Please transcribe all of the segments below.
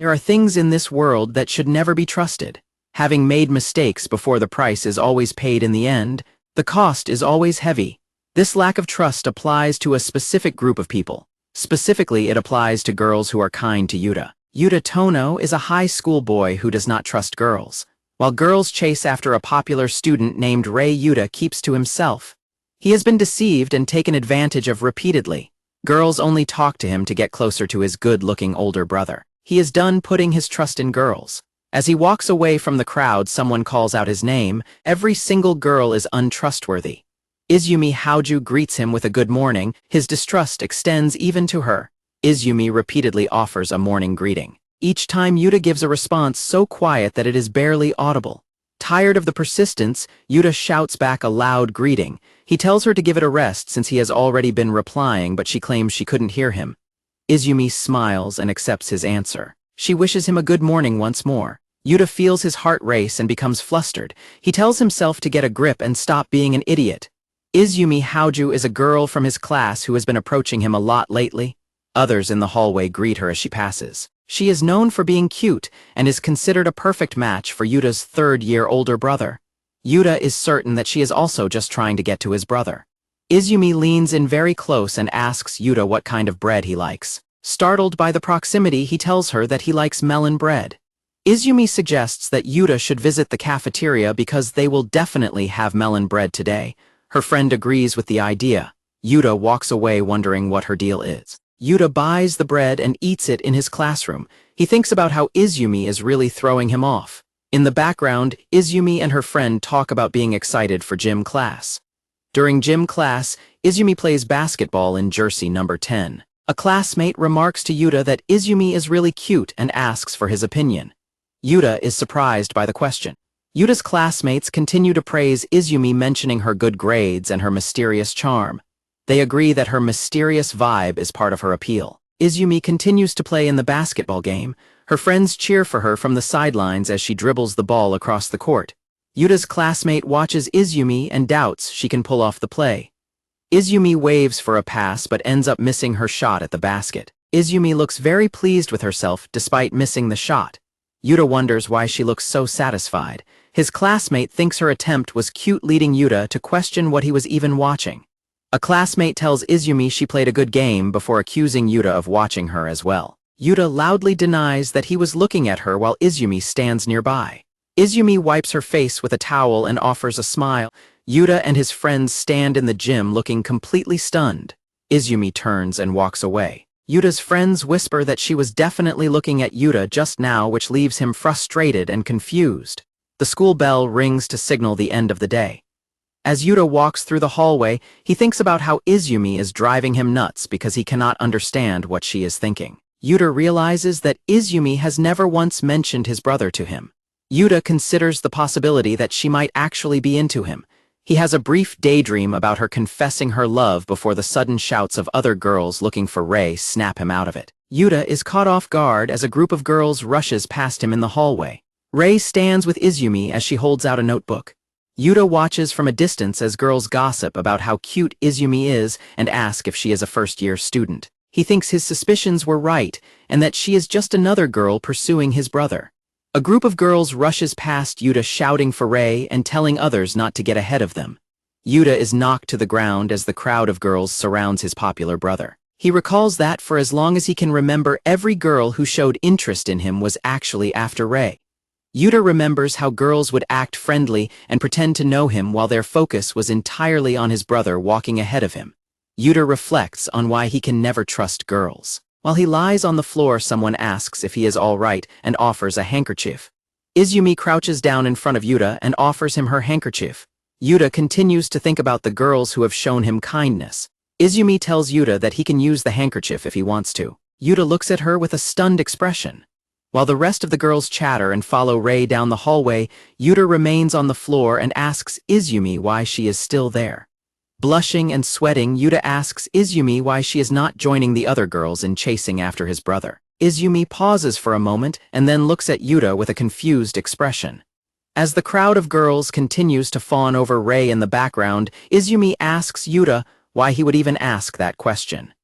There are things in this world that should never be trusted. Having made mistakes before, the price is always paid in the end, the cost is always heavy. This lack of trust applies to a specific group of people. Specifically, it applies to girls who are kind to Yuta. Yuta Tono is a high school boy who does not trust girls. While girls chase after a popular student named Ray, Yuta keeps to himself. He has been deceived and taken advantage of repeatedly. Girls only talk to him to get closer to his good-looking older brother. He is done putting his trust in girls. As he walks away from the crowd, someone calls out his name. Every single girl is untrustworthy. Izumi Haoju greets him with a good morning. His distrust extends even to her. Izumi repeatedly offers a morning greeting. Each time, Yuta gives a response so quiet that it is barely audible. Tired of the persistence, Yuta shouts back a loud greeting. He tells her to give it a rest since he has already been replying, but she claims she couldn't hear him. Izumi smiles and accepts his answer. She wishes him a good morning once more. Yuta feels his heart race and becomes flustered. He tells himself to get a grip and stop being an idiot. Izumi Haoju is a girl from his class who has been approaching him a lot lately. Others in the hallway greet her as she passes. She is known for being cute and is considered a perfect match for Yuta's third-year older brother. Yuta is certain that she is also just trying to get to his brother. Izumi leans in very close and asks Yuta what kind of bread he likes. Startled by the proximity, he tells her that he likes melon bread. Izumi suggests that Yuta should visit the cafeteria because they will definitely have melon bread today. Her friend agrees with the idea. Yuta walks away wondering what her deal is. Yuta buys the bread and eats it in his classroom. He thinks about how Izumi is really throwing him off. In the background, Izumi and her friend talk about being excited for gym class. During gym class, Izumi plays basketball in jersey number 10. A classmate remarks to Yuta that Izumi is really cute and asks for his opinion. Yuta is surprised by the question. Yuta's classmates continue to praise Izumi, mentioning her good grades and her mysterious charm. They agree that her mysterious vibe is part of her appeal. Izumi continues to play in the basketball game. Her friends cheer for her from the sidelines as she dribbles the ball across the court. Yuta's classmate watches Izumi and doubts she can pull off the play. Izumi waves for a pass but ends up missing her shot at the basket. Izumi looks very pleased with herself despite missing the shot. Yuta wonders why she looks so satisfied. His classmate thinks her attempt was cute, leading Yuta to question what he was even watching. A classmate tells Izumi she played a good game before accusing Yuta of watching her as well. Yuta loudly denies that he was looking at her while Izumi stands nearby. Izumi wipes her face with a towel and offers a smile. Yuta and his friends stand in the gym looking completely stunned. Izumi turns and walks away. Yuta's friends whisper that she was definitely looking at Yuta just now, which leaves him frustrated and confused. The school bell rings to signal the end of the day. As Yuta walks through the hallway, he thinks about how Izumi is driving him nuts because he cannot understand what she is thinking. Yuta realizes that Izumi has never once mentioned his brother to him. Yuta considers the possibility that she might actually be into him. He has a brief daydream about her confessing her love before the sudden shouts of other girls looking for Ray snap him out of it. Yuta is caught off guard as a group of girls rushes past him in the hallway. Ray stands with Izumi as she holds out a notebook. Yuta watches from a distance as girls gossip about how cute Izumi is and ask if she is a first-year student. He thinks his suspicions were right and that she is just another girl pursuing his brother. A group of girls rushes past Yuta shouting for Ray and telling others not to get ahead of them. Yuta is knocked to the ground as the crowd of girls surrounds his popular brother. He recalls that for as long as he can remember, every girl who showed interest in him was actually after Ray. Yuta remembers how girls would act friendly and pretend to know him while their focus was entirely on his brother walking ahead of him. Yuta reflects on why he can never trust girls. While he lies on the floor, someone asks if he is all right and offers a handkerchief. Izumi crouches down in front of Yuta and offers him her handkerchief. Yuta continues to think about the girls who have shown him kindness. Izumi tells Yuta that he can use the handkerchief if he wants to. Yuta looks at her with a stunned expression. While the rest of the girls chatter and follow Ray down the hallway, Yuta remains on the floor and asks Izumi why she is still there. Blushing and sweating, Yuta asks Izumi why she is not joining the other girls in chasing after his brother. Izumi pauses for a moment and then looks at Yuta with a confused expression. As the crowd of girls continues to fawn over Ray in the background, Izumi asks Yuta why he would even ask that question.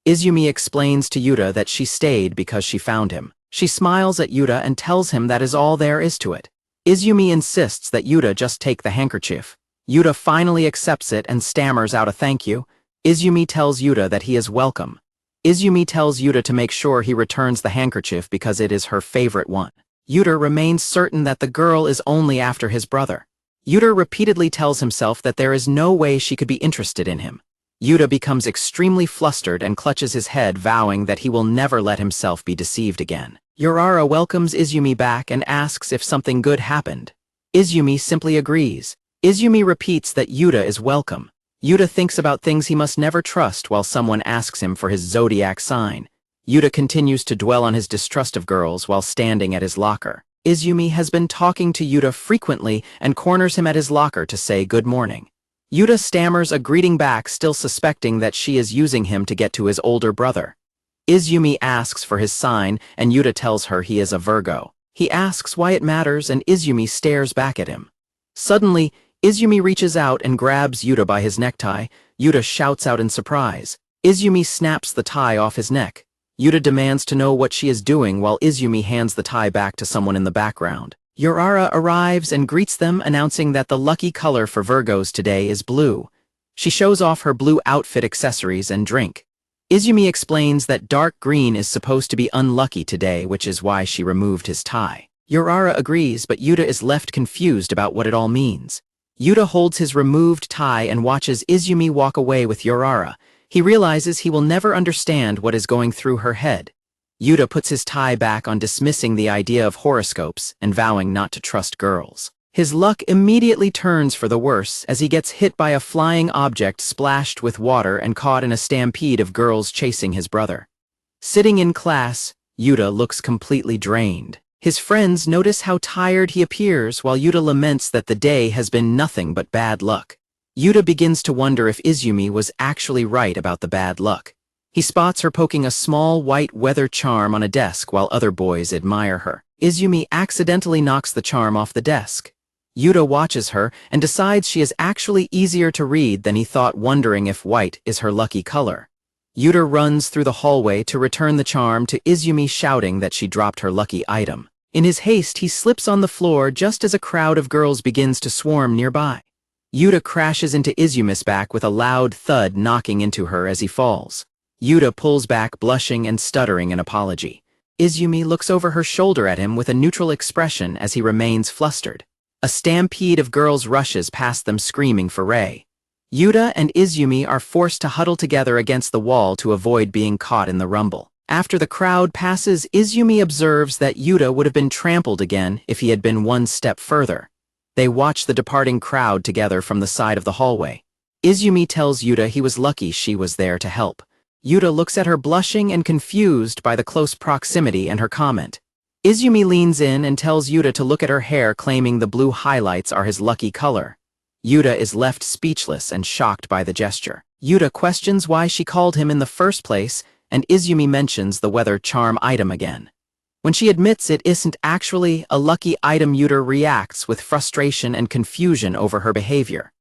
Izumi explains to Yuta that she stayed because she found him. She smiles at Yuta and tells him that is all there is to it. Izumi insists that Yuta just take the handkerchief. Yuta finally accepts it and stammers out a thank you. Izumi tells Yuta that he is welcome. Izumi tells Yuta to make sure he returns the handkerchief because it is her favorite one. Yuta remains certain that the girl is only after his brother. Yuta repeatedly tells himself that there is no way she could be interested in him. Yuta becomes extremely flustered and clutches his head, vowing that he will never let himself be deceived again. Yurara welcomes Izumi back and asks if something good happened. Izumi simply agrees. Izumi repeats that Yuta is welcome. Yuta thinks about things he must never trust while someone asks him for his zodiac sign. Yuta continues to dwell on his distrust of girls while standing at his locker. Izumi has been talking to Yuta frequently and corners him at his locker to say good morning. Yuta stammers a greeting back, still suspecting that she is using him to get to his older brother. Izumi asks for his sign and Yuta tells her he is a Virgo. He asks why it matters and Izumi stares back at him. Suddenly, Izumi reaches out and grabs Yuta by his necktie. Yuta shouts out in surprise. Izumi snaps the tie off his neck. Yuta demands to know what she is doing while Izumi hands the tie back to someone in the background. Yurara arrives and greets them, announcing that the lucky color for Virgos today is blue. She shows off her blue outfit, accessories, and drink. Izumi explains that dark green is supposed to be unlucky today, which is why she removed his tie. Yurara agrees, but Yuta is left confused about what it all means. Yuta holds his removed tie and watches Izumi walk away with Yurara. He realizes he will never understand what is going through her head. Yuta puts his tie back on, dismissing the idea of horoscopes and vowing not to trust girls. His luck immediately turns for the worse as he gets hit by a flying object, splashed with water, and caught in a stampede of girls chasing his brother. Sitting in class, Yuta looks completely drained. His friends notice how tired he appears while Yuta laments that the day has been nothing but bad luck. Yuta begins to wonder if Izumi was actually right about the bad luck. He spots her poking a small white weather charm on a desk while other boys admire her. Izumi accidentally knocks the charm off the desk. Yuta watches her and decides she is actually easier to read than he thought, wondering if white is her lucky color. Yuta runs through the hallway to return the charm to Izumi, shouting that she dropped her lucky item. In his haste, he slips on the floor just as a crowd of girls begins to swarm nearby. Yuta crashes into Izumi's back with a loud thud, knocking into her as he falls. Yuta pulls back, blushing and stuttering an apology. Izumi looks over her shoulder at him with a neutral expression as he remains flustered. A stampede of girls rushes past them, screaming for Rei. Yuta and Izumi are forced to huddle together against the wall to avoid being caught in the rumble. After the crowd passes, Izumi observes that Yuta would have been trampled again if he had been one step further. They watch the departing crowd together from the side of the hallway. Izumi tells Yuta he was lucky she was there to help. Yuta looks at her, blushing and confused by the close proximity and her comment. Izumi leans in and tells Yuta to look at her hair, claiming the blue highlights are his lucky color. Yuta is left speechless and shocked by the gesture. Yuta questions why she called him in the first place, and Izumi mentions the weather charm item again. When she admits it isn't actually a lucky item, Yuta reacts with frustration and confusion over her behavior.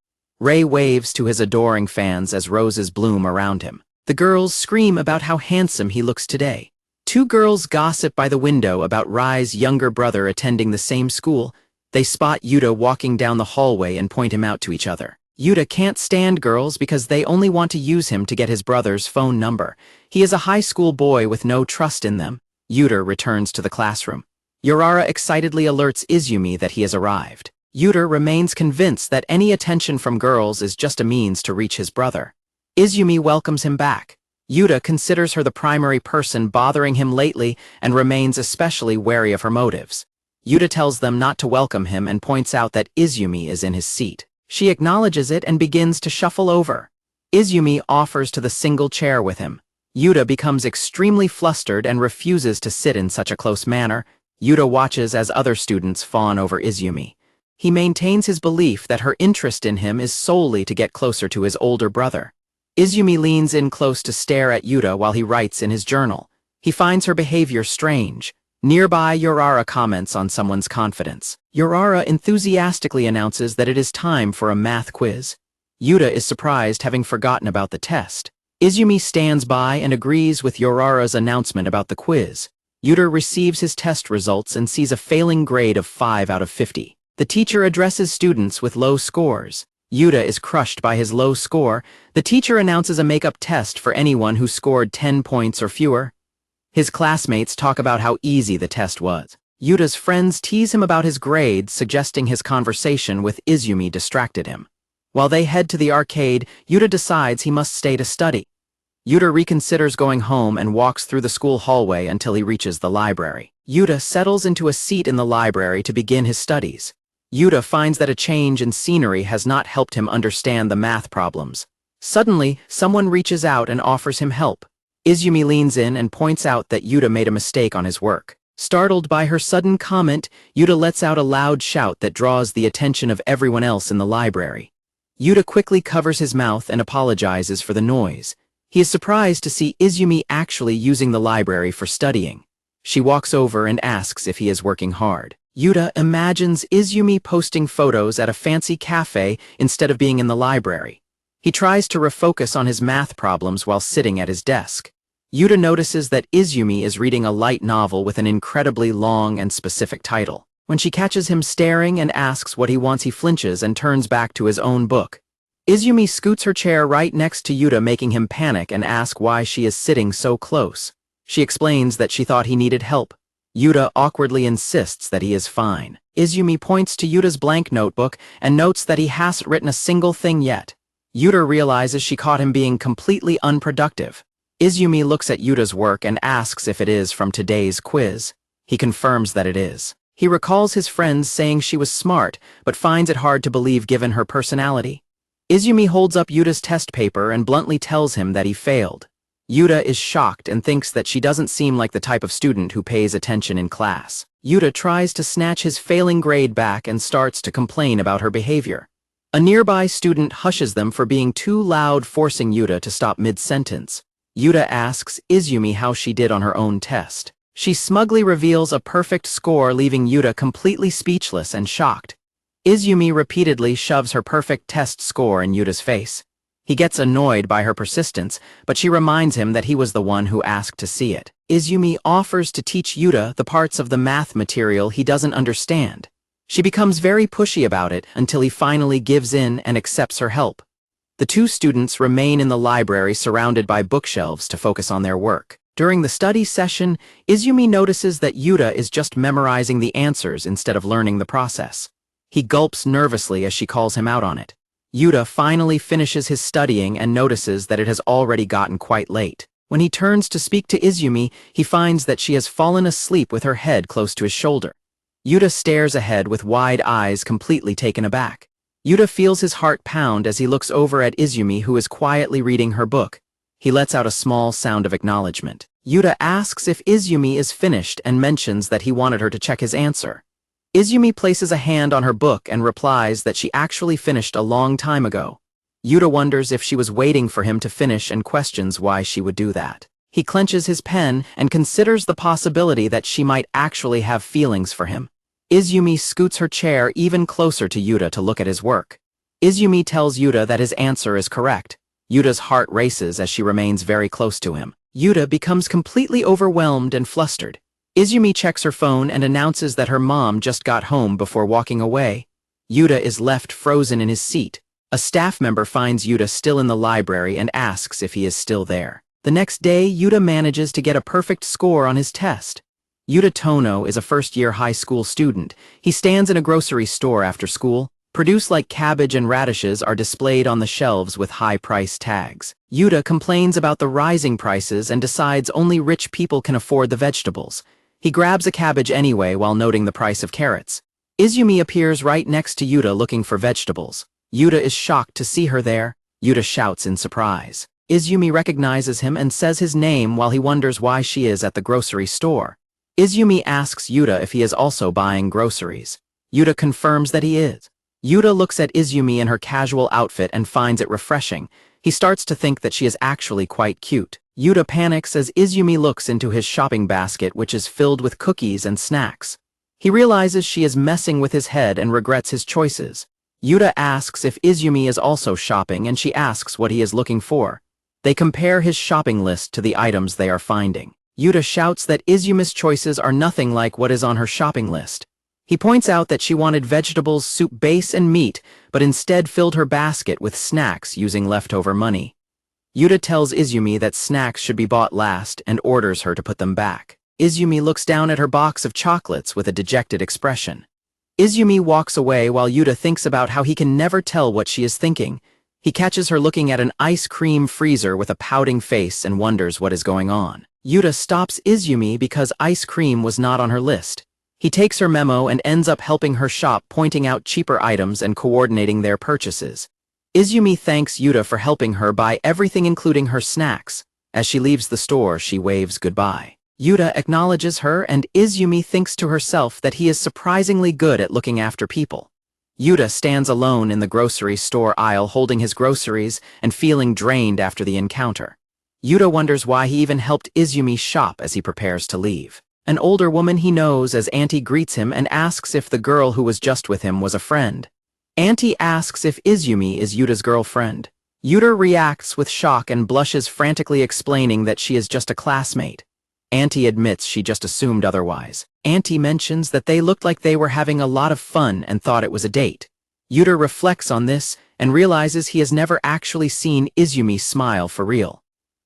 Rei waves to his adoring fans as roses bloom around him. The girls scream about how handsome he looks today. Two girls gossip by the window about Rai's younger brother attending the same school. They spot Yuta walking down the hallway and point him out to each other. Yuta can't stand girls because they only want to use him to get his brother's phone number. He is a high school boy with no trust in them. Yuta returns to the classroom. Yurara excitedly alerts Izumi that he has arrived. Yuta remains convinced that any attention from girls is just a means to reach his brother. Izumi welcomes him back. Yuta considers her the primary person bothering him lately and remains especially wary of her motives. Yuta tells them not to welcome him and points out that Izumi is in his seat. She acknowledges it and begins to shuffle over. Izumi offers to the single chair with him. Yuta becomes extremely flustered and refuses to sit in such a close manner. Yuta watches as other students fawn over Izumi. He maintains his belief that her interest in him is solely to get closer to his older brother. Izumi leans in close to stare at Yuta while he writes in his journal. He finds her behavior strange. Nearby, Yurara comments on someone's confidence. Yurara enthusiastically announces that it is time for a math quiz. Yuta is surprised, having forgotten about the test. Izumi stands by and agrees with Yurara's announcement about the quiz. Yuta receives his test results and sees a failing grade of 5 out of 50. The teacher addresses students with low scores. Yuta is crushed by his low score. The teacher announces a makeup test for anyone who scored 10 points or fewer. His classmates talk about how easy the test was. Yuta's friends tease him about his grades, suggesting his conversation with Izumi distracted him. While they head to the arcade, Yuta decides he must stay to study. Yuta reconsiders going home and walks through the school hallway until he reaches the library. Yuta settles into a seat in the library to begin his studies. Yuta finds that a change in scenery has not helped him understand the math problems. Suddenly, someone reaches out and offers him help. Izumi leans in and points out that Yuta made a mistake on his work. Startled by her sudden comment, Yuta lets out a loud shout that draws the attention of everyone else in the library. Yuta quickly covers his mouth and apologizes for the noise. He is surprised to see Izumi actually using the library for studying. She walks over and asks if he is working hard. Yuta imagines Izumi posting photos at a fancy cafe instead of being in the library. He tries to refocus on his math problems while sitting at his desk. Yuta notices that Izumi is reading a light novel with an incredibly long and specific title. When she catches him staring and asks what he wants, he flinches and turns back to his own book. Izumi scoots her chair right next to Yuta, making him panic and ask why she is sitting so close. She explains that she thought he needed help. Yuta awkwardly insists that he is fine. Izumi points to Yuta's blank notebook and notes that he hasn't written a single thing yet. Yuta realizes she caught him being completely unproductive. Izumi looks at Yuta's work and asks if it is from today's quiz. He confirms that it is. He recalls his friends saying she was smart, but finds it hard to believe given her personality. Izumi holds up Yuta's test paper and bluntly tells him that he failed. Yuta is shocked and thinks that she doesn't seem like the type of student who pays attention in class. Yuta tries to snatch his failing grade back and starts to complain about her behavior. A nearby student hushes them for being too loud, forcing Yuta to stop mid-sentence. Yuta asks Izumi how she did on her own test. She smugly reveals a perfect score, leaving Yuta completely speechless and shocked. Izumi repeatedly shoves her perfect test score in Yuta's face. He gets annoyed by her persistence, but she reminds him that he was the one who asked to see it. Izumi offers to teach Yuta the parts of the math material he doesn't understand. She becomes very pushy about it until he finally gives in and accepts her help. The two students remain in the library surrounded by bookshelves to focus on their work. During the study session, Izumi notices that Yuta is just memorizing the answers instead of learning the process. He gulps nervously as she calls him out on it. Yuta finally finishes his studying and notices that it has already gotten quite late. When he turns to speak to Izumi, he finds that she has fallen asleep with her head close to his shoulder. Yuta stares ahead with wide eyes, completely taken aback. Yuta feels his heart pound as he looks over at Izumi, who is quietly reading her book. He lets out a small sound of acknowledgement. Yuta asks if Izumi is finished and mentions that he wanted her to check his answer. Izumi places a hand on her book and replies that she actually finished a long time ago. Yuta wonders if she was waiting for him to finish and questions why she would do that. He clenches his pen and considers the possibility that she might actually have feelings for him. Izumi scoots her chair even closer to Yuta to look at his work. Izumi tells Yuta that his answer is correct. Yuta's heart races as she remains very close to him. Yuta becomes completely overwhelmed and flustered. Izumi checks her phone and announces that her mom just got home before walking away. Yuta is left frozen in his seat. A staff member finds Yuta still in the library and asks if he is still there. The next day, Yuta manages to get a perfect score on his test. Yuta Tono is a first-year high school student. He stands in a grocery store after school. Produce like cabbage and radishes are displayed on the shelves with high price tags. Yuta complains about the rising prices and decides only rich people can afford the vegetables. He grabs a cabbage anyway while noting the price of carrots. Izumi appears right next to Yuta looking for vegetables. Yuta is shocked to see her there. Yuta shouts in surprise. Izumi recognizes him and says his name while he wonders why she is at the grocery store. Izumi asks Yuta if he is also buying groceries. Yuta confirms that he is. Yuta looks at Izumi in her casual outfit and finds it refreshing. He starts to think that she is actually quite cute. Yuta panics as Izumi looks into his shopping basket, which is filled with cookies and snacks. He realizes she is messing with his head and regrets his choices. Yuta asks if Izumi is also shopping and she asks what he is looking for. They compare his shopping list to the items they are finding. Yuta shouts that Izumi's choices are nothing like what is on her shopping list. He points out that she wanted vegetables, soup base, and meat, but instead filled her basket with snacks using leftover money. Yuta tells Izumi that snacks should be bought last and orders her to put them back. Izumi looks down at her box of chocolates with a dejected expression. Izumi walks away while Yuta thinks about how he can never tell what she is thinking. He catches her looking at an ice cream freezer with a pouting face and wonders what is going on. Yuta stops Izumi because ice cream was not on her list. He takes her memo and ends up helping her shop, pointing out cheaper items and coordinating their purchases. Izumi thanks Yuta for helping her buy everything including her snacks. As she leaves the store, she waves goodbye. Yuta acknowledges her and Izumi thinks to herself that he is surprisingly good at looking after people. Yuta stands alone in the grocery store aisle holding his groceries and feeling drained after the encounter. Yuta wonders why he even helped Izumi shop as he prepares to leave. An older woman he knows as Auntie greets him and asks if the girl who was just with him was a friend. Auntie asks if Izumi is Yuta's girlfriend. Yuta reacts with shock and blushes, frantically explaining that she is just a classmate. Auntie admits she just assumed otherwise. Auntie mentions that they looked like they were having a lot of fun and thought it was a date. Yuta reflects on this and realizes he has never actually seen Izumi smile for real.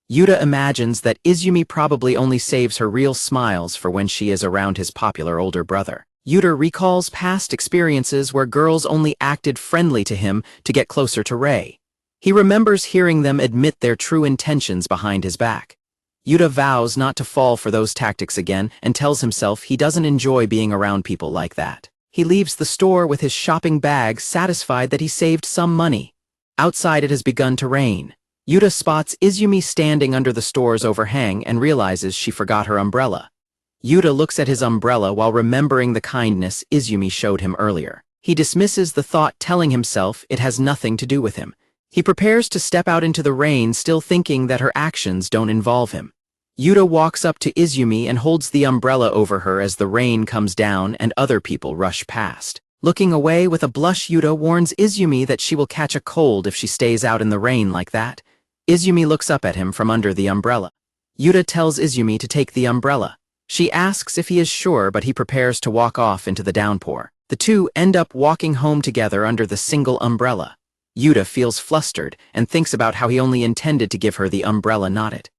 Yuta imagines that Izumi probably only saves her real smiles for when she is around his popular older brother. Yuta recalls past experiences where girls only acted friendly to him to get closer to Rei. He remembers hearing them admit their true intentions behind his back. Yuta vows not to fall for those tactics again and tells himself he doesn't enjoy being around people like that. He leaves the store with his shopping bag, satisfied that he saved some money. Outside it has begun to rain. Yuta spots Izumi standing under the store's overhang and realizes she forgot her umbrella. Yuta looks at his umbrella while remembering the kindness Izumi showed him earlier. He dismisses the thought, telling himself it has nothing to do with him. He prepares to step out into the rain, still thinking that her actions don't involve him. Yuta walks up to Izumi and holds the umbrella over her as the rain comes down and other people rush past. Looking away with a blush, Yuta warns Izumi that she will catch a cold if she stays out in the rain like that. Izumi looks up at him from under the umbrella. Yuta tells Izumi to take the umbrella. She asks if he is sure, but he prepares to walk off into the downpour. The two end up walking home together under the single umbrella. Yuta feels flustered and thinks about how he only intended to give her the umbrella, not it.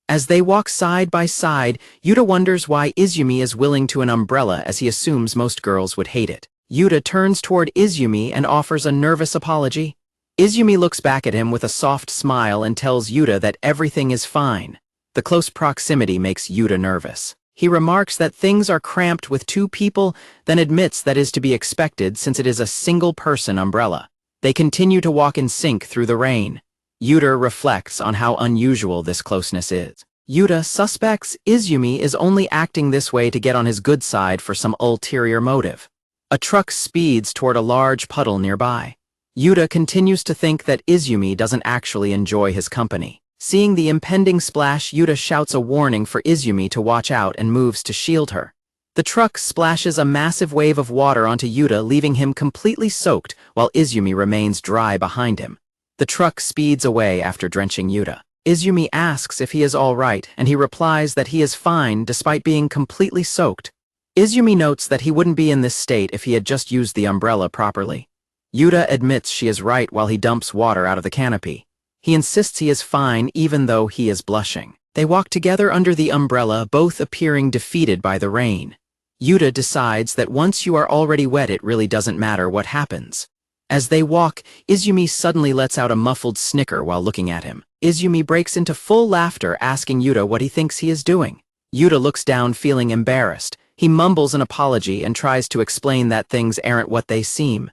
As they walk side by side, Yuta wonders why Izumi is willing to an umbrella, as he assumes most girls would hate it. Yuta turns toward Izumi and offers a nervous apology. Izumi looks back at him with a soft smile and tells Yuta that everything is fine. The close proximity makes Yuta nervous. He remarks that things are cramped with two people, then admits that is to be expected since it is a single-person umbrella. They continue to walk in sync through the rain. Yuta reflects on how unusual this closeness is. Yuta suspects Izumi is only acting this way to get on his good side for some ulterior motive. A truck speeds toward a large puddle nearby. Yuta continues to think that Izumi doesn't actually enjoy his company. Seeing the impending splash, Yuta shouts a warning for Izumi to watch out and moves to shield her. The truck splashes a massive wave of water onto Yuta, leaving him completely soaked while Izumi remains dry behind him. The truck speeds away after drenching Yuta. Izumi asks if he is all right, and he replies that he is fine despite being completely soaked. Izumi notes that he wouldn't be in this state if he had just used the umbrella properly. Yuta admits she is right while he dumps water out of the canopy. He insists he is fine even though he is blushing. They walk together under the umbrella, both appearing defeated by the rain. Yuta decides that once you are already wet, it really doesn't matter what happens. As they walk, Izumi suddenly lets out a muffled snicker while looking at him. Izumi breaks into full laughter, asking Yuta what he thinks he is doing. Yuta looks down, feeling embarrassed. He mumbles an apology and tries to explain that things aren't what they seem.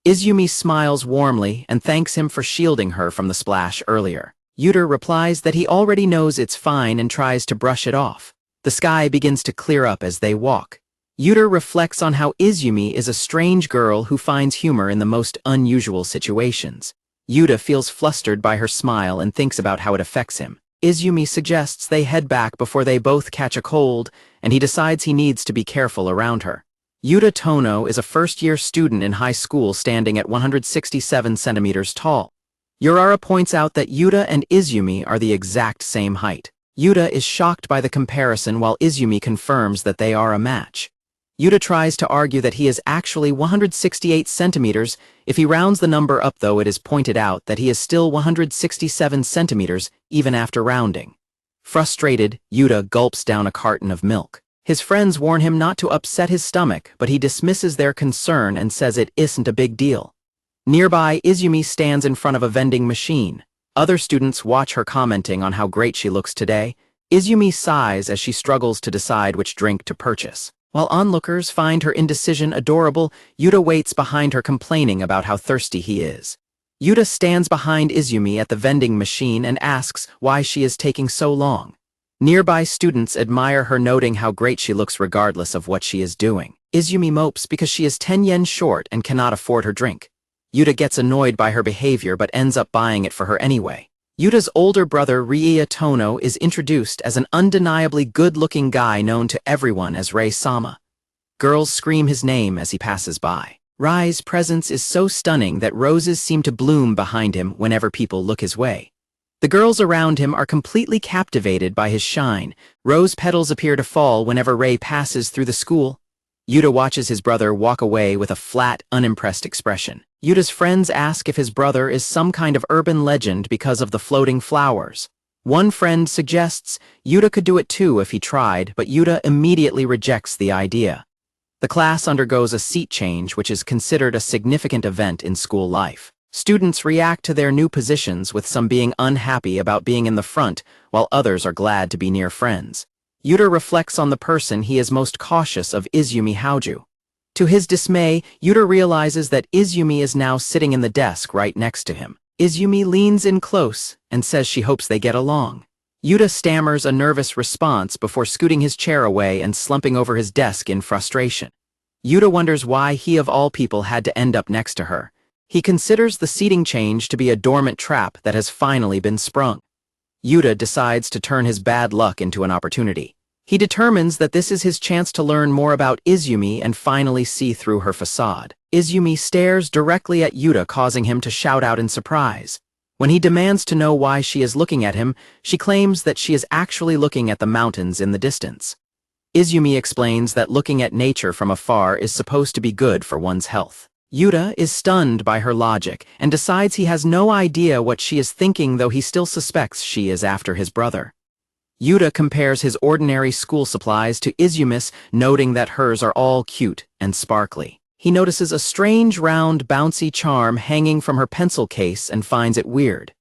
Izumi smiles warmly and thanks him for shielding her from the splash earlier. Yuta replies that he already knows it's fine and tries to brush it off. The sky begins to clear up as they walk. Yuta reflects on how Izumi is a strange girl who finds humor in the most unusual situations. Yuta feels flustered by her smile and thinks about how it affects him. Izumi suggests they head back before they both catch a cold, and he decides he needs to be careful around her. Yuta Tono is a first-year student in high school, standing at 167 centimeters tall. Yurara points out that Yuta and Izumi are the exact same height. Yuta is shocked by the comparison while Izumi confirms that they are a match. Yuta tries to argue that he is actually 168 centimeters. If he rounds the number up, though, it is pointed out that he is still 167 centimeters even after rounding. Frustrated, Yuta gulps down a carton of milk. His friends warn him not to upset his stomach, but he dismisses their concern and says it isn't a big deal. Nearby, Izumi stands in front of a vending machine. Other students watch her commenting on how great she looks today. Izumi sighs as she struggles to decide which drink to purchase. While onlookers find her indecision adorable, Yuta waits behind her complaining about how thirsty he is. Yuta stands behind Izumi at the vending machine and asks why she is taking so long. Nearby students admire her, noting how great she looks regardless of what she is doing. Izumi mopes because she is 10 yen short and cannot afford her drink. Yuta gets annoyed by her behavior but ends up buying it for her anyway. Yuta's older brother Rie Tono is introduced as an undeniably good-looking guy known to everyone as Rei-sama. Girls scream his name as he passes by. Rai's presence is so stunning that roses seem to bloom behind him whenever people look his way. The girls around him are completely captivated by his shine. Rose petals appear to fall whenever Rei passes through the school. Yuta watches his brother walk away with a flat, unimpressed expression. Yuta's friends ask if his brother is some kind of urban legend because of the floating flowers. One friend suggests Yuta could do it too if he tried, but Yuta immediately rejects the idea. The class undergoes a seat change, which is considered a significant event in school life. Students react to their new positions, with some being unhappy about being in the front, while others are glad to be near friends. Yuta reflects on the person he is most cautious of, Izumi Haoju. To his dismay, Yuta realizes that Izumi is now sitting in the desk right next to him. Izumi leans in close and says she hopes they get along. Yuta stammers a nervous response before scooting his chair away and slumping over his desk in frustration. Yuta wonders why he of all people had to end up next to her. He considers the seating change to be a dormant trap that has finally been sprung. Yuta decides to turn his bad luck into an opportunity. He determines that this is his chance to learn more about Izumi and finally see through her facade. Izumi stares directly at Yuta, causing him to shout out in surprise. When he demands to know why she is looking at him, she claims that she is actually looking at the mountains in the distance. Izumi explains that looking at nature from afar is supposed to be good for one's health. Yuta is stunned by her logic and decides he has no idea what she is thinking, though he still suspects she is after his brother. Yuta compares his ordinary school supplies to Izumi's, noting that hers are all cute and sparkly. He notices a strange, round, bouncy charm hanging from her pencil case and finds it weird.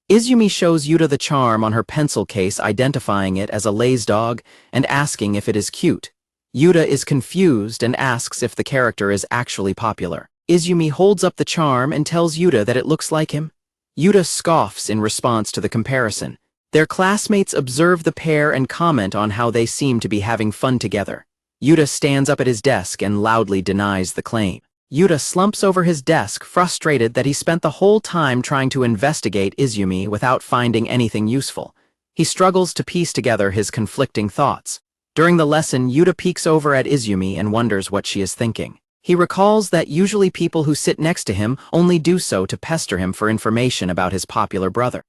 Izumi shows Yuta the charm on her pencil case, identifying it as a lazy dog and asking if it is cute. Yuta is confused and asks if the character is actually popular. Izumi holds up the charm and tells Yuta that it looks like him. Yuta scoffs in response to the comparison. Their classmates observe the pair and comment on how they seem to be having fun together. Yuta stands up at his desk and loudly denies the claim. Yuta slumps over his desk, frustrated that he spent the whole time trying to investigate Izumi without finding anything useful. He struggles to piece together his conflicting thoughts. During the lesson, Yuta peeks over at Izumi and wonders what she is thinking. He recalls that usually people who sit next to him only do so to pester him for information about his popular brother.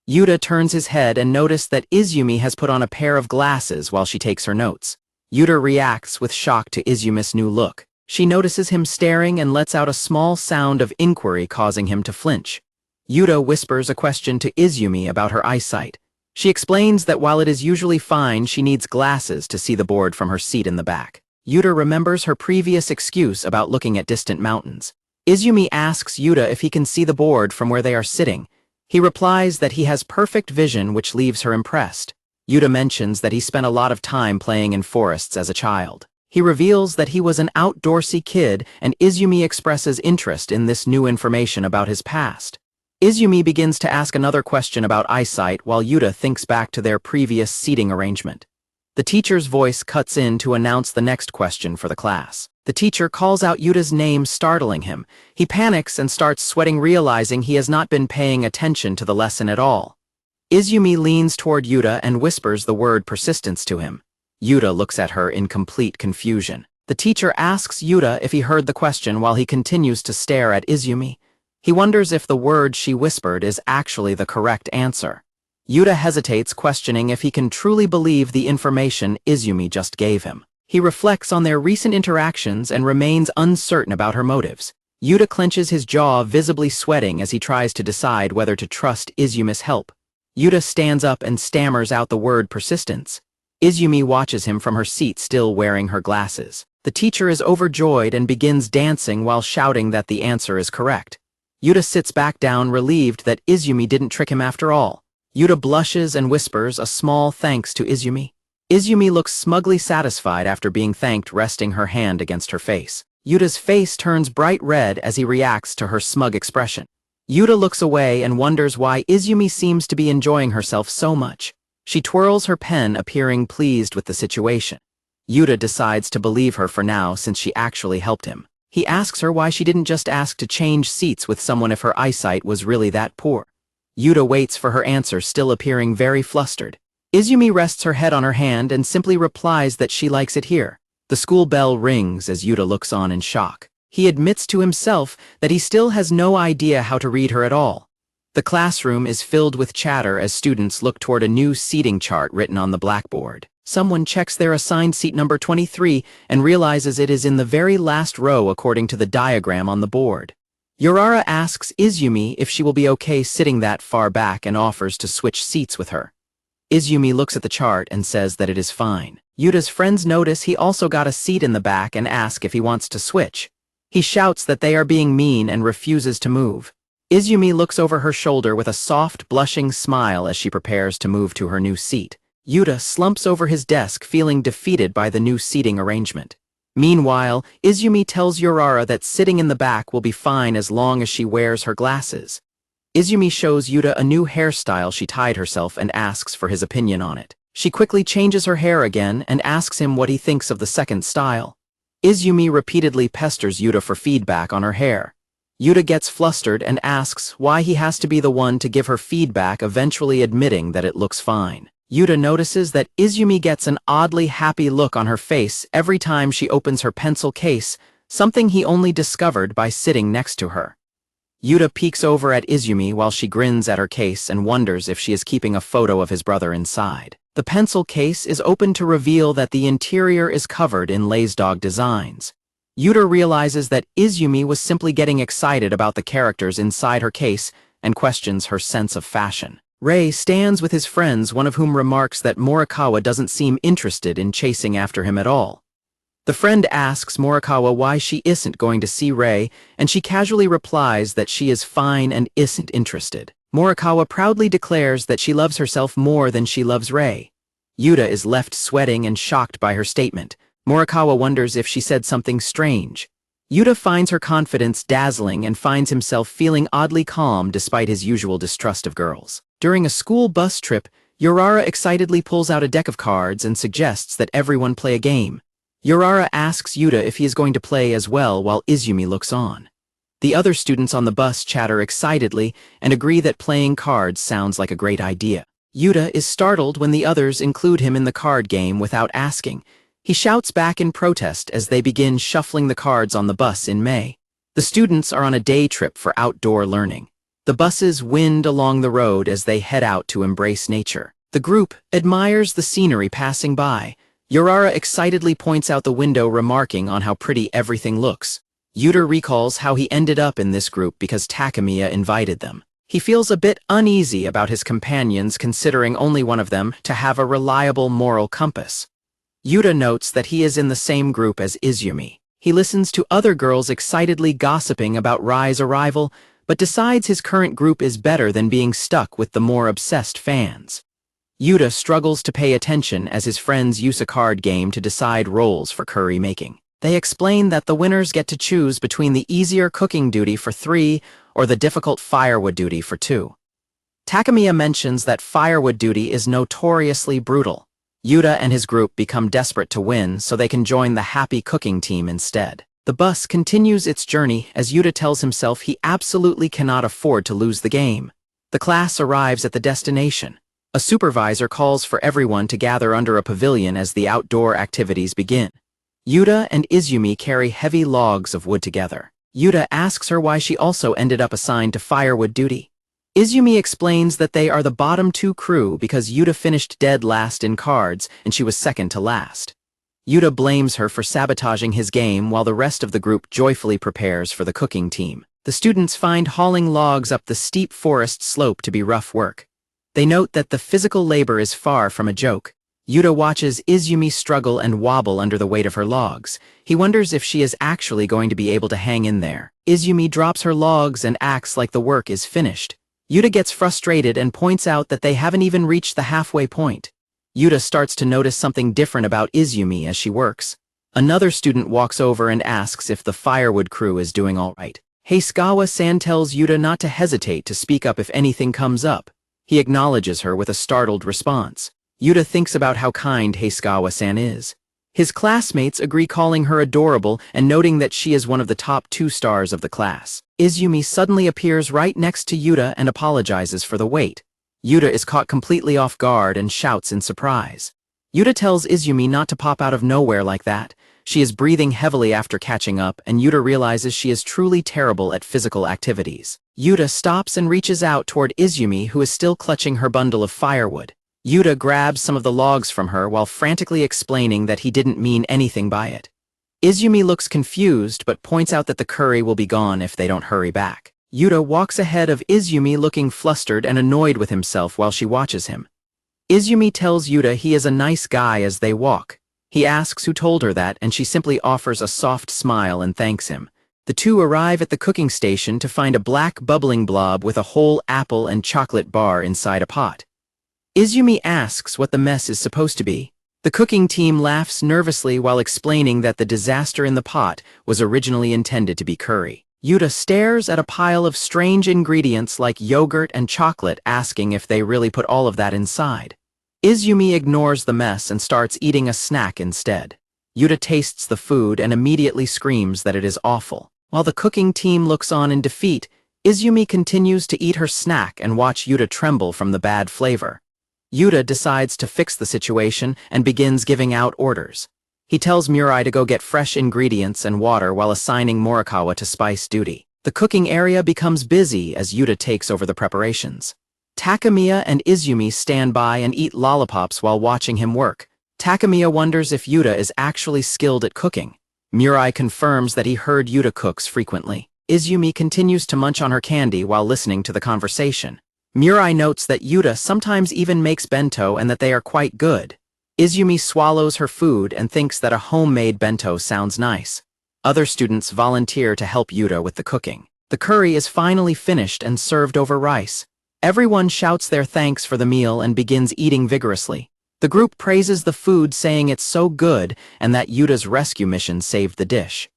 Yuta turns his head and notices that Izumi has put on a pair of glasses while she takes her notes. Yuta reacts with shock to Izumi's new look. She notices him staring and lets out a small sound of inquiry, causing him to flinch. Yuta whispers a question to Izumi about her eyesight. She explains that while it is usually fine, she needs glasses to see the board from her seat in the back. Yuta remembers her previous excuse about looking at distant mountains. Izumi asks Yuta if he can see the board from where they are sitting. He replies that he has perfect vision, which leaves her impressed. Yuta mentions that he spent a lot of time playing in forests as a child. He reveals that he was an outdoorsy kid, and Izumi expresses interest in this new information about his past. Izumi begins to ask another question about eyesight while Yuta thinks back to their previous seating arrangement. The teacher's voice cuts in to announce the next question for the class. The teacher calls out Yuta's name, startling him. He panics and starts sweating, realizing he has not been paying attention to the lesson at all. Izumi leans toward Yuta and whispers the word persistence to him. Yuta looks at her in complete confusion. The teacher asks Yuta if he heard the question while he continues to stare at Izumi. He wonders if the word she whispered is actually the correct answer. Yuta hesitates, questioning if he can truly believe the information Izumi just gave him. He reflects on their recent interactions and remains uncertain about her motives. Yuta clenches his jaw, visibly sweating as he tries to decide whether to trust Izumi's help. Yuta stands up and stammers out the word persistence. Izumi watches him from her seat, still wearing her glasses. The teacher is overjoyed and begins dancing while shouting that the answer is correct. Yuta sits back down, relieved that Izumi didn't trick him after all. Yuta blushes and whispers a small thanks to Izumi. Izumi looks smugly satisfied after being thanked, resting her hand against her face. Yuta's face turns bright red as he reacts to her smug expression. Yuta looks away and wonders why Izumi seems to be enjoying herself so much. She twirls her pen, appearing pleased with the situation. Yuta decides to believe her for now, since she actually helped him. He asks her why she didn't just ask to change seats with someone if her eyesight was really that poor. Yuta waits for her answer, still appearing very flustered. Izumi rests her head on her hand and simply replies that she likes it here. The school bell rings as Yuta looks on in shock. He admits to himself that he still has no idea how to read her at all. The classroom is filled with chatter as students look toward a new seating chart written on the blackboard. Someone checks their assigned seat number 23 and realizes it is in the very last row according to the diagram on the board. Yurara asks Izumi if she will be okay sitting that far back and offers to switch seats with her. Izumi looks at the chart and says that it is fine. Yuta's friends notice he also got a seat in the back and ask if he wants to switch. He shouts that they are being mean and refuses to move. Izumi looks over her shoulder with a soft, blushing smile as she prepares to move to her new seat. Yuta slumps over his desk, feeling defeated by the new seating arrangement. Meanwhile, Izumi tells Yurara that sitting in the back will be fine as long as she wears her glasses. Izumi shows Yuta a new hairstyle she tied herself and asks for his opinion on it. She quickly changes her hair again and asks him what he thinks of the second style. Izumi repeatedly pesters Yuta for feedback on her hair. Yuta gets flustered and asks why he has to be the one to give her feedback, eventually admitting that it looks fine. Yuta notices that Izumi gets an oddly happy look on her face every time she opens her pencil case, something he only discovered by sitting next to her. Yuta peeks over at Izumi while she grins at her case and wonders if she is keeping a photo of his brother inside. The pencil case is opened to reveal that the interior is covered in lazdog designs. Yuta realizes that Izumi was simply getting excited about the characters inside her case and questions her sense of fashion. Rei stands with his friends, one of whom remarks that Morikawa doesn't seem interested in chasing after him at all. The friend asks Morikawa why she isn't going to see Rei, and she casually replies that she is fine and isn't interested. Morikawa proudly declares that she loves herself more than she loves Rei. Yuta is left sweating and shocked by her statement. Morikawa wonders if she said something strange. Yuta finds her confidence dazzling and finds himself feeling oddly calm despite his usual distrust of girls. During a school bus trip, Yurara excitedly pulls out a deck of cards and suggests that everyone play a game. Yurara asks Yuta if he is going to play as well while Izumi looks on. The other students on the bus chatter excitedly and agree that playing cards sounds like a great idea. Yuta is startled when the others include him in the card game without asking. He shouts back in protest as they begin shuffling the cards on the bus in May. The students are on a day trip for outdoor learning. The buses wind along the road as they head out to embrace nature. The group admires the scenery passing by. Yurara excitedly points out the window, remarking on how pretty everything looks. Yuta recalls how he ended up in this group because Takemiya invited them. He feels a bit uneasy about his companions, considering only one of them to have a reliable moral compass. Yuta notes that he is in the same group as Izumi. He listens to other girls excitedly gossiping about Rai's arrival, but decides his current group is better than being stuck with the more obsessed fans. Yuta struggles to pay attention as his friends use a card game to decide roles for curry making. They explain that the winners get to choose between the easier cooking duty for 3 or the difficult firewood duty for 2. Takemiya mentions that firewood duty is notoriously brutal. Yuta and his group become desperate to win so they can join the happy cooking team instead. The bus continues its journey as Yuta tells himself he absolutely cannot afford to lose the game. The class arrives at the destination. A supervisor calls for everyone to gather under a pavilion as the outdoor activities begin. Yuta and Izumi carry heavy logs of wood together. Yuta asks her why she also ended up assigned to firewood duty. Izumi explains that they are the bottom two crew because Yuta finished dead last in cards and she was second to last. Yuta blames her for sabotaging his game while the rest of the group joyfully prepares for the cooking team. The students find hauling logs up the steep forest slope to be rough work. They note that the physical labor is far from a joke. Yuta watches Izumi struggle and wobble under the weight of her logs. He wonders if she is actually going to be able to hang in there. Izumi drops her logs and acts like the work is finished. Yuta gets frustrated and points out that they haven't even reached the halfway point. Yuta starts to notice something different about Izumi as she works. Another student walks over and asks if the firewood crew is doing all right. Heisugawa-san tells Yuta not to hesitate to speak up if anything comes up. He acknowledges her with a startled response. Yuta thinks about how kind Heisugawa-san is. His classmates agree, calling her adorable and noting that she is one of the top 2 stars of the class. Izumi suddenly appears right next to Yuta and apologizes for the wait. Yuta is caught completely off guard and shouts in surprise. Yuta tells Izumi not to pop out of nowhere like that. She is breathing heavily after catching up, and Yuta realizes she is truly terrible at physical activities. Yuta stops and reaches out toward Izumi, who is still clutching her bundle of firewood. Yuta grabs some of the logs from her while frantically explaining that he didn't mean anything by it. Izumi looks confused but points out that the curry will be gone if they don't hurry back. Yuta walks ahead of Izumi looking flustered and annoyed with himself while she watches him. Izumi tells Yuta he is a nice guy as they walk. He asks who told her that, and she simply offers a soft smile and thanks him. The two arrive at the cooking station to find a black bubbling blob with a whole apple and chocolate bar inside a pot. Izumi asks what the mess is supposed to be. The cooking team laughs nervously while explaining that the disaster in the pot was originally intended to be curry. Yuta stares at a pile of strange ingredients like yogurt and chocolate, asking if they really put all of that inside. Izumi ignores the mess and starts eating a snack instead. Yuta tastes the food and immediately screams that it is awful. While the cooking team looks on in defeat, Izumi continues to eat her snack and watch Yuta tremble from the bad flavor. Yuta decides to fix the situation and begins giving out orders. He tells Mirai to go get fresh ingredients and water while assigning Morikawa to spice duty. The cooking area becomes busy as Yuta takes over the preparations. Takemiya and Izumi stand by and eat lollipops while watching him work. Takemiya wonders if Yuta is actually skilled at cooking. Mirai confirms that he heard Yuta cooks frequently. Izumi continues to munch on her candy while listening to the conversation. Mirai notes that Yuta sometimes even makes bento and that they are quite good. Izumi swallows her food and thinks that a homemade bento sounds nice. Other students volunteer to help Yuta with the cooking. The curry is finally finished and served over rice. Everyone shouts their thanks for the meal and begins eating vigorously. The group praises the food, saying it's so good and that Yuta's rescue mission saved the dish.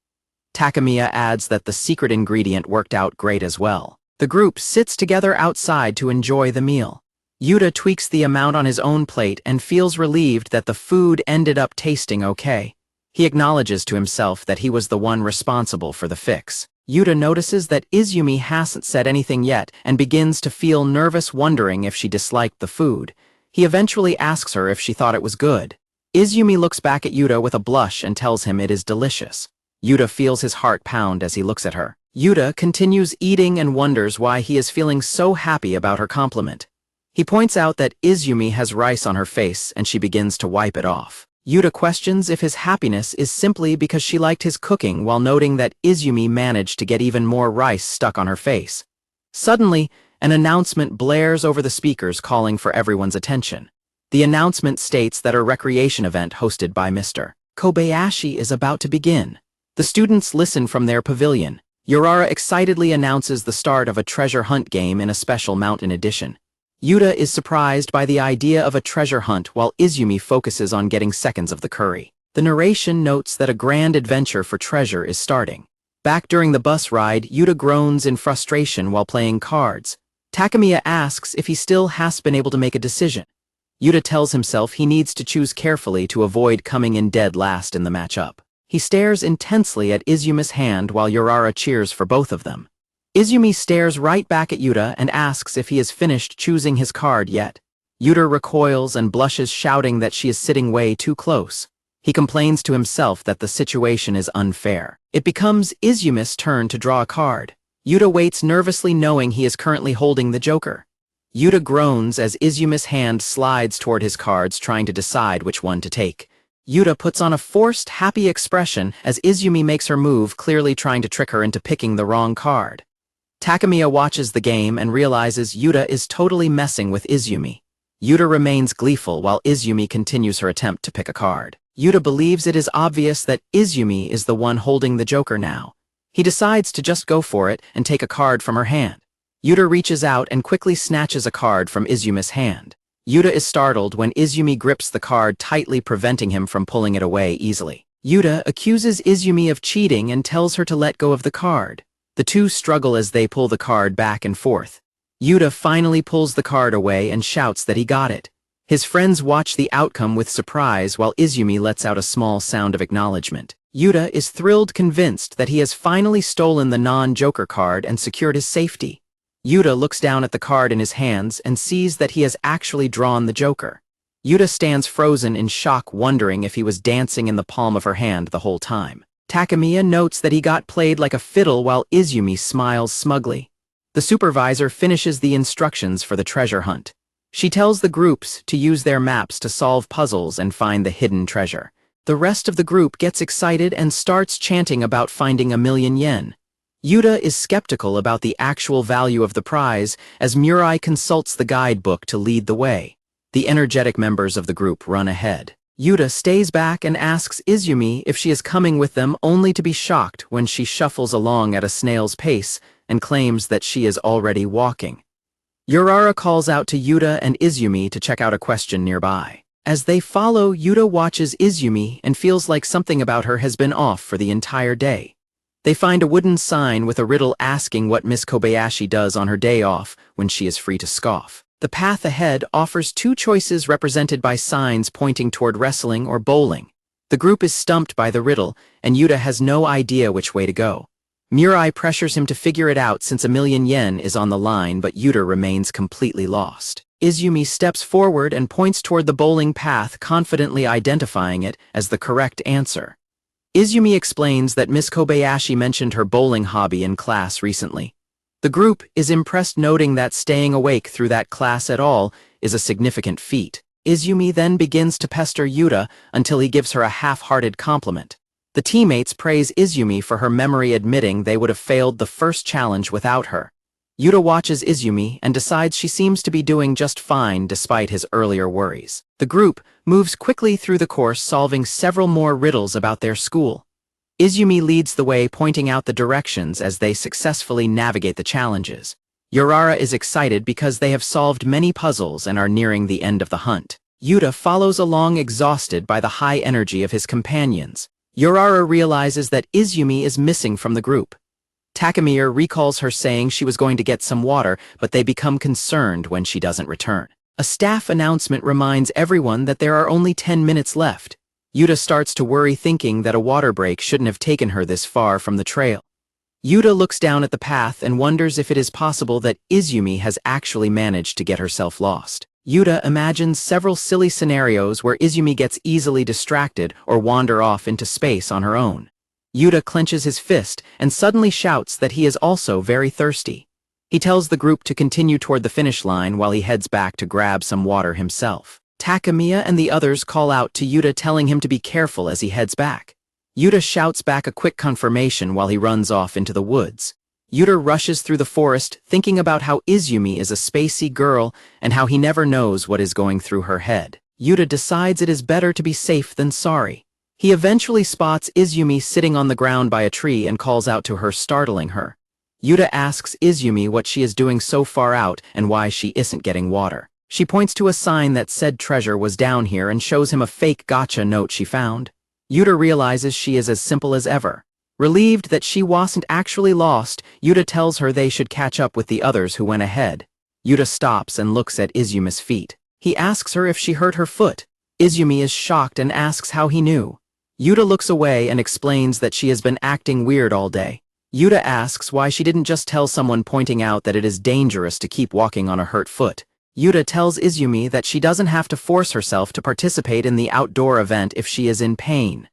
Takemiya adds that the secret ingredient worked out great as well. The group sits together outside to enjoy the meal. Yuta tweaks the amount on his own plate and feels relieved that the food ended up tasting okay. He acknowledges to himself that he was the one responsible for the fix. Yuta notices that Izumi hasn't said anything yet and begins to feel nervous, wondering if she disliked the food. He eventually asks her if she thought it was good. Izumi looks back at Yuta with a blush and tells him it is delicious. Yuta feels his heart pound as he looks at her. Yuta continues eating and wonders why he is feeling so happy about her compliment. He points out that Izumi has rice on her face and she begins to wipe it off. Yuta questions if his happiness is simply because she liked his cooking, while noting that Izumi managed to get even more rice stuck on her face. Suddenly, an announcement blares over the speakers calling for everyone's attention. The announcement states that a recreation event hosted by Mr. Kobayashi is about to begin. The students listen from their pavilion. Yurara excitedly announces the start of a treasure hunt game in a special mountain edition. Yuta is surprised by the idea of a treasure hunt while Izumi focuses on getting seconds of the curry. The narration notes that a grand adventure for treasure is starting. Back during the bus ride, Yuta groans in frustration while playing cards. Takemiya asks if he still has been able to make a decision. Yuta tells himself he needs to choose carefully to avoid coming in dead last in the matchup. He stares intensely at Izumi's hand while Yurara cheers for both of them. Izumi stares right back at Yuta and asks if he has finished choosing his card yet. Yuta recoils and blushes, shouting that she is sitting way too close. He complains to himself that the situation is unfair. It becomes Izumi's turn to draw a card. Yuta waits nervously knowing he is currently holding the joker. Yuta groans as Izumi's hand slides toward his cards trying to decide which one to take. Yuta puts on a forced, happy expression as Izumi makes her move, clearly trying to trick her into picking the wrong card. Takemiya watches the game and realizes Yuta is totally messing with Izumi. Yuta remains gleeful while Izumi continues her attempt to pick a card. Yuta believes it is obvious that Izumi is the one holding the joker now. He decides to just go for it and take a card from her hand. Yuta reaches out and quickly snatches a card from Izumi's hand. Yuta is startled when Izumi grips the card tightly, preventing him from pulling it away easily. Yuta accuses Izumi of cheating and tells her to let go of the card. The two struggle as they pull the card back and forth. Yuta finally pulls the card away and shouts that he got it. His friends watch the outcome with surprise while Izumi lets out a small sound of acknowledgement. Yuta is thrilled, convinced that he has finally stolen the non-joker card and secured his safety. Yuta looks down at the card in his hands and sees that he has actually drawn the joker. Yuta stands frozen in shock, wondering if he was dancing in the palm of her hand the whole time. Takemiya notes that he got played like a fiddle while Izumi smiles smugly. The supervisor finishes the instructions for the treasure hunt. She tells the groups to use their maps to solve puzzles and find the hidden treasure. The rest of the group gets excited and starts chanting about finding 1,000,000 yen. Yuta is skeptical about the actual value of the prize as Murai consults the guidebook to lead the way. The energetic members of the group run ahead. Yuta stays back and asks Izumi if she is coming with them, only to be shocked when she shuffles along at a snail's pace and claims that she is already walking. Yurara calls out to Yuta and Izumi to check out a question nearby. As they follow, Yuta watches Izumi and feels like something about her has been off for the entire day. They find a wooden sign with a riddle asking what Miss Kobayashi does on her day off when she is free to scoff. The path ahead offers two choices represented by signs pointing toward wrestling or bowling. The group is stumped by the riddle, and Yuta has no idea which way to go. Murai pressures him to figure it out since 1,000,000 yen is on the line, but Yuta remains completely lost. Izumi steps forward and points toward the bowling path, confidently identifying it as the correct answer. Izumi explains that Miss Kobayashi mentioned her bowling hobby in class recently. The group is impressed, noting that staying awake through that class at all is a significant feat. Izumi then begins to pester Yuta until he gives her a half-hearted compliment. The teammates praise Izumi for her memory, admitting they would have failed the first challenge without her. Yuta watches Izumi and decides she seems to be doing just fine despite his earlier worries. The group moves quickly through the course, solving several more riddles about their school. Izumi leads the way, pointing out the directions as they successfully navigate the challenges. Yurara is excited because they have solved many puzzles and are nearing the end of the hunt. Yuta follows along, exhausted by the high energy of his companions. Yurara realizes that Izumi is missing from the group. Takemiya recalls her saying she was going to get some water, but they become concerned when she doesn't return. A staff announcement reminds everyone that there are only 10 minutes left. Yuta starts to worry, thinking that a water break shouldn't have taken her this far from the trail. Yuta looks down at the path and wonders if it is possible that Izumi has actually managed to get herself lost. Yuta imagines several silly scenarios where Izumi gets easily distracted or wander off into space on her own. Yuta clenches his fist and suddenly shouts that he is also very thirsty. He tells the group to continue toward the finish line while he heads back to grab some water himself. Takemiya and the others call out to Yuta, telling him to be careful as he heads back. Yuta shouts back a quick confirmation while he runs off into the woods. Yuta rushes through the forest, thinking about how Izumi is a spacey girl and how he never knows what is going through her head. Yuta decides it is better to be safe than sorry. He eventually spots Izumi sitting on the ground by a tree and calls out to her, startling her. Yuta asks Izumi what she is doing so far out and why she isn't getting water. She points to a sign that said treasure was down here and shows him a fake gacha note she found. Yuta realizes she is as simple as ever. Relieved that she wasn't actually lost, Yuta tells her they should catch up with the others who went ahead. Yuta stops and looks at Izumi's feet. He asks her if she hurt her foot. Izumi is shocked and asks how he knew. Yuta looks away and explains that she has been acting weird all day. Yuta asks why she didn't just tell someone, pointing out that it is dangerous to keep walking on a hurt foot. Yuta tells Izumi that she doesn't have to force herself to participate in the outdoor event if she is in pain.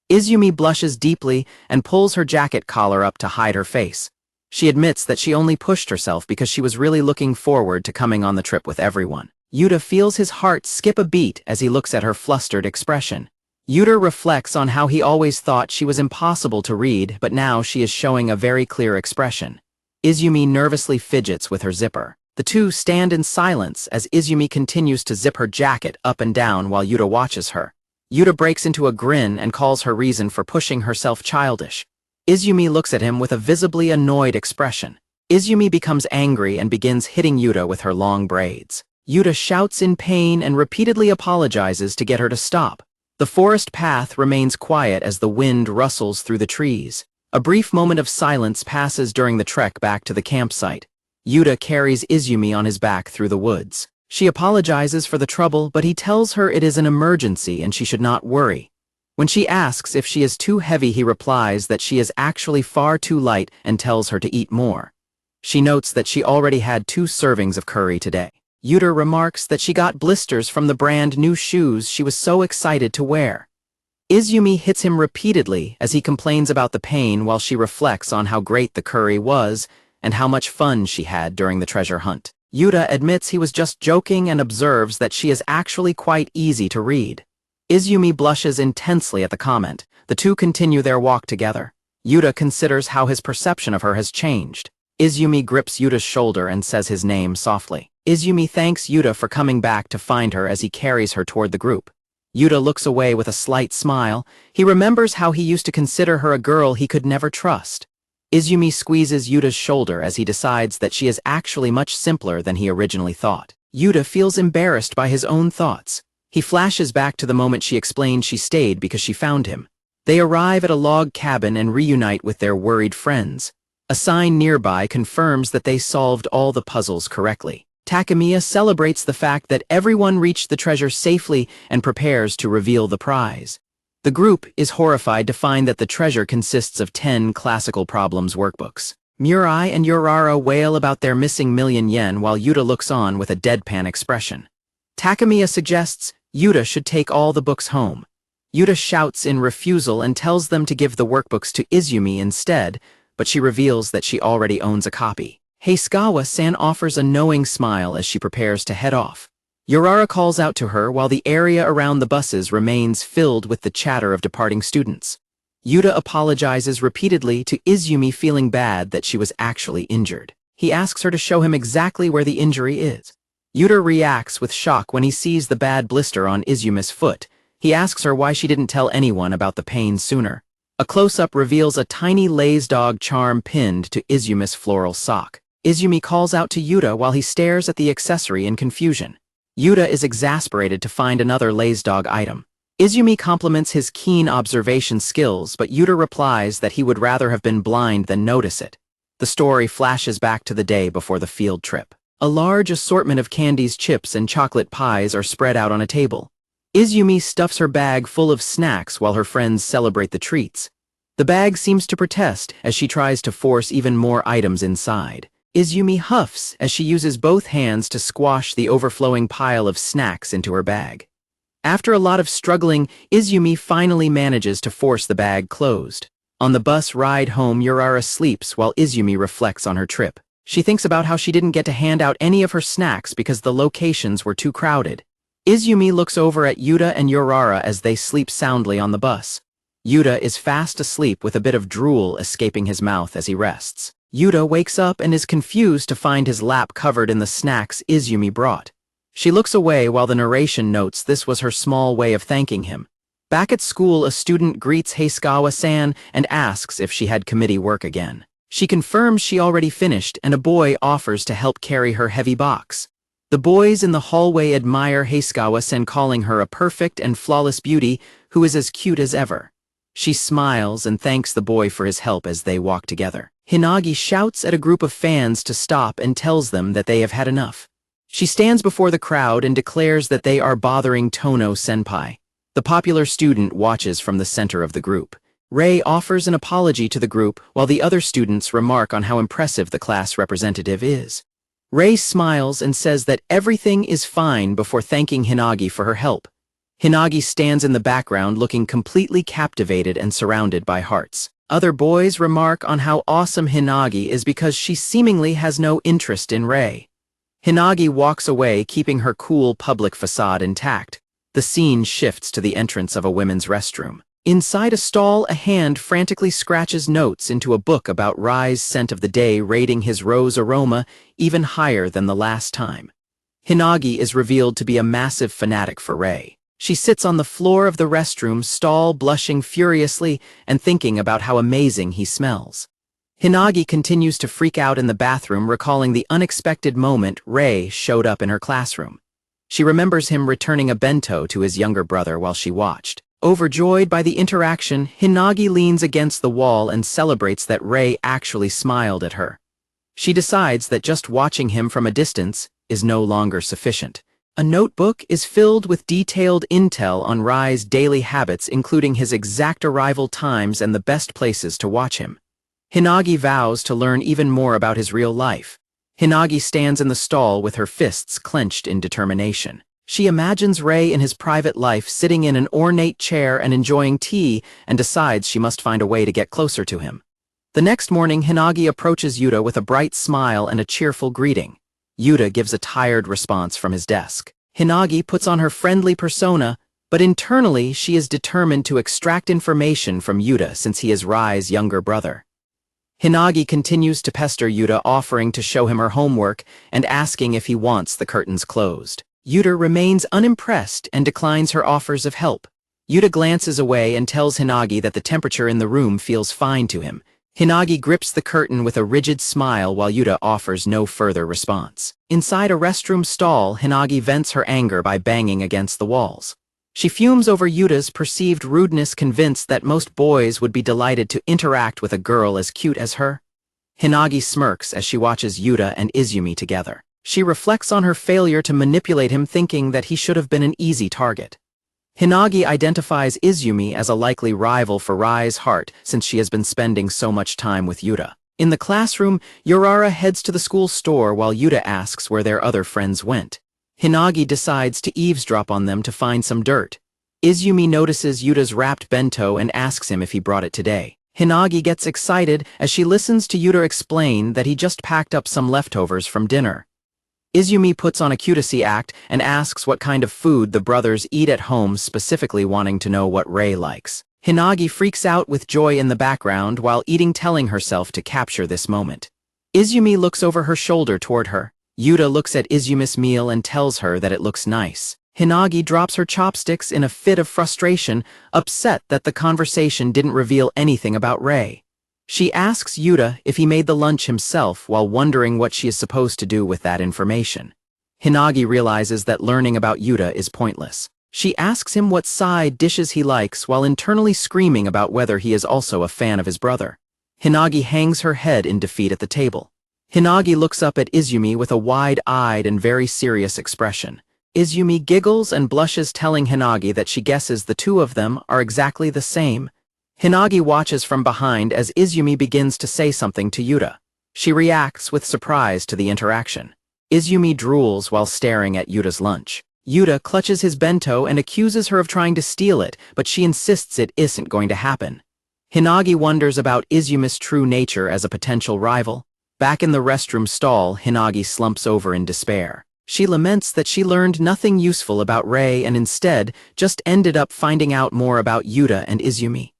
Izumi blushes deeply and pulls her jacket collar up to hide her face. She admits that she only pushed herself because she was really looking forward to coming on the trip with everyone. Yuta feels his heart skip a beat as he looks at her flustered expression. Yuta reflects on how he always thought she was impossible to read, but now she is showing a very clear expression. Izumi nervously fidgets with her zipper. The two stand in silence as Izumi continues to zip her jacket up and down while Yuta watches her. Yuta breaks into a grin and calls her reason for pushing herself childish. Izumi looks at him with a visibly annoyed expression. Izumi becomes angry and begins hitting Yuta with her long braids. Yuta shouts in pain and repeatedly apologizes to get her to stop. The forest path remains quiet as the wind rustles through the trees. A brief moment of silence passes during the trek back to the campsite. Yuta carries Izumi on his back through the woods. She apologizes for the trouble, but he tells her it is an emergency and she should not worry. When she asks if she is too heavy, he replies that she is actually far too light and tells her to eat more. She notes that she already had 2 servings of curry today. Yuta remarks that she got blisters from the brand new shoes she was so excited to wear. Izumi hits him repeatedly as he complains about the pain while she reflects on how great the curry was and how much fun she had during the treasure hunt. Yuta admits he was just joking and observes that she is actually quite easy to read. Izumi blushes intensely at the comment. The two continue their walk together. Yuta considers how his perception of her has changed. Izumi grips Yuta's shoulder and says his name softly. Izumi thanks Yuta for coming back to find her as he carries her toward the group. Yuta looks away with a slight smile. He remembers how he used to consider her a girl he could never trust. Izumi squeezes Yuta's shoulder as he decides that she is actually much simpler than he originally thought. Yuta feels embarrassed by his own thoughts. He flashes back to the moment she explained she stayed because she found him. They arrive at a log cabin and reunite with their worried friends. A sign nearby confirms that they solved all the puzzles correctly. Takemiya celebrates the fact that everyone reached the treasure safely and prepares to reveal the prize. The group is horrified to find that the treasure consists of 10 classical problems workbooks. Murai and Yurara wail about their missing $1,000,000 while Yuta looks on with a deadpan expression. Takemiya suggests Yuta should take all the books home. Yuta shouts in refusal and tells them to give the workbooks to Izumi instead, but she reveals that she already owns a copy. Heisugawa-san offers a knowing smile as she prepares to head off. Yurara calls out to her while the area around the buses remains filled with the chatter of departing students. Yuta apologizes repeatedly to Izumi, feeling bad that she was actually injured. He asks her to show him exactly where the injury is. Yuta reacts with shock when he sees the bad blister on Izumi's foot. He asks her why she didn't tell anyone about the pain sooner. A close-up reveals a tiny Lay's dog charm pinned to Izumi's floral sock. Izumi calls out to Yuta while he stares at the accessory in confusion. Yuta is exasperated to find another Lay's dog item. Izumi compliments his keen observation skills, but Yuta replies that he would rather have been blind than notice it. The story flashes back to the day before the field trip. A large assortment of candies, chips, and chocolate pies are spread out on a table. Izumi stuffs her bag full of snacks while her friends celebrate the treats. The bag seems to protest as she tries to force even more items inside. Izumi huffs as she uses both hands to squash the overflowing pile of snacks into her bag. After a lot of struggling, Izumi finally manages to force the bag closed. On the bus ride home, Yurara sleeps while Izumi reflects on her trip. She thinks about how she didn't get to hand out any of her snacks because the locations were too crowded. Izumi looks over at Yuta and Yurara as they sleep soundly on the bus. Yuta is fast asleep with a bit of drool escaping his mouth as he rests. Yuta wakes up and is confused to find his lap covered in the snacks Izumi brought. She looks away while the narration notes this was her small way of thanking him. Back at school, a student greets Heisugawa-san and asks if she had committee work again. She confirms she already finished, and a boy offers to help carry her heavy box. The boys in the hallway admire Heisugawa-san, calling her a perfect and flawless beauty who is as cute as ever. She smiles and thanks the boy for his help as they walk together. Hinagi shouts at a group of fans to stop and tells them that they have had enough. She stands before the crowd and declares that they are bothering Tono-senpai. The popular student watches from the center of the group. Rei offers an apology to the group while the other students remark on how impressive the class representative is. Rei smiles and says that everything is fine before thanking Hinagi for her help. Hinagi stands in the background looking completely captivated and surrounded by hearts. Other boys remark on how awesome Hinagi is because she seemingly has no interest in Rei. Hinagi walks away, keeping her cool public facade intact. The scene shifts to the entrance of a women's restroom. Inside a stall, a hand frantically scratches notes into a book about Rei's scent of the day, rating his rose aroma even higher than the last time. Hinagi is revealed to be a massive fanatic for Rei. She sits on the floor of the restroom stall, blushing furiously and thinking about how amazing he smells. Hinagi continues to freak out in the bathroom, recalling the unexpected moment Rei showed up in her classroom. She remembers him returning a bento to his younger brother while she watched. Overjoyed by the interaction, Hinagi leans against the wall and celebrates that Rei actually smiled at her. She decides that just watching him from a distance is no longer sufficient. A notebook is filled with detailed intel on Rei's daily habits, including his exact arrival times and the best places to watch him. Hinagi vows to learn even more about his real life. Hinagi stands in the stall with her fists clenched in determination. She imagines Rei in his private life, sitting in an ornate chair and enjoying tea, and decides she must find a way to get closer to him. The next morning, Hinagi approaches Yuta with a bright smile and a cheerful greeting. Yuta gives a tired response from his desk. Hinagi puts on her friendly persona, but internally she is determined to extract information from Yuta since he is Rei's younger brother. Hinagi continues to pester Yuta, offering to show him her homework and asking if he wants the curtains closed. Yuta remains unimpressed and declines her offers of help. Yuta glances away and tells Hinagi that the temperature in the room feels fine to him. Hinagi grips the curtain with a rigid smile while Yuta offers no further response. Inside a restroom stall, Hinagi vents her anger by banging against the walls. She fumes over Yuta's perceived rudeness, convinced that most boys would be delighted to interact with a girl as cute as her. Hinagi smirks as she watches Yuta and Izumi together. She reflects on her failure to manipulate him, thinking that he should have been an easy target. Hinagi identifies Izumi as a likely rival for Rei's heart since she has been spending so much time with Yuta. In the classroom, Yurara heads to the school store while Yuta asks where their other friends went. Hinagi decides to eavesdrop on them to find some dirt. Izumi notices Yuta's wrapped bento and asks him if he brought it today. Hinagi gets excited as she listens to Yuta explain that he just packed up some leftovers from dinner. Izumi puts on a cutesy act and asks what kind of food the brothers eat at home, specifically wanting to know what Rei likes. Hinagi freaks out with joy in the background while eating, telling herself to capture this moment. Izumi looks over her shoulder toward her. Yuta looks at Izumi's meal and tells her that it looks nice. Hinagi drops her chopsticks in a fit of frustration, upset that the conversation didn't reveal anything about Rei. She asks Yuta if he made the lunch himself while wondering what she is supposed to do with that information. Hinagi realizes that learning about Yuta is pointless. She asks him what side dishes he likes while internally screaming about whether he is also a fan of his brother. Hinagi hangs her head in defeat at the table. Hinagi looks up at Izumi with a wide-eyed and very serious expression. Izumi giggles and blushes, telling Hinagi that she guesses the two of them are exactly the same. Hinagi watches from behind as Izumi begins to say something to Yuta. She reacts with surprise to the interaction. Izumi drools while staring at Yuta's lunch. Yuta clutches his bento and accuses her of trying to steal it, but she insists it isn't going to happen. Hinagi wonders about Izumi's true nature as a potential rival. Back in the restroom stall, Hinagi slumps over in despair. She laments that she learned nothing useful about Rei and instead just ended up finding out more about Yuta and Izumi.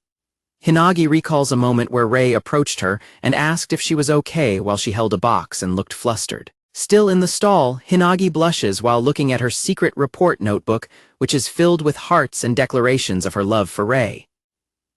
Hinagi recalls a moment where Rei approached her and asked if she was okay while she held a box and looked flustered. Still in the stall, Hinagi blushes while looking at her secret report notebook, which is filled with hearts and declarations of her love for Rei.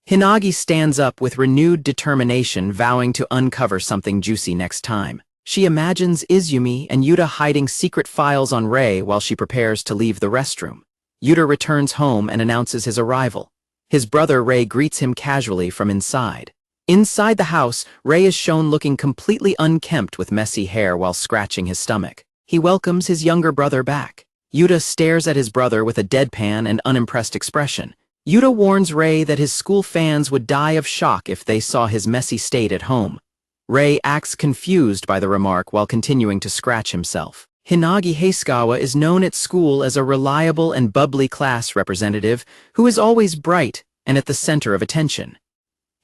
Hinagi stands up with renewed determination, vowing to uncover something juicy next time. She imagines Izumi and Yuta hiding secret files on Rei while she prepares to leave the restroom. Yuta returns home and announces his arrival. His brother Rei greets him casually from inside. Inside the house, Rei is shown looking completely unkempt with messy hair while scratching his stomach. He welcomes his younger brother back. Yuta stares at his brother with a deadpan and unimpressed expression. Yuta warns Rei that his school fans would die of shock if they saw his messy state at home. Rei acts confused by the remark while continuing to scratch himself. Hinagi Hasegawa is known at school as a reliable and bubbly class representative who is always bright and at the center of attention.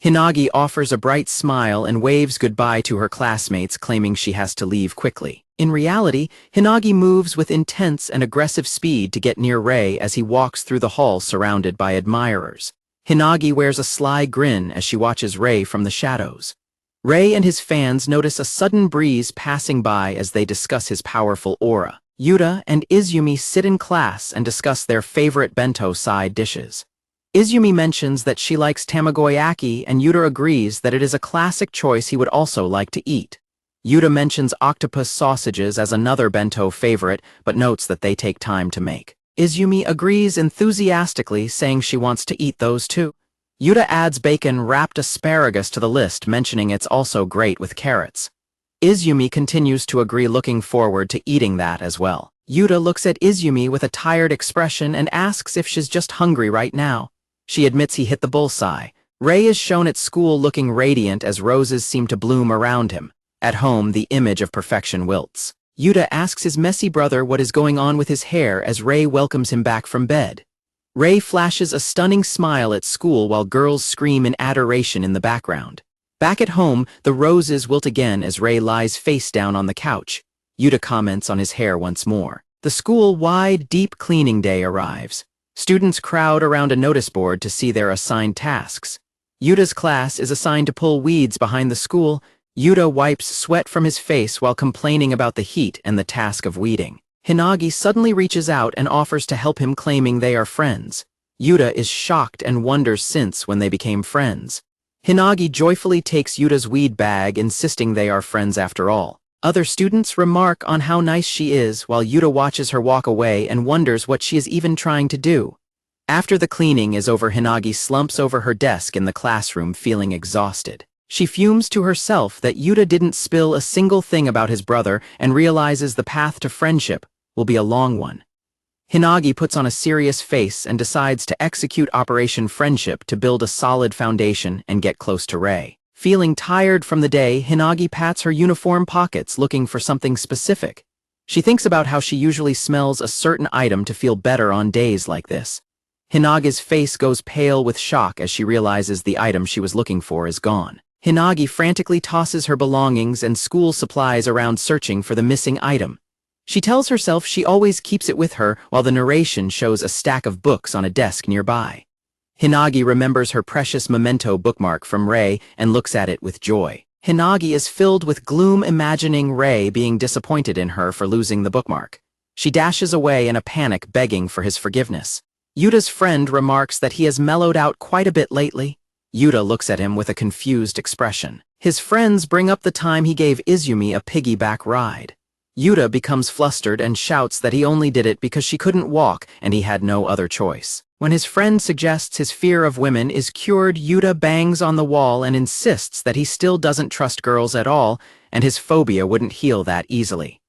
Hinagi offers a bright smile and waves goodbye to her classmates, claiming she has to leave quickly. In reality, Hinagi moves with intense and aggressive speed to get near Rei as he walks through the hall surrounded by admirers. Hinagi wears a sly grin as she watches Rei from the shadows. Rei and his fans notice a sudden breeze passing by as they discuss his powerful aura. Yuta and Izumi sit in class and discuss their favorite bento side dishes. Izumi mentions that she likes tamagoyaki and Yuta agrees that it is a classic choice he would also like to eat. Yuta mentions octopus sausages as another bento favorite, but notes that they take time to make. Izumi agrees enthusiastically, saying she wants to eat those too. Yuta adds bacon-wrapped asparagus to the list, mentioning it's also great with carrots. Izumi continues to agree, looking forward to eating that as well. Yuta looks at Izumi with a tired expression and asks if she's just hungry right now. She admits he hit the bullseye. Rei is shown at school looking radiant as roses seem to bloom around him. At home, the image of perfection wilts. Yuta asks his messy brother what is going on with his hair as Rei welcomes him back from bed. Rei flashes a stunning smile at school while girls scream in adoration in the background. Back at home, the roses wilt again as Rei lies face down on the couch. Yuta comments on his hair once more. The school-wide deep cleaning day arrives. Students crowd around a notice board to see their assigned tasks. Yuta's class is assigned to pull weeds behind the school. Yuta wipes sweat from his face while complaining about the heat and the task of weeding. Hinagi suddenly reaches out and offers to help him, claiming they are friends. Yuta is shocked and wonders since when they became friends. Hinagi joyfully takes Yuta's weed bag, insisting they are friends after all. Other students remark on how nice she is while Yuta watches her walk away and wonders what she is even trying to do. After the cleaning is over, Hinagi slumps over her desk in the classroom feeling exhausted. She fumes to herself that Yuta didn't spill a single thing about his brother and realizes the path to friendship will be a long one. Hinagi puts on a serious face and decides to execute Operation Friendship to build a solid foundation and get close to Rei. Feeling tired from the day, Hinagi pats her uniform pockets looking for something specific. She thinks about how she usually smells a certain item to feel better on days like this. Hinagi's face goes pale with shock as she realizes the item she was looking for is gone. Hinagi frantically tosses her belongings and school supplies around searching for the missing item. She tells herself she always keeps it with her while the narration shows a stack of books on a desk nearby. Hinagi remembers her precious memento bookmark from Rei and looks at it with joy. Hinagi is filled with gloom, imagining Rei being disappointed in her for losing the bookmark. She dashes away in a panic, begging for his forgiveness. Yuta's friend remarks that he has mellowed out quite a bit lately. Yuta looks at him with a confused expression. His friends bring up the time he gave Izumi a piggyback ride. Yuta becomes flustered and shouts that he only did it because she couldn't walk and he had no other choice. When his friend suggests his fear of women is cured, Yuta bangs on the wall and insists that he still doesn't trust girls at all and his phobia wouldn't heal that easily.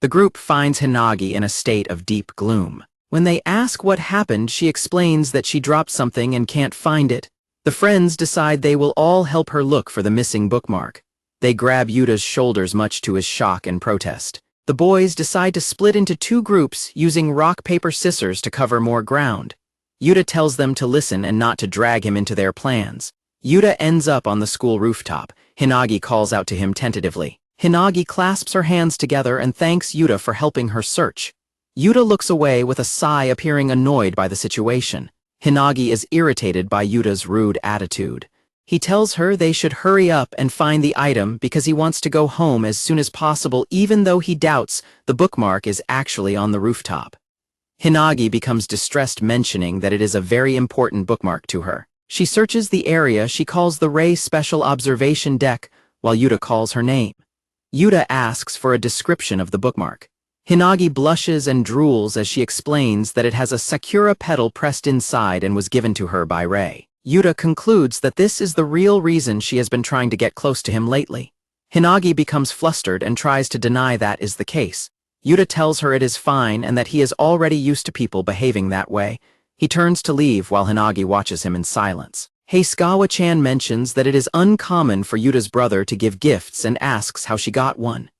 The group finds Hinagi in a state of deep gloom. When they ask what happened, she explains that she dropped something and can't find it. The friends decide they will all help her look for the missing bookmark. They grab Yuta's shoulders, much to his shock and protest. The boys decide to split into two groups, using rock, paper, scissors to cover more ground. Yuta tells them to listen and not to drag him into their plans. Yuta ends up on the school rooftop. Hinagi calls out to him tentatively. Hinagi clasps her hands together and thanks Yuta for helping her search. Yuta looks away with a sigh, appearing annoyed by the situation. Hinagi is irritated by Yuta's rude attitude. He tells her they should hurry up and find the item because he wants to go home as soon as possible, even though he doubts the bookmark is actually on the rooftop. Hinagi becomes distressed, mentioning that it is a very important bookmark to her. She searches the area she calls the Rei Special Observation Deck, while Yuta calls her name. Yuta asks for a description of the bookmark. Hinagi blushes and drools as she explains that it has a sakura petal pressed inside and was given to her by Rei. Yuta concludes that this is the real reason she has been trying to get close to him lately. Hinagi becomes flustered and tries to deny that is the case. Yuta tells her it is fine and that he is already used to people behaving that way. He turns to leave while Hinagi watches him in silence. Heisugawa-chan mentions that it is uncommon for Yuta's brother to give gifts and asks how she got one.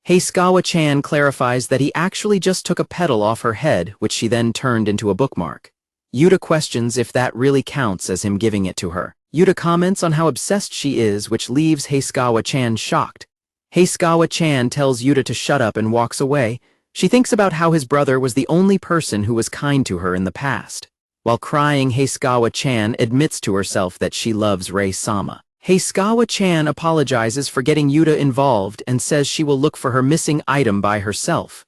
Heisugawa-chan clarifies that he actually just took a petal off her head, which she then turned into a bookmark. Yuta questions if that really counts as him giving it to her. Yuta comments on how obsessed she is, which leaves Heisugawa-chan shocked. Heisugawa-chan tells Yuta to shut up and walks away. She thinks about how his brother was the only person who was kind to her in the past. While crying, Heisugawa-chan admits to herself that she loves Rei-sama. Heisugawa-chan apologizes for getting Yuta involved and says she will look for her missing item by herself.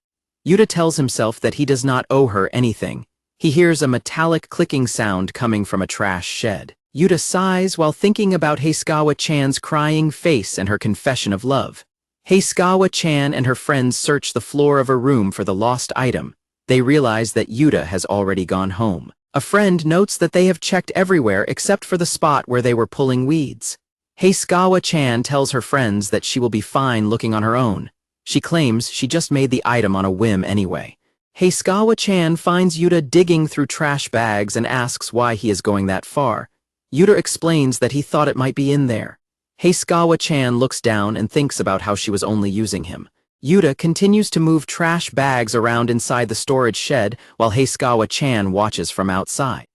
Yuta tells himself that he does not owe her anything. He hears a metallic clicking sound coming from a trash shed. Yuta sighs while thinking about Heisugawa-chan's crying face and her confession of love. Heisugawa-chan and her friends search the floor of her room for the lost item. They realize that Yuta has already gone home. A friend notes that they have checked everywhere except for the spot where they were pulling weeds. Heisugawa-chan tells her friends that she will be fine looking on her own. She claims she just made the item on a whim anyway. Heisugawa-chan finds Yuta digging through trash bags and asks why he is going that far. Yuta explains that he thought it might be in there. Heisugawa-chan looks down and thinks about how she was only using him. Yuta continues to move trash bags around inside the storage shed while Heisugawa-chan watches from outside.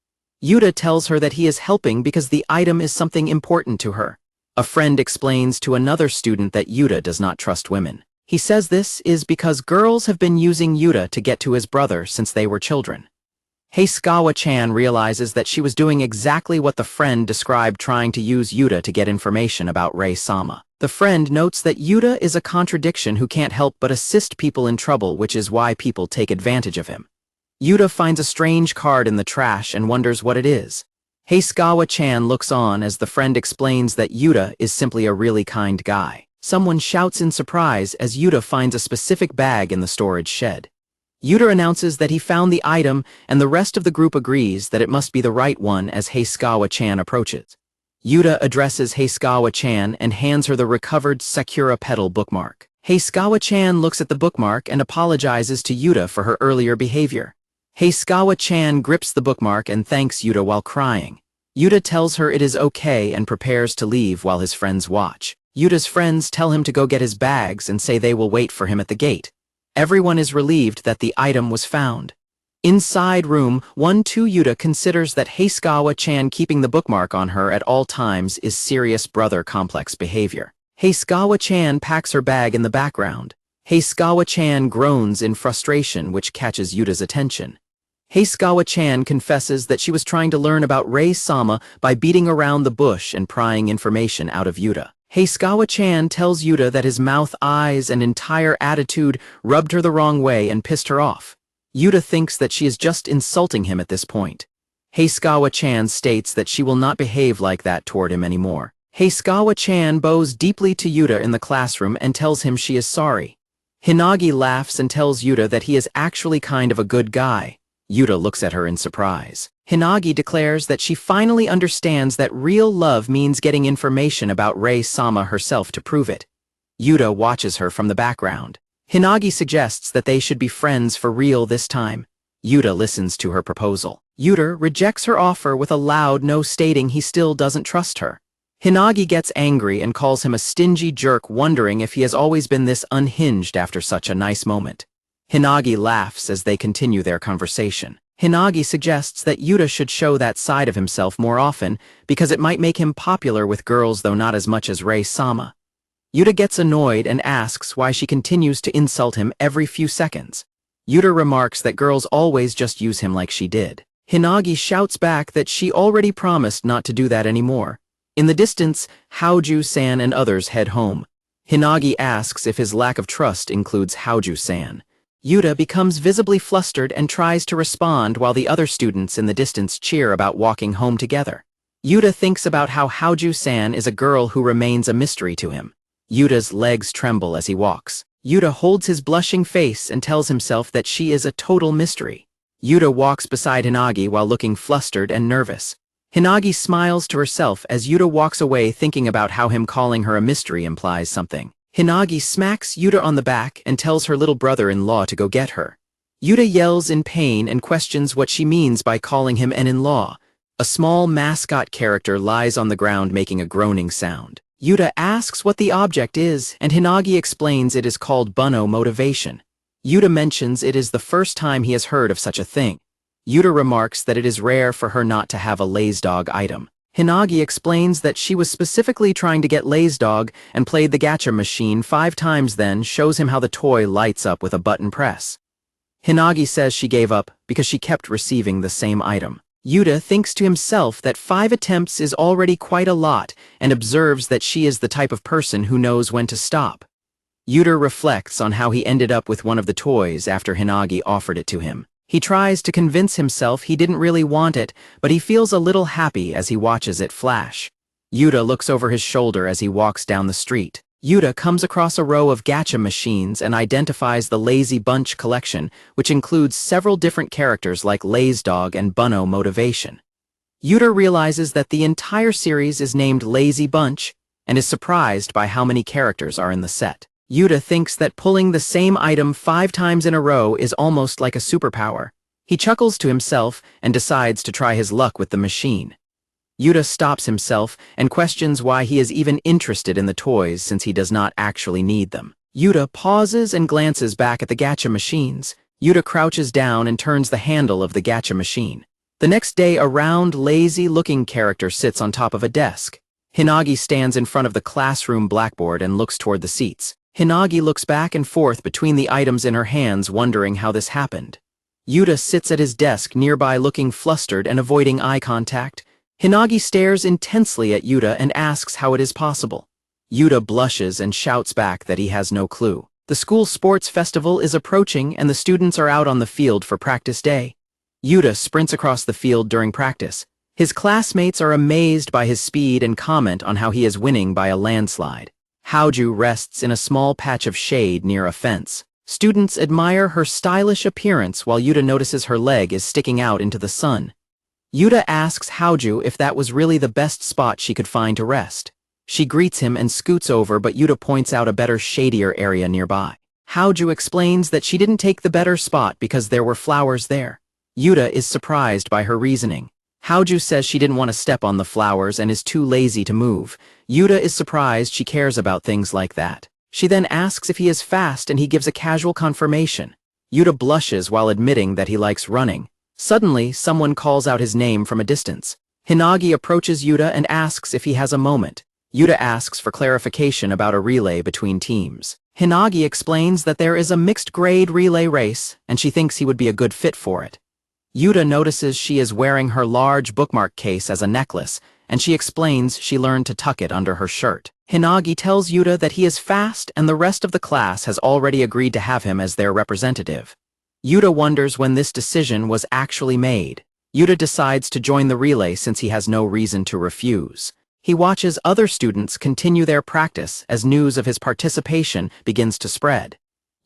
Yuta tells her that he is helping because the item is something important to her. A friend explains to another student that Yuta does not trust women. He says this is because girls have been using Yuta to get to his brother since they were children. Heisugawa-chan realizes that she was doing exactly what the friend described trying to use Yuta to get information about Rei-sama. The friend notes that Yuta is a contradiction who can't help but assist people in trouble, which is why people take advantage of him. Yuta finds a strange card in the trash and wonders what it is. Heisugawa-chan looks on as the friend explains that Yuta is simply a really kind guy. Someone shouts in surprise as Yuta finds a specific bag in the storage shed. Yuta announces that he found the item, and the rest of the group agrees that it must be the right one as Heisugawa-chan approaches. Yuta addresses Heisugawa-chan and hands her the recovered Sakura Petal bookmark. Heisugawa-chan looks at the bookmark and apologizes to Yuta for her earlier behavior. Heisugawa-chan grips the bookmark and thanks Yuta while crying. Yuta tells her it is okay and prepares to leave while his friends watch. Yuta's friends tell him to go get his bags and say they will wait for him at the gate. Everyone is relieved that the item was found. Inside room 1-2, Yuta considers that Heisugawa-chan keeping the bookmark on her at all times is serious brother complex behavior. Heisugawa-chan packs her bag in the background. Heisugawa-chan groans in frustration, which catches Yuta's attention. Heisugawa-chan confesses that she was trying to learn about Rei-sama by beating around the bush and prying information out of Yuta. Heisugawa-chan tells Yuta that his mouth, eyes, and entire attitude rubbed her the wrong way and pissed her off. Yuta thinks that she is just insulting him at this point. Heisugawa-chan states that she will not behave like that toward him anymore. Heisugawa-chan bows deeply to Yuta in the classroom and tells him she is sorry. Hinagi laughs and tells Yuta that he is actually kind of a good guy. Yuta looks at her in surprise. Hinagi declares that she finally understands that real love means getting information about Rei-sama herself to prove it. Yuta watches her from the background. Hinagi suggests that they should be friends for real this time. Yuta listens to her proposal. Yuta rejects her offer with a loud no, stating he still doesn't trust her. Hinagi gets angry and calls him a stingy jerk, wondering if he has always been this unhinged after such a nice moment. Hinagi laughs as they continue their conversation. Hinagi suggests that Yuta should show that side of himself more often because it might make him popular with girls, though not as much as Rei-sama. Yuta gets annoyed and asks why she continues to insult him every few seconds. Yuta remarks that girls always just use him like she did. Hinagi shouts back that she already promised not to do that anymore. In the distance, Haoju-san and others head home. Hinagi asks if his lack of trust includes Haoju-san. Yuta becomes visibly flustered and tries to respond while the other students in the distance cheer about walking home together. Yuta thinks about how Haoju-san is a girl who remains a mystery to him. Yuta's legs tremble as he walks. Yuta holds his blushing face and tells himself that she is a total mystery. Yuta walks beside Hinagi while looking flustered and nervous. Hinagi smiles to herself as Yuta walks away, thinking about how him calling her a mystery implies something. Hinagi smacks Yuta on the back and tells her little brother-in-law to go get her. Yuta yells in pain and questions what she means by calling him an in-law. A small mascot character lies on the ground making a groaning sound. Yuta asks what the object is, and Hinagi explains it is called Bunno motivation. Yuta mentions it is the first time he has heard of such a thing. Yuta remarks that it is rare for her not to have a lazy dog item. Hinagi explains that she was specifically trying to get Lay's dog and played the gacha machine 5 times, then shows him how the toy lights up with a button press. Hinagi says she gave up because she kept receiving the same item. Yuta thinks to himself that 5 attempts is already quite a lot and observes that she is the type of person who knows when to stop. Yuta reflects on how he ended up with one of the toys after Hinagi offered it to him. He tries to convince himself he didn't really want it, but he feels a little happy as he watches it flash. Yuta looks over his shoulder as he walks down the street. Yuta comes across a row of gacha machines and identifies the Lazy Bunch collection, which includes several different characters like Lay's dog and Bunno Motivation. Yuta realizes that the entire series is named Lazy Bunch and is surprised by how many characters are in the set. Yuta thinks that pulling the same item 5 times in a row is almost like a superpower. He chuckles to himself and decides to try his luck with the machine. Yuta stops himself and questions why he is even interested in the toys since he does not actually need them. Yuta pauses and glances back at the gacha machines. Yuta crouches down and turns the handle of the gacha machine. The next day, a round, lazy-looking character sits on top of a desk. Hinagi stands in front of the classroom blackboard and looks toward the seats. Hinagi looks back and forth between the items in her hands, wondering how this happened. Yuta sits at his desk nearby looking flustered and avoiding eye contact. Hinagi stares intensely at Yuta and asks how it is possible. Yuta blushes and shouts back that he has no clue. The school sports festival is approaching and the students are out on the field for practice day. Yuta sprints across the field during practice. His classmates are amazed by his speed and comment on how he is winning by a landslide. Haoju rests in a small patch of shade near a fence. Students admire her stylish appearance while Yuta notices her leg is sticking out into the sun. Yuta asks Haoju if that was really the best spot she could find to rest. She greets him and scoots over, but Yuta points out a better, shadier area nearby. Haoju explains that she didn't take the better spot because there were flowers there. Yuta is surprised by her reasoning. Haoju says she didn't want to step on the flowers and is too lazy to move. Yuta is surprised she cares about things like that. She then asks if he is fast and he gives a casual confirmation. Yuta blushes while admitting that he likes running. Suddenly, someone calls out his name from a distance. Hinagi approaches Yuta and asks if he has a moment. Yuta asks for clarification about a relay between teams. Hinagi explains that there is a mixed-grade relay race, and she thinks he would be a good fit for it. Yuta notices she is wearing her large bookmark case as a necklace, and she explains she learned to tuck it under her shirt. Hinagi tells Yuta that he is fast and the rest of the class has already agreed to have him as their representative. Yuta wonders when this decision was actually made. Yuta decides to join the relay since he has no reason to refuse. He watches other students continue their practice as news of his participation begins to spread.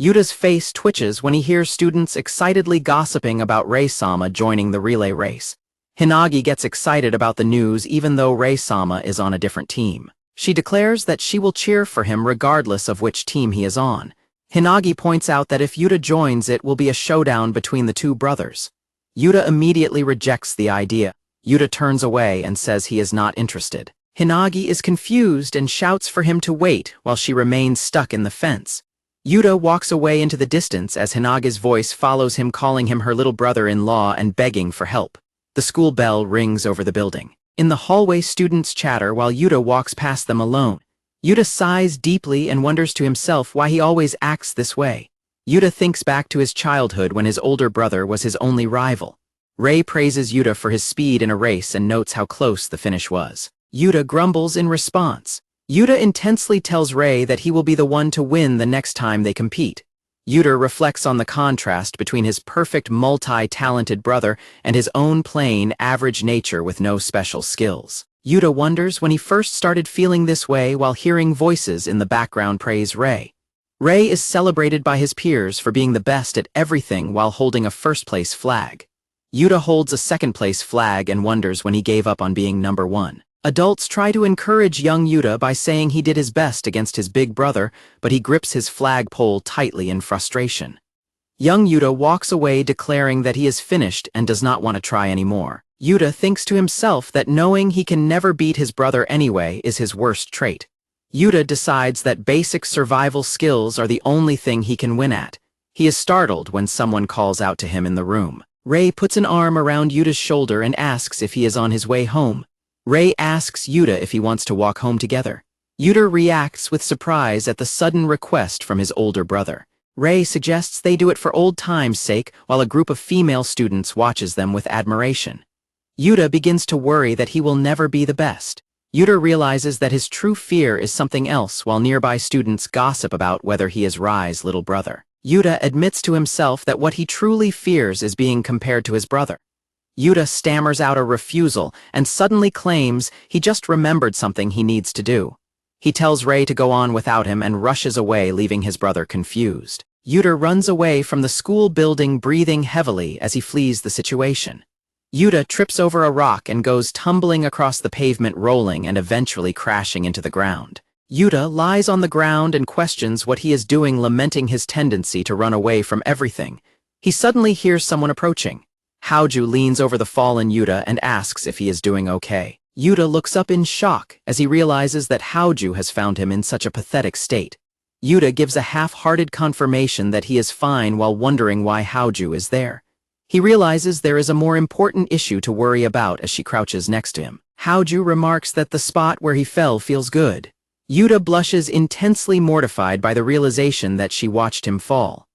Yuta's face twitches when he hears students excitedly gossiping about Rei-sama joining the relay race. Hinagi gets excited about the news even though Rei-sama is on a different team. She declares that she will cheer for him regardless of which team he is on. Hinagi points out that if Yuta joins, it will be a showdown between the two brothers. Yuta immediately rejects the idea. Yuta turns away and says he is not interested. Hinagi is confused and shouts for him to wait while she remains stuck in the fence. Yuta walks away into the distance as Hinagi's voice follows him, calling him her little brother-in-law and begging for help. The school bell rings over the building. In the hallway, students chatter while Yuta walks past them alone. Yuta sighs deeply and wonders to himself why he always acts this way. Yuta thinks back to his childhood when his older brother was his only rival. Rei praises Yuta for his speed in a race and notes how close the finish was. Yuta grumbles in response. Yuta intensely tells Rei that he will be the one to win the next time they compete. Yuta reflects on the contrast between his perfect multi-talented brother and his own plain, average nature with no special skills. Yuta wonders when he first started feeling this way while hearing voices in the background praise Rei. Rei is celebrated by his peers for being the best at everything while holding a first-place flag. Yuta holds a second-place flag and wonders when he gave up on being number 1. Adults try to encourage young Yuta by saying he did his best against his big brother, but he grips his flagpole tightly in frustration. Young Yuta walks away declaring that he is finished and does not want to try anymore. Yuta thinks to himself that knowing he can never beat his brother anyway is his worst trait. Yuta decides that basic survival skills are the only thing he can win at. He is startled when someone calls out to him in the room. Rei puts an arm around Yuta's shoulder and asks if he is on his way home. Rei asks Yuta if he wants to walk home together. Yuta reacts with surprise at the sudden request from his older brother. Rei suggests they do it for old time's sake while a group of female students watches them with admiration. Yuta begins to worry that he will never be the best. Yuta realizes that his true fear is something else while nearby students gossip about whether he is Rei's little brother. Yuta admits to himself that what he truly fears is being compared to his brother. Yuta stammers out a refusal and suddenly claims he just remembered something he needs to do. He tells Rei to go on without him and rushes away, leaving his brother confused. Yuta runs away from the school building, breathing heavily as he flees the situation. Yuta trips over a rock and goes tumbling across the pavement, rolling and eventually crashing into the ground. Yuta lies on the ground and questions what he is doing, lamenting his tendency to run away from everything. He suddenly hears someone approaching. Haoju leans over the fallen Yuta and asks if he is doing okay. Yuta looks up in shock as he realizes that Haoju has found him in such a pathetic state. Yuta gives a half-hearted confirmation that he is fine while wondering why Haoju is there. He realizes there is a more important issue to worry about as she crouches next to him. Haoju remarks that the spot where he fell feels good. Yuta blushes, intensely mortified by the realization that she watched him fall.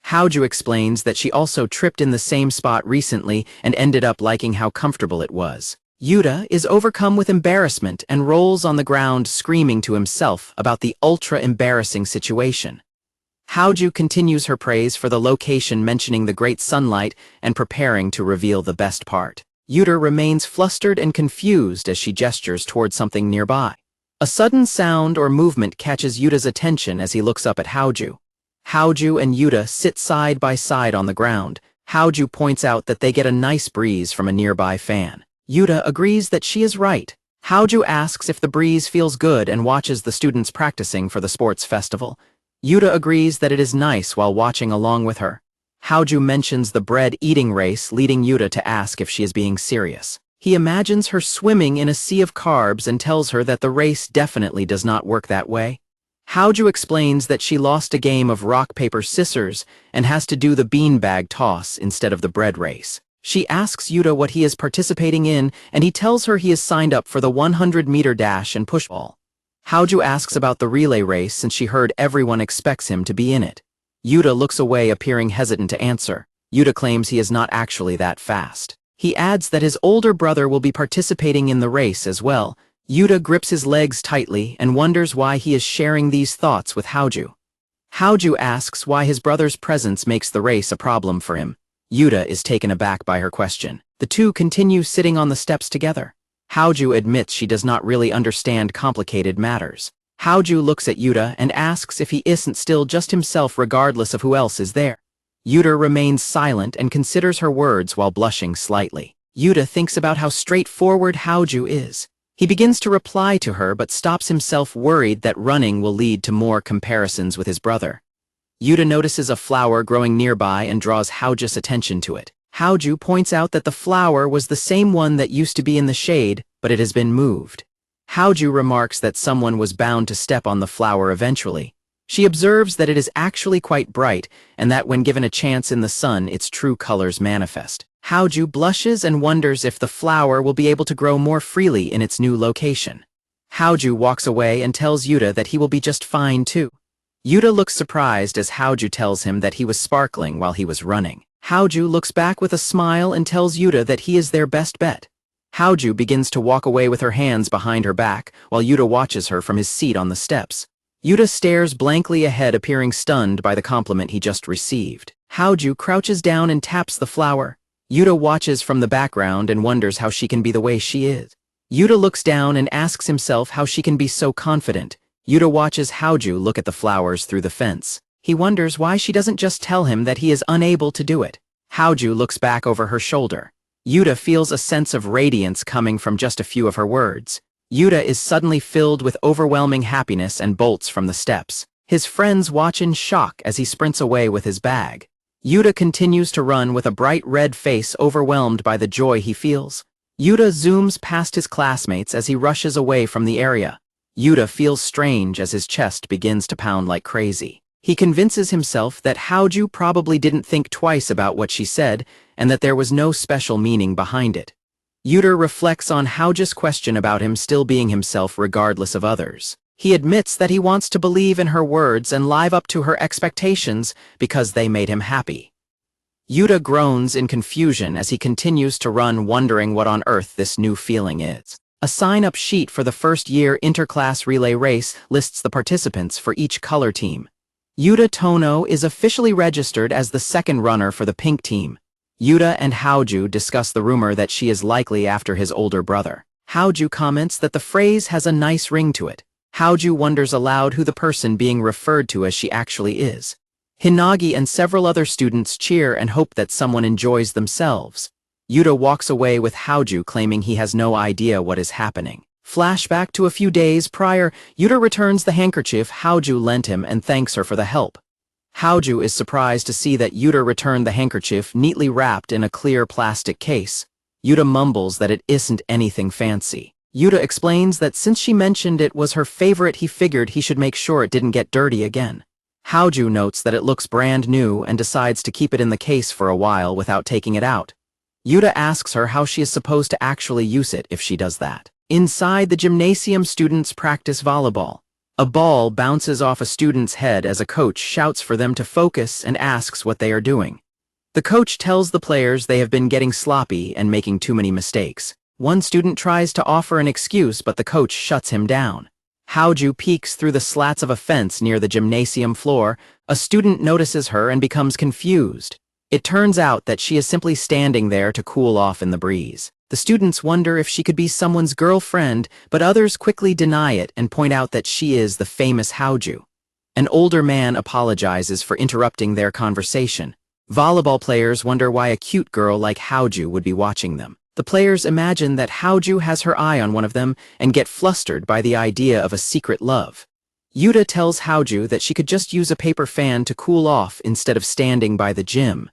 Haoju explains that she also tripped in the same spot recently and ended up liking how comfortable it was. Yuta is overcome with embarrassment and rolls on the ground, screaming to himself about the ultra-embarrassing situation. Haoju continues her praise for the location, mentioning the great sunlight and preparing to reveal the best part. Yuta remains flustered and confused as she gestures towards something nearby. A sudden sound or movement catches Yuta's attention as he looks up at Haoju. Haoju and Yuta sit side by side on the ground. Haoju points out that they get a nice breeze from a nearby fan. Yuta agrees that she is right. Haoju asks if the breeze feels good and watches the students practicing for the sports festival. Yuta agrees that it is nice while watching along with her. Haoju mentions the bread-eating race, leading Yuta to ask if she is being serious. He imagines her swimming in a sea of carbs and tells her that the race definitely does not work that way. Haoju explains that she lost a game of rock, paper, scissors and has to do the beanbag toss instead of the bread race. She asks Yuta what he is participating in, and he tells her he is signed up for the 100-meter dash and pushball. Haoju asks about the relay race since she heard everyone expects him to be in it. Yuta looks away, appearing hesitant to answer. Yuta claims he is not actually that fast. He adds that his older brother will be participating in the race as well. Yuta grips his legs tightly and wonders why he is sharing these thoughts with Haoju. Haoju asks why his brother's presence makes the race a problem for him. Yuta is taken aback by her question. The two continue sitting on the steps together. Haoju admits she does not really understand complicated matters. Haoju looks at Yuta and asks if he isn't still just himself regardless of who else is there. Yuta remains silent and considers her words while blushing slightly. Yuta thinks about how straightforward Haoju is. He begins to reply to her but stops himself, worried that running will lead to more comparisons with his brother. Yuta notices a flower growing nearby and draws Haoju's attention to it. Haoju points out that the flower was the same one that used to be in the shade, but it has been moved. Haoju remarks that someone was bound to step on the flower eventually. She observes that it is actually quite bright, and that when given a chance in the sun, its true colors manifest. Haoju blushes and wonders if the flower will be able to grow more freely in its new location. Haoju walks away and tells Yuta that he will be just fine too. Yuta looks surprised as Haoju tells him that he was sparkling while he was running. Haoju looks back with a smile and tells Yuta that he is their best bet. Haoju begins to walk away with her hands behind her back while Yuta watches her from his seat on the steps. Yuta stares blankly ahead, appearing stunned by the compliment he just received. Haoju crouches down and taps the flower. Yuta watches from the background and wonders how she can be the way she is. Yuta looks down and asks himself how she can be so confident. Yuta watches Haoju look at the flowers through the fence. He wonders why she doesn't just tell him that he is unable to do it. Haoju looks back over her shoulder. Yuta feels a sense of radiance coming from just a few of her words. Yuta is suddenly filled with overwhelming happiness and bolts from the steps. His friends watch in shock as he sprints away with his bag. Yuta continues to run with a bright red face, overwhelmed by the joy he feels. Yuta zooms past his classmates as he rushes away from the area. Yuta feels strange as his chest begins to pound like crazy. He convinces himself that Haoju probably didn't think twice about what she said and that there was no special meaning behind it. Yuta reflects on Haoju's question about him still being himself regardless of others. He admits that he wants to believe in her words and live up to her expectations because they made him happy. Yuta groans in confusion as he continues to run, wondering what on earth this new feeling is. A sign-up sheet for the first-year interclass relay race lists the participants for each color team. Yuta Tono is officially registered as the second runner for the pink team. Yuta and Haoju discuss the rumor that she is likely after his older brother. Haoju comments that the phrase has a nice ring to it. Haoju wonders aloud who the person being referred to as she actually is. Hinagi and several other students cheer and hope that someone enjoys themselves. Yuta walks away with Haoju claiming he has no idea what is happening. Flashback to a few days prior, Yuta returns the handkerchief Haoju lent him and thanks her for the help. Haoju is surprised to see that Yuta returned the handkerchief neatly wrapped in a clear plastic case. Yuta mumbles that it isn't anything fancy. Yuta explains that since she mentioned it was her favorite, he figured he should make sure it didn't get dirty again. Haoju notes that it looks brand new and decides to keep it in the case for a while without taking it out. Yuta asks her how she is supposed to actually use it if she does that. Inside the gymnasium, students practice volleyball. A ball bounces off a student's head as a coach shouts for them to focus and asks what they are doing. The coach tells the players they have been getting sloppy and making too many mistakes. One student tries to offer an excuse, but the coach shuts him down. Haoju peeks through the slats of a fence near the gymnasium floor. A student notices her and becomes confused. It turns out that she is simply standing there to cool off in the breeze. The students wonder if she could be someone's girlfriend, but others quickly deny it and point out that she is the famous Haoju. An older man apologizes for interrupting their conversation. Volleyball players wonder why a cute girl like Haoju would be watching them. The players imagine that Haoju has her eye on one of them and get flustered by the idea of a secret love. Yuta tells Haoju that she could just use a paper fan to cool off instead of standing by the gym.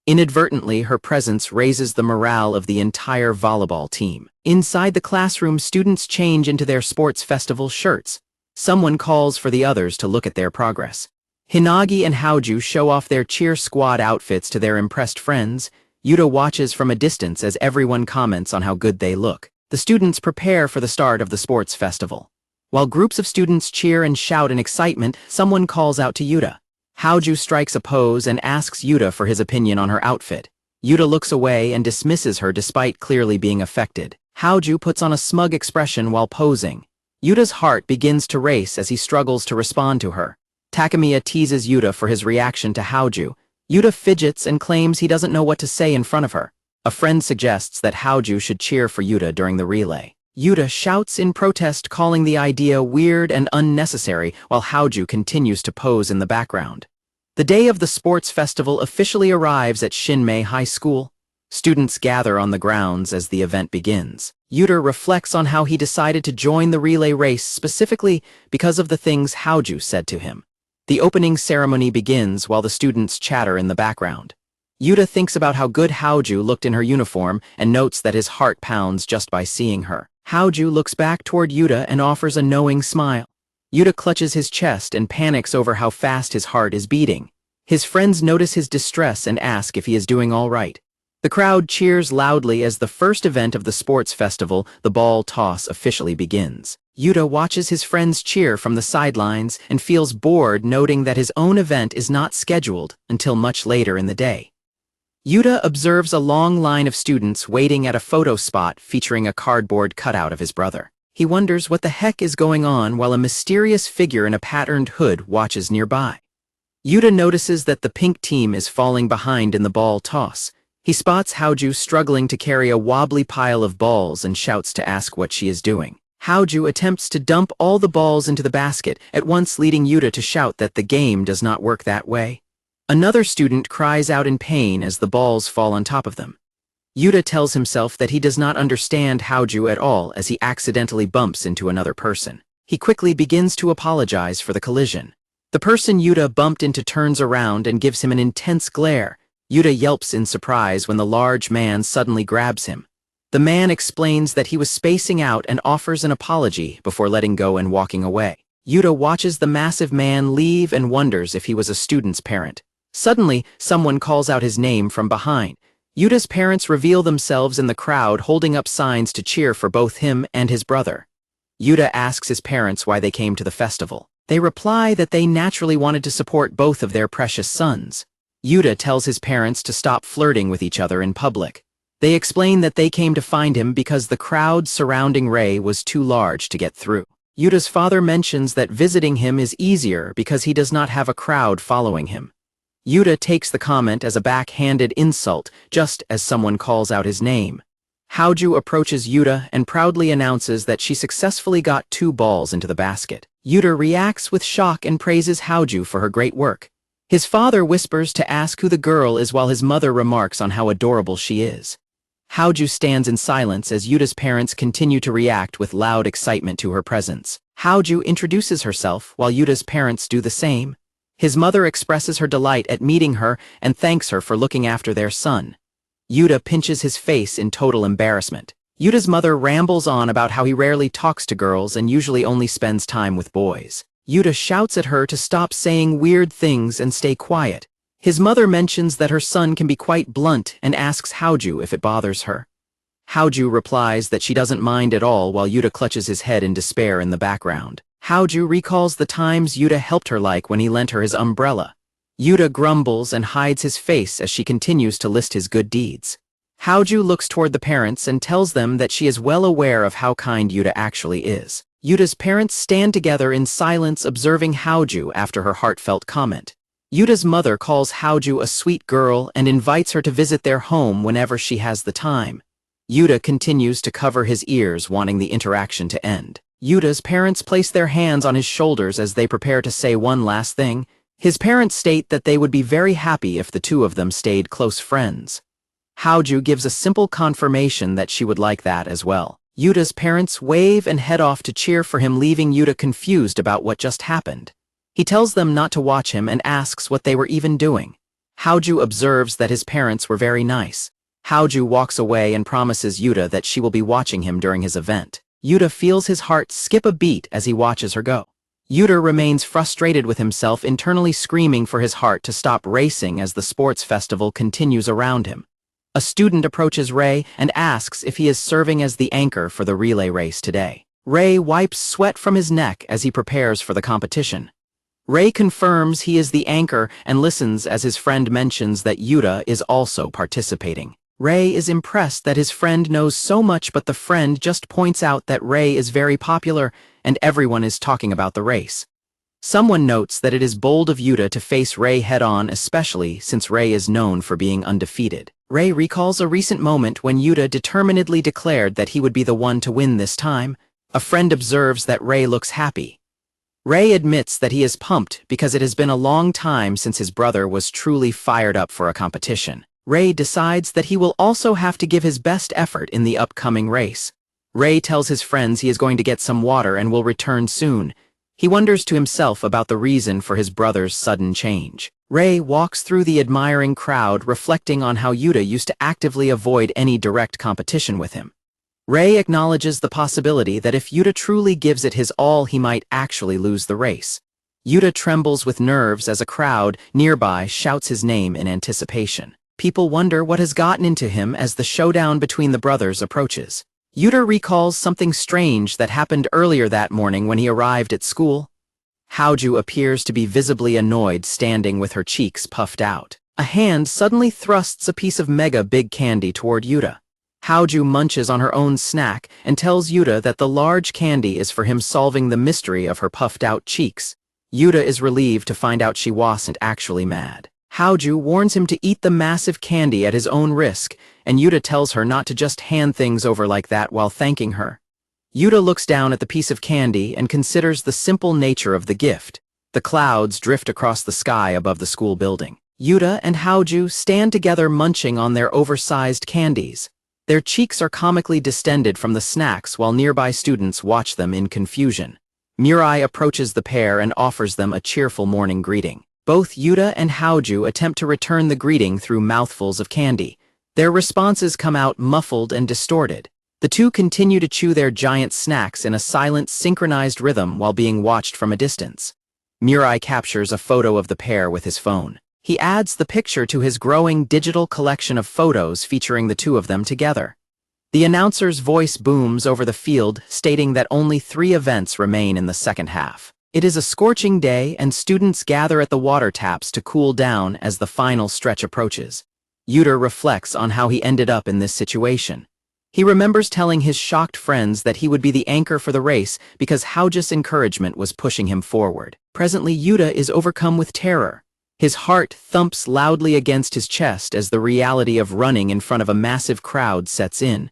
Inadvertently, her presence raises the morale of the entire volleyball team. Inside the classroom, students change into their sports festival shirts. Someone calls for the others to look at their progress. Hinagi and Haoju show off their cheer squad outfits to their impressed friends. Yuta watches from a distance as everyone comments on how good they look. The students prepare for the start of the sports festival. While groups of students cheer and shout in excitement, someone calls out to Yuta. Haoju strikes a pose and asks Yuta for his opinion on her outfit. Yuta looks away and dismisses her despite clearly being affected. Haoju puts on a smug expression while posing. Yuta's heart begins to race as he struggles to respond to her. Takemiya teases Yuta for his reaction to Haoju. Yuta fidgets and claims he doesn't know what to say in front of her. A friend suggests that Haoju should cheer for Yuta during the relay. Yuta shouts in protest, calling the idea weird and unnecessary, while Haoju continues to pose in the background. The day of the sports festival officially arrives at Shinmei High School. Students gather on the grounds as the event begins. Yuta reflects on how he decided to join the relay race specifically because of the things Haoju said to him. The opening ceremony begins while the students chatter in the background. Yuta thinks about how good Haoju looked in her uniform and notes that his heart pounds just by seeing her. Haoju looks back toward Yuta and offers a knowing smile. Yuta clutches his chest and panics over how fast his heart is beating. His friends notice his distress and ask if he is doing all right. The crowd cheers loudly as the first event of the sports festival, the ball toss, officially begins. Yuta watches his friends cheer from the sidelines and feels bored, noting that his own event is not scheduled until much later in the day. Yuta observes a long line of students waiting at a photo spot featuring a cardboard cutout of his brother. He wonders what the heck is going on while a mysterious figure in a patterned hood watches nearby. Yuta notices that the pink team is falling behind in the ball toss. He spots Haoju struggling to carry a wobbly pile of balls and shouts to ask what she is doing. Haoju attempts to dump all the balls into the basket, at once leading Yuta to shout that the game does not work that way. Another student cries out in pain as the balls fall on top of them. Yuta tells himself that he does not understand Haoju at all as he accidentally bumps into another person. He quickly begins to apologize for the collision. The person Yuta bumped into turns around and gives him an intense glare. Yuta yelps in surprise when the large man suddenly grabs him. The man explains that he was spacing out and offers an apology before letting go and walking away. Yuta watches the massive man leave and wonders if he was a student's parent. Suddenly, someone calls out his name from behind. Yuta's parents reveal themselves in the crowd holding up signs to cheer for both him and his brother. Yuta asks his parents why they came to the festival. They reply that they naturally wanted to support both of their precious sons. Yuta tells his parents to stop flirting with each other in public. They explain that they came to find him because the crowd surrounding Rei was too large to get through. Yuta's father mentions that visiting him is easier because he does not have a crowd following him. Yuta takes the comment as a backhanded insult, just as someone calls out his name. Haoju approaches Yuta and proudly announces that she successfully got 2 balls into the basket. Yuta reacts with shock and praises Haoju for her great work. His father whispers to ask who the girl is while his mother remarks on how adorable she is. Haoju stands in silence as Yuta's parents continue to react with loud excitement to her presence. Haoju introduces herself while Yuta's parents do the same. His mother expresses her delight at meeting her and thanks her for looking after their son. Yuta pinches his face in total embarrassment. Yuta's mother rambles on about how he rarely talks to girls and usually only spends time with boys. Yuta shouts at her to stop saying weird things and stay quiet. His mother mentions that her son can be quite blunt and asks Haoju if it bothers her. Haoju replies that she doesn't mind at all while Yuta clutches his head in despair in the background. Haoju recalls the times Yuta helped her like when he lent her his umbrella. Yuta grumbles and hides his face as she continues to list his good deeds. Haoju looks toward the parents and tells them that she is well aware of how kind Yuta actually is. Yuta's parents stand together in silence observing Haoju after her heartfelt comment. Yuta's mother calls Haoju a sweet girl and invites her to visit their home whenever she has the time. Yuta continues to cover his ears, wanting the interaction to end. Yuta's parents place their hands on his shoulders as they prepare to say one last thing. His parents state that they would be very happy if the two of them stayed close friends. Haoju gives a simple confirmation that she would like that as well. Yuta's parents wave and head off to cheer for him, leaving Yuta confused about what just happened. He tells them not to watch him and asks what they were even doing. Haoju observes that his parents were very nice. Haoju walks away and promises Yuta that she will be watching him during his event. Yuta feels his heart skip a beat as he watches her go. Yuta remains frustrated with himself, internally screaming for his heart to stop racing as the sports festival continues around him. A student approaches Rei and asks if he is serving as the anchor for the relay race today. Rei wipes sweat from his neck as he prepares for the competition. Rei confirms he is the anchor and listens as his friend mentions that Yuta is also participating. Rei is impressed that his friend knows so much, but the friend just points out that Rei is very popular and everyone is talking about the race. Someone notes that it is bold of Yuta to face Rei head-on, especially since Rei is known for being undefeated. Rei recalls a recent moment when Yuta determinedly declared that he would be the one to win this time. A friend observes that Rei looks happy. Rei admits that he is pumped because it has been a long time since his brother was truly fired up for a competition. Rei decides that he will also have to give his best effort in the upcoming race. Rei tells his friends he is going to get some water and will return soon. He wonders to himself about the reason for his brother's sudden change. Rei walks through the admiring crowd, reflecting on how Yuta used to actively avoid any direct competition with him. Rei acknowledges the possibility that if Yuta truly gives it his all, he might actually lose the race. Yuta trembles with nerves as a crowd nearby shouts his name in anticipation. People wonder what has gotten into him as the showdown between the brothers approaches. Yuta recalls something strange that happened earlier that morning when he arrived at school. Haoju appears to be visibly annoyed, standing with her cheeks puffed out. A hand suddenly thrusts a piece of mega big candy toward Yuta. Haoju munches on her own snack and tells Yuta that the large candy is for him solving the mystery of her puffed out cheeks. Yuta is relieved to find out she wasn't actually mad. Haoju warns him to eat the massive candy at his own risk, and Yuta tells her not to just hand things over like that while thanking her. Yuta looks down at the piece of candy and considers the simple nature of the gift. The clouds drift across the sky above the school building. Yuta and Haoju stand together munching on their oversized candies. Their cheeks are comically distended from the snacks while nearby students watch them in confusion. Mirai approaches the pair and offers them a cheerful morning greeting. Both Yuta and Haoju attempt to return the greeting through mouthfuls of candy. Their responses come out muffled and distorted. The two continue to chew their giant snacks in a silent, synchronized rhythm while being watched from a distance. Mirai captures a photo of the pair with his phone. He adds the picture to his growing digital collection of photos featuring the two of them together. The announcer's voice booms over the field, stating that only 3 events remain in the second half. It is a scorching day, and students gather at the water taps to cool down as the final stretch approaches. Yurara reflects on how he ended up in this situation. He remembers telling his shocked friends that he would be the anchor for the race because Haoju's encouragement was pushing him forward. Presently, Yurara is overcome with terror. His heart thumps loudly against his chest as the reality of running in front of a massive crowd sets in.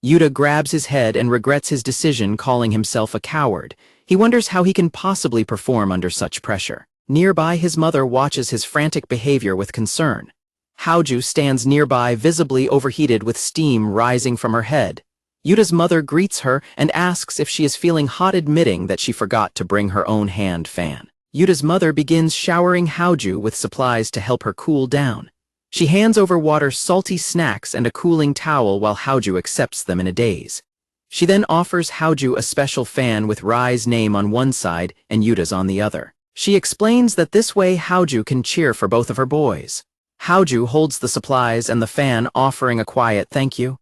Yurara grabs his head and regrets his decision, calling himself a coward. He wonders how he can possibly perform under such pressure. Nearby, his mother watches his frantic behavior with concern. Haoju stands nearby, visibly overheated with steam rising from her head. Yurara's mother greets her and asks if she is feeling hot, admitting that she forgot to bring her own hand fan. Yurara's mother begins showering Haoju with supplies to help her cool down. She hands over water, salty snacks, and a cooling towel while Haoju accepts them in a daze. She then offers Haoju a special fan with Rai's name on one side and Yurara's on the other. She explains that this way Haoju can cheer for both of her boys. Haoju holds the supplies and the fan, offering a quiet thank you.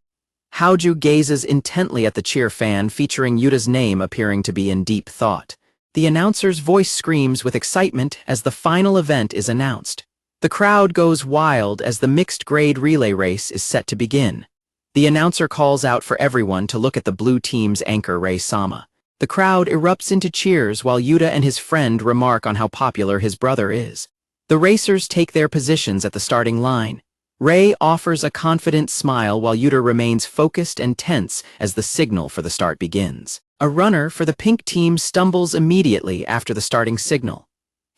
Haoju gazes intently at the cheer fan featuring Yurara's name appearing to be in deep thought. The announcer's voice screams with excitement as the final event is announced. The crowd goes wild as the mixed-grade relay race is set to begin. The announcer calls out for everyone to look at the blue team's anchor, Rei-sama. The crowd erupts into cheers while Yurara and his friend remark on how popular his brother is. The racers take their positions at the starting line. Rei offers a confident smile while Yurara remains focused and tense as the signal for the start begins. A runner for the pink team stumbles immediately after the starting signal.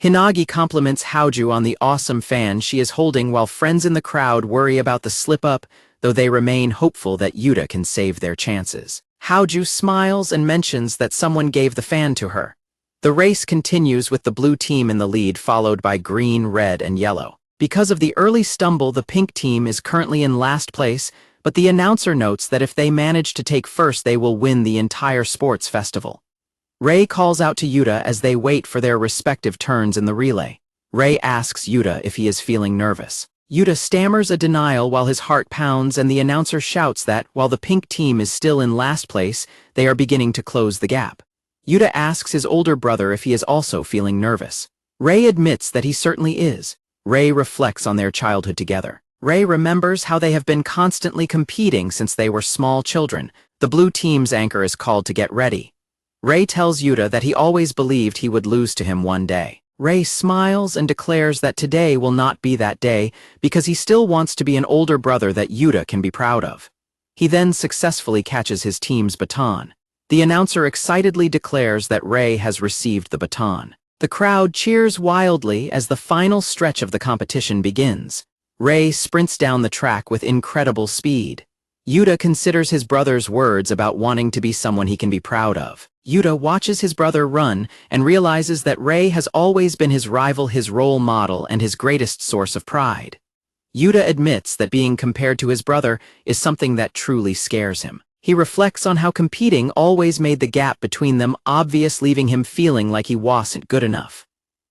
Hinagi compliments Haoju on the awesome fan she is holding while friends in the crowd worry about the slip-up, though they remain hopeful that Yurara can save their chances. Haoju smiles and mentions that someone gave the fan to her. The race continues with the blue team in the lead, followed by green, red, and yellow. Because of the early stumble, the pink team is currently in last place, but the announcer notes that if they manage to take first, they will win the entire sports festival. Rei calls out to Yurara as they wait for their respective turns in the relay. Rei asks Yurara if he is feeling nervous. Yurara stammers a denial while his heart pounds, and the announcer shouts that, while the pink team is still in last place, they are beginning to close the gap. Yurara asks his older brother if he is also feeling nervous. Rei admits that he certainly is. Rei reflects on their childhood together. Rei remembers how they have been constantly competing since they were small children. The blue team's anchor is called to get ready. Rei tells Yurara that he always believed he would lose to him one day. Rei smiles and declares that today will not be that day because he still wants to be an older brother that Yurara can be proud of. He then successfully catches his team's baton. The announcer excitedly declares that Rei has received the baton. The crowd cheers wildly as the final stretch of the competition begins. Rei sprints down the track with incredible speed. Yurara considers his brother's words about wanting to be someone he can be proud of. Yurara watches his brother run and realizes that Rei has always been his rival, his role model, and his greatest source of pride. Yurara admits that being compared to his brother is something that truly scares him. He reflects on how competing always made the gap between them obvious, leaving him feeling like he wasn't good enough.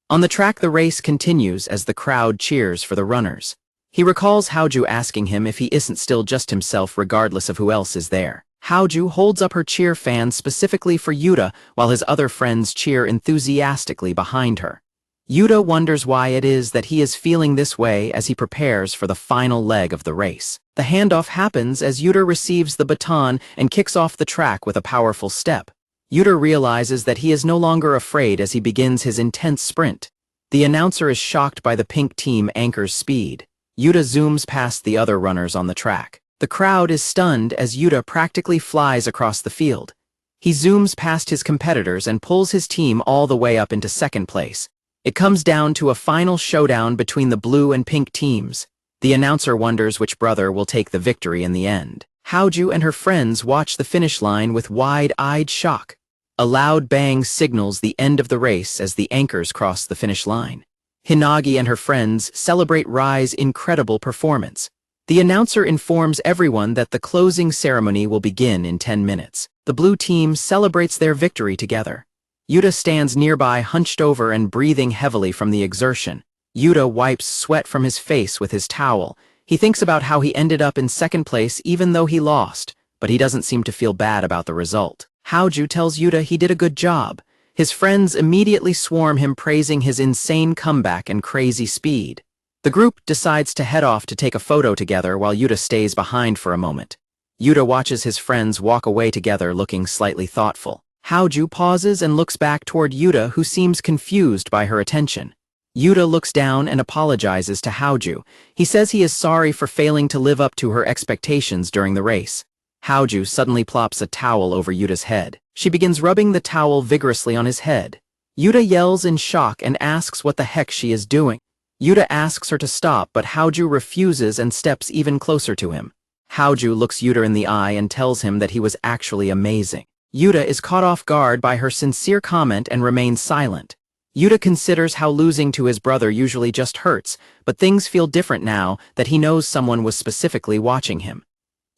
On the track, the race continues as the crowd cheers for the runners. He recalls Haoju asking him if he isn't still just himself regardless of who else is there. Haoju holds up her cheer fan specifically for Yurara while his other friends cheer enthusiastically behind her. Yurara wonders why it is that he is feeling this way as he prepares for the final leg of the race. The handoff happens as Yurara receives the baton and kicks off the track with a powerful step. Yurara realizes that he is no longer afraid as he begins his intense sprint. The announcer is shocked by the pink team anchor's speed. Yurara zooms past the other runners on the track. The crowd is stunned as Yurara practically flies across the field. He zooms past his competitors and pulls his team all the way up into second place. It comes down to a final showdown between the blue and pink teams. The announcer wonders which brother will take the victory in the end. Haoju and her friends watch the finish line with wide-eyed shock. A loud bang signals the end of the race as the anchors cross the finish line. Hinagi and her friends celebrate Rai's incredible performance. The announcer informs everyone that the closing ceremony will begin in 10 minutes. The blue team celebrates their victory together. Yurara stands nearby, hunched over and breathing heavily from the exertion. Yuta wipes sweat from his face with his towel. He thinks about how he ended up in second place even though he lost, but he doesn't seem to feel bad about the result. Haoju tells Yuta he did a good job. His friends immediately swarm him, praising his insane comeback and crazy speed. The group decides to head off to take a photo together while Yuta stays behind for a moment. Yuta watches his friends walk away together, looking slightly thoughtful. Haoju pauses and looks back toward Yuta, who seems confused by her attention. Yuta looks down and apologizes to Haoju. He says he is sorry for failing to live up to her expectations during the race. Haoju suddenly plops a towel over Yuta's head. She begins rubbing the towel vigorously on his head. Yuta yells in shock and asks what the heck she is doing. Yuta asks her to stop, but Haoju refuses and steps even closer to him. Haoju looks Yuta in the eye and tells him that he was actually amazing. Yuta is caught off guard by her sincere comment and remains silent. Yuta considers how losing to his brother usually just hurts, but things feel different now that he knows someone was specifically watching him.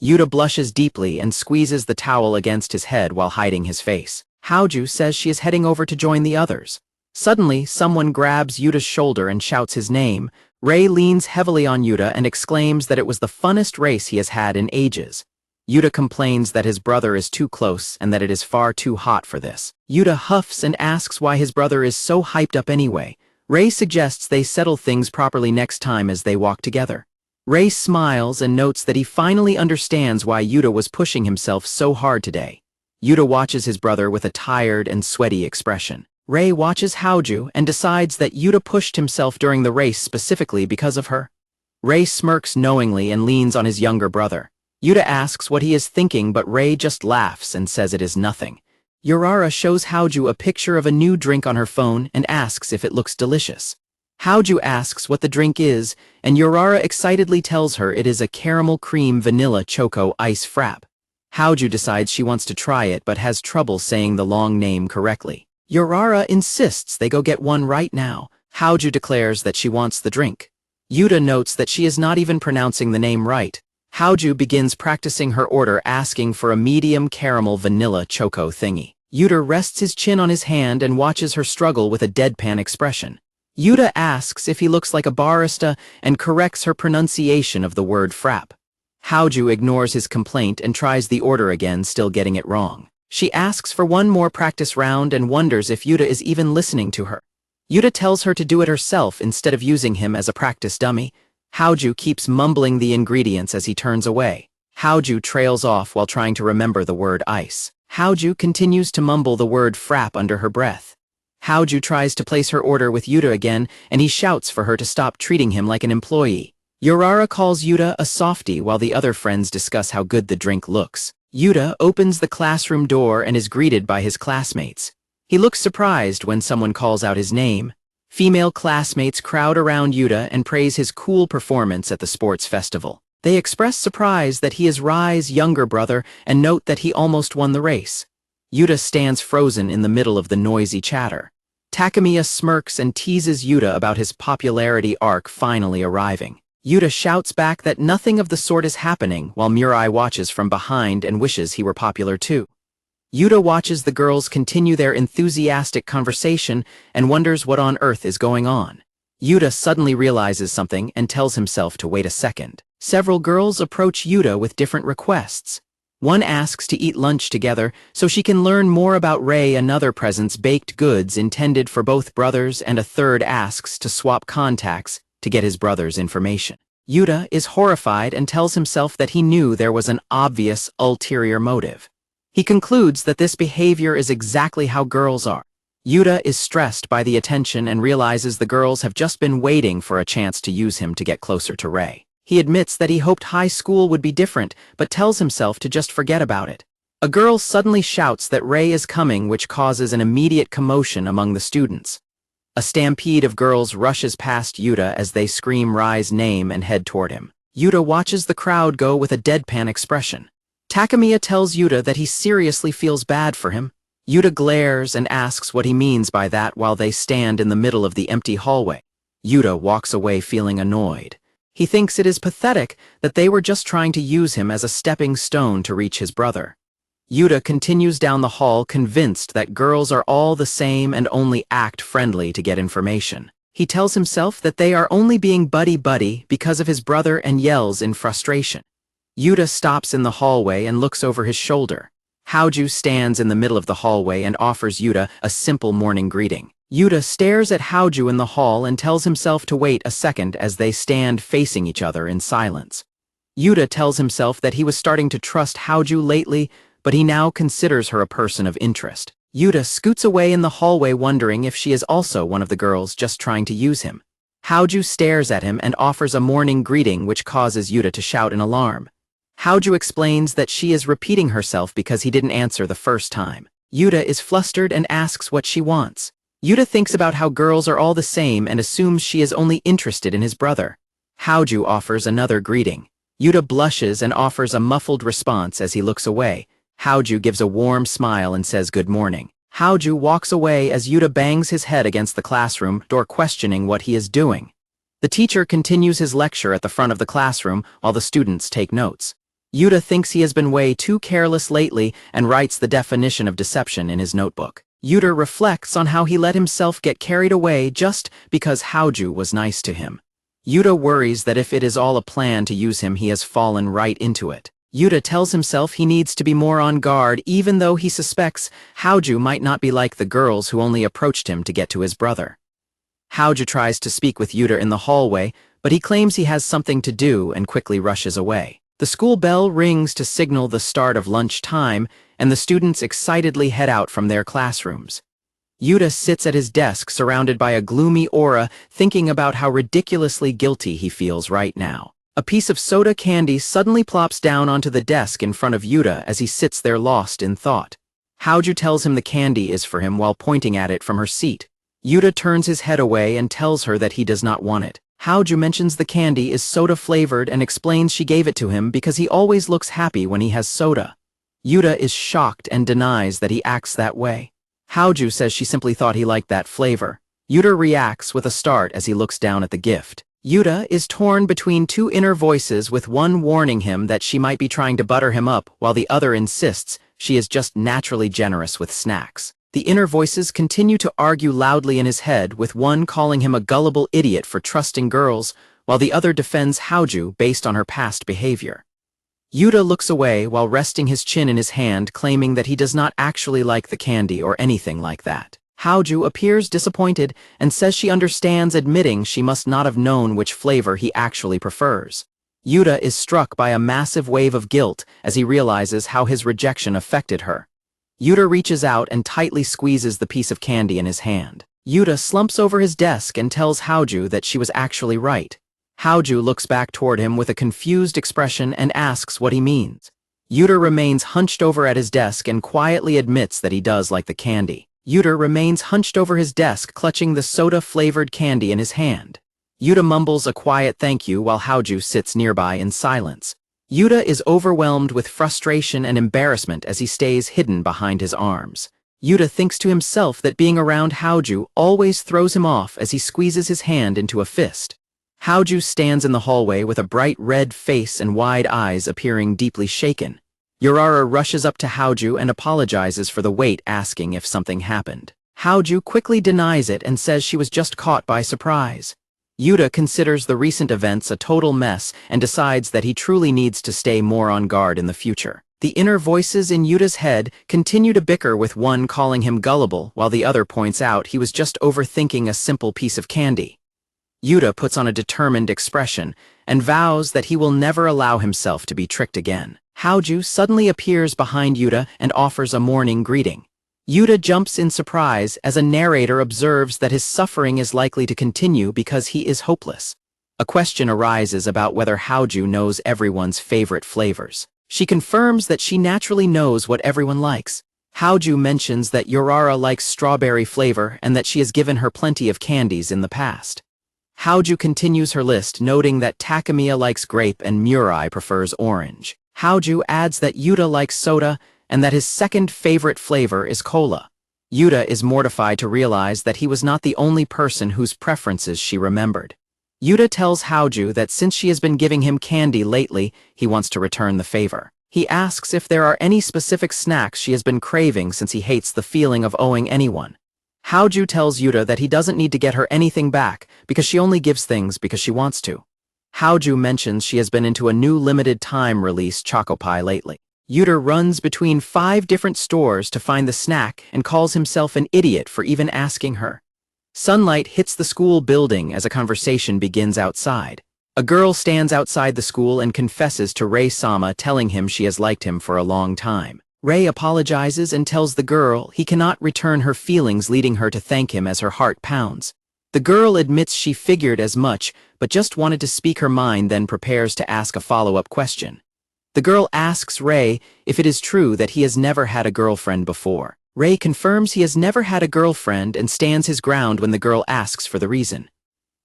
Yuta blushes deeply and squeezes the towel against his head while hiding his face. Haoju says she is heading over to join the others. Suddenly, someone grabs Yuta's shoulder and shouts his name. Ray leans heavily on Yuta and exclaims that it was the funnest race he has had in ages. Yuta complains that his brother is too close and that it is far too hot for this. Yuta huffs and asks why his brother is so hyped up anyway. Ray suggests they settle things properly next time as they walk together. Ray smiles and notes that he finally understands why Yuta was pushing himself so hard today. Yuta watches his brother with a tired and sweaty expression. Ray watches Haoju and decides that Yuta pushed himself during the race specifically because of her. Ray smirks knowingly and leans on his younger brother. Yuta asks what he is thinking, but Ray just laughs and says it is nothing. Yurara shows Haoju a picture of a new drink on her phone and asks if it looks delicious. Haoju asks what the drink is, and Yurara excitedly tells her it is a caramel cream vanilla choco ice frap. Haoju decides she wants to try it but has trouble saying the long name correctly. Yurara insists they go get one right now. Haoju declares that she wants the drink. Yuta notes that she is not even pronouncing the name right. Haoju begins practicing her order, asking for a medium caramel vanilla choco thingy. Yuta rests his chin on his hand and watches her struggle with a deadpan expression. Yuta asks if he looks like a barista and corrects her pronunciation of the word frap. Haoju ignores his complaint and tries the order again, still getting it wrong. She asks for one more practice round and wonders if Yuta is even listening to her. Yuta tells her to do it herself instead of using him as a practice dummy. Haoju keeps mumbling the ingredients as he turns away. Haoju trails off while trying to remember the word ice. Haoju continues to mumble the word frap under her breath. Haoju tries to place her order with Yuta again, and he shouts for her to stop treating him like an employee. Yurara calls Yuta a softie while the other friends discuss how good the drink looks. Yuta opens the classroom door and is greeted by his classmates. He looks surprised when someone calls out his name. Female classmates crowd around Yuta and praise his cool performance at the sports festival. They express surprise that he is Rai's younger brother and note that he almost won the race. Yuta stands frozen in the middle of the noisy chatter. Takemiya smirks and teases Yuta about his popularity arc finally arriving. Yuta shouts back that nothing of the sort is happening while Murai watches from behind and wishes he were popular too. Yuta watches the girls continue their enthusiastic conversation and wonders what on earth is going on. Yuta suddenly realizes something and tells himself to wait a second. Several girls approach Yuta with different requests. One asks to eat lunch together so she can learn more about Ray. Another presents baked goods intended for both brothers, and a third asks to swap contacts to get his brother's information. Yuta is horrified and tells himself that he knew there was an obvious ulterior motive. He concludes that this behavior is exactly how girls are. Yuta is stressed by the attention and realizes the girls have just been waiting for a chance to use him to get closer to Ray. He admits that he hoped high school would be different, but tells himself to just forget about it. A girl suddenly shouts that Ray is coming, which causes an immediate commotion among the students. A stampede of girls rushes past Yuta as they scream Rai's name and head toward him. Yuta watches the crowd go with a deadpan expression. Takemiya tells Yuta that he seriously feels bad for him. Yuta glares and asks what he means by that while they stand in the middle of the empty hallway. Yuta walks away feeling annoyed. He thinks it is pathetic that they were just trying to use him as a stepping stone to reach his brother. Yuta continues down the hall, convinced that girls are all the same and only act friendly to get information. He tells himself that they are only being buddy-buddy because of his brother and yells in frustration. Yuta stops in the hallway and looks over his shoulder. Haoju stands in the middle of the hallway and offers Yuta a simple morning greeting. Yuta stares at Haoju in the hall and tells himself to wait a second as they stand facing each other in silence. Yuta tells himself that he was starting to trust Haoju lately, but he now considers her a person of interest. Yuta scoots away in the hallway wondering if she is also one of the girls just trying to use him. Haoju stares at him and offers a morning greeting which causes Yuta to shout in alarm. Haoju explains that she is repeating herself because he didn't answer the first time. Yuta is flustered and asks what she wants. Yuta thinks about how girls are all the same and assumes she is only interested in his brother. Haoju offers another greeting. Yuta blushes and offers a muffled response as he looks away. Haoju gives a warm smile and says good morning. Haoju walks away as Yuta bangs his head against the classroom door questioning what he is doing. The teacher continues his lecture at the front of the classroom while the students take notes. Yuta thinks he has been way too careless lately and writes the definition of deception in his notebook. Yuta reflects on how he let himself get carried away just because Haoju was nice to him. Yuta worries that if it is all a plan to use him, he has fallen right into it. Yuta tells himself he needs to be more on guard even though he suspects Haoju might not be like the girls who only approached him to get to his brother. Haoju tries to speak with Yuta in the hallway, but he claims he has something to do and quickly rushes away. The school bell rings to signal the start of lunch time, and the students excitedly head out from their classrooms. Yuta sits at his desk surrounded by a gloomy aura, thinking about how ridiculously guilty he feels right now. A piece of soda candy suddenly plops down onto the desk in front of Yuta as he sits there lost in thought. Haoju tells him the candy is for him while pointing at it from her seat. Yuta turns his head away and tells her that he does not want it. Haoju mentions the candy is soda-flavored and explains she gave it to him because he always looks happy when he has soda. Yuta is shocked and denies that he acts that way. Haoju says she simply thought he liked that flavor. Yuta reacts with a start as he looks down at the gift. Yuta is torn between two inner voices, with one warning him that she might be trying to butter him up while the other insists she is just naturally generous with snacks. The inner voices continue to argue loudly in his head, with one calling him a gullible idiot for trusting girls, while the other defends Haoju based on her past behavior. Yuta looks away while resting his chin in his hand, claiming that he does not actually like the candy or anything like that. Haoju appears disappointed and says she understands, admitting she must not have known which flavor he actually prefers. Yuta is struck by a massive wave of guilt as he realizes how his rejection affected her. Yuta reaches out and tightly squeezes the piece of candy in his hand. Yuta slumps over his desk and tells Haoju that she was actually right. Haoju looks back toward him with a confused expression and asks what he means. Yuta remains hunched over at his desk and quietly admits that he does like the candy. Yuta remains hunched over his desk, clutching the soda-flavored candy in his hand. Yuta mumbles a quiet thank you while Haoju sits nearby in silence. Yuta is overwhelmed with frustration and embarrassment as he stays hidden behind his arms. Yuta thinks to himself that being around Haoju always throws him off as he squeezes his hand into a fist. Haoju stands in the hallway with a bright red face and wide eyes, appearing deeply shaken. Yurara rushes up to Haoju and apologizes for the wait, asking if something happened. Haoju quickly denies it and says she was just caught by surprise. Yuta considers the recent events a total mess and decides that he truly needs to stay more on guard in the future. The inner voices in Yuta's head continue to bicker, with one calling him gullible while the other points out he was just overthinking a simple piece of candy. Yuta puts on a determined expression and vows that he will never allow himself to be tricked again. Haoju suddenly appears behind Yuta and offers a morning greeting. Yuta jumps in surprise as a narrator observes that his suffering is likely to continue because he is hopeless. A question arises about whether Haoju knows everyone's favorite flavors. She confirms that she naturally knows what everyone likes. Haoju mentions that Yurara likes strawberry flavor and that she has given her plenty of candies in the past. Haoju continues her list, noting that Takemiya likes grape and Murai prefers orange. Haoju adds that Yuta likes soda and that his second favorite flavor is cola. Yuta is mortified to realize that he was not the only person whose preferences she remembered. Yuta tells Haoju that since she has been giving him candy lately, he wants to return the favor. He asks if there are any specific snacks she has been craving since he hates the feeling of owing anyone. Haoju tells Yuta that he doesn't need to get her anything back because she only gives things because she wants to. Haoju mentions she has been into a new limited-time release Choco Pie lately. Yuta runs between 5 different stores to find the snack and calls himself an idiot for even asking her. Sunlight hits the school building as a conversation begins outside. A girl stands outside the school and confesses to Rei-sama, telling him she has liked him for a long time. Rei apologizes and tells the girl he cannot return her feelings, leading her to thank him as her heart pounds. The girl admits she figured as much, but just wanted to speak her mind, then prepares to ask a follow-up question. The girl asks Rei if it is true that he has never had a girlfriend before. Rei confirms he has never had a girlfriend and stands his ground when the girl asks for the reason.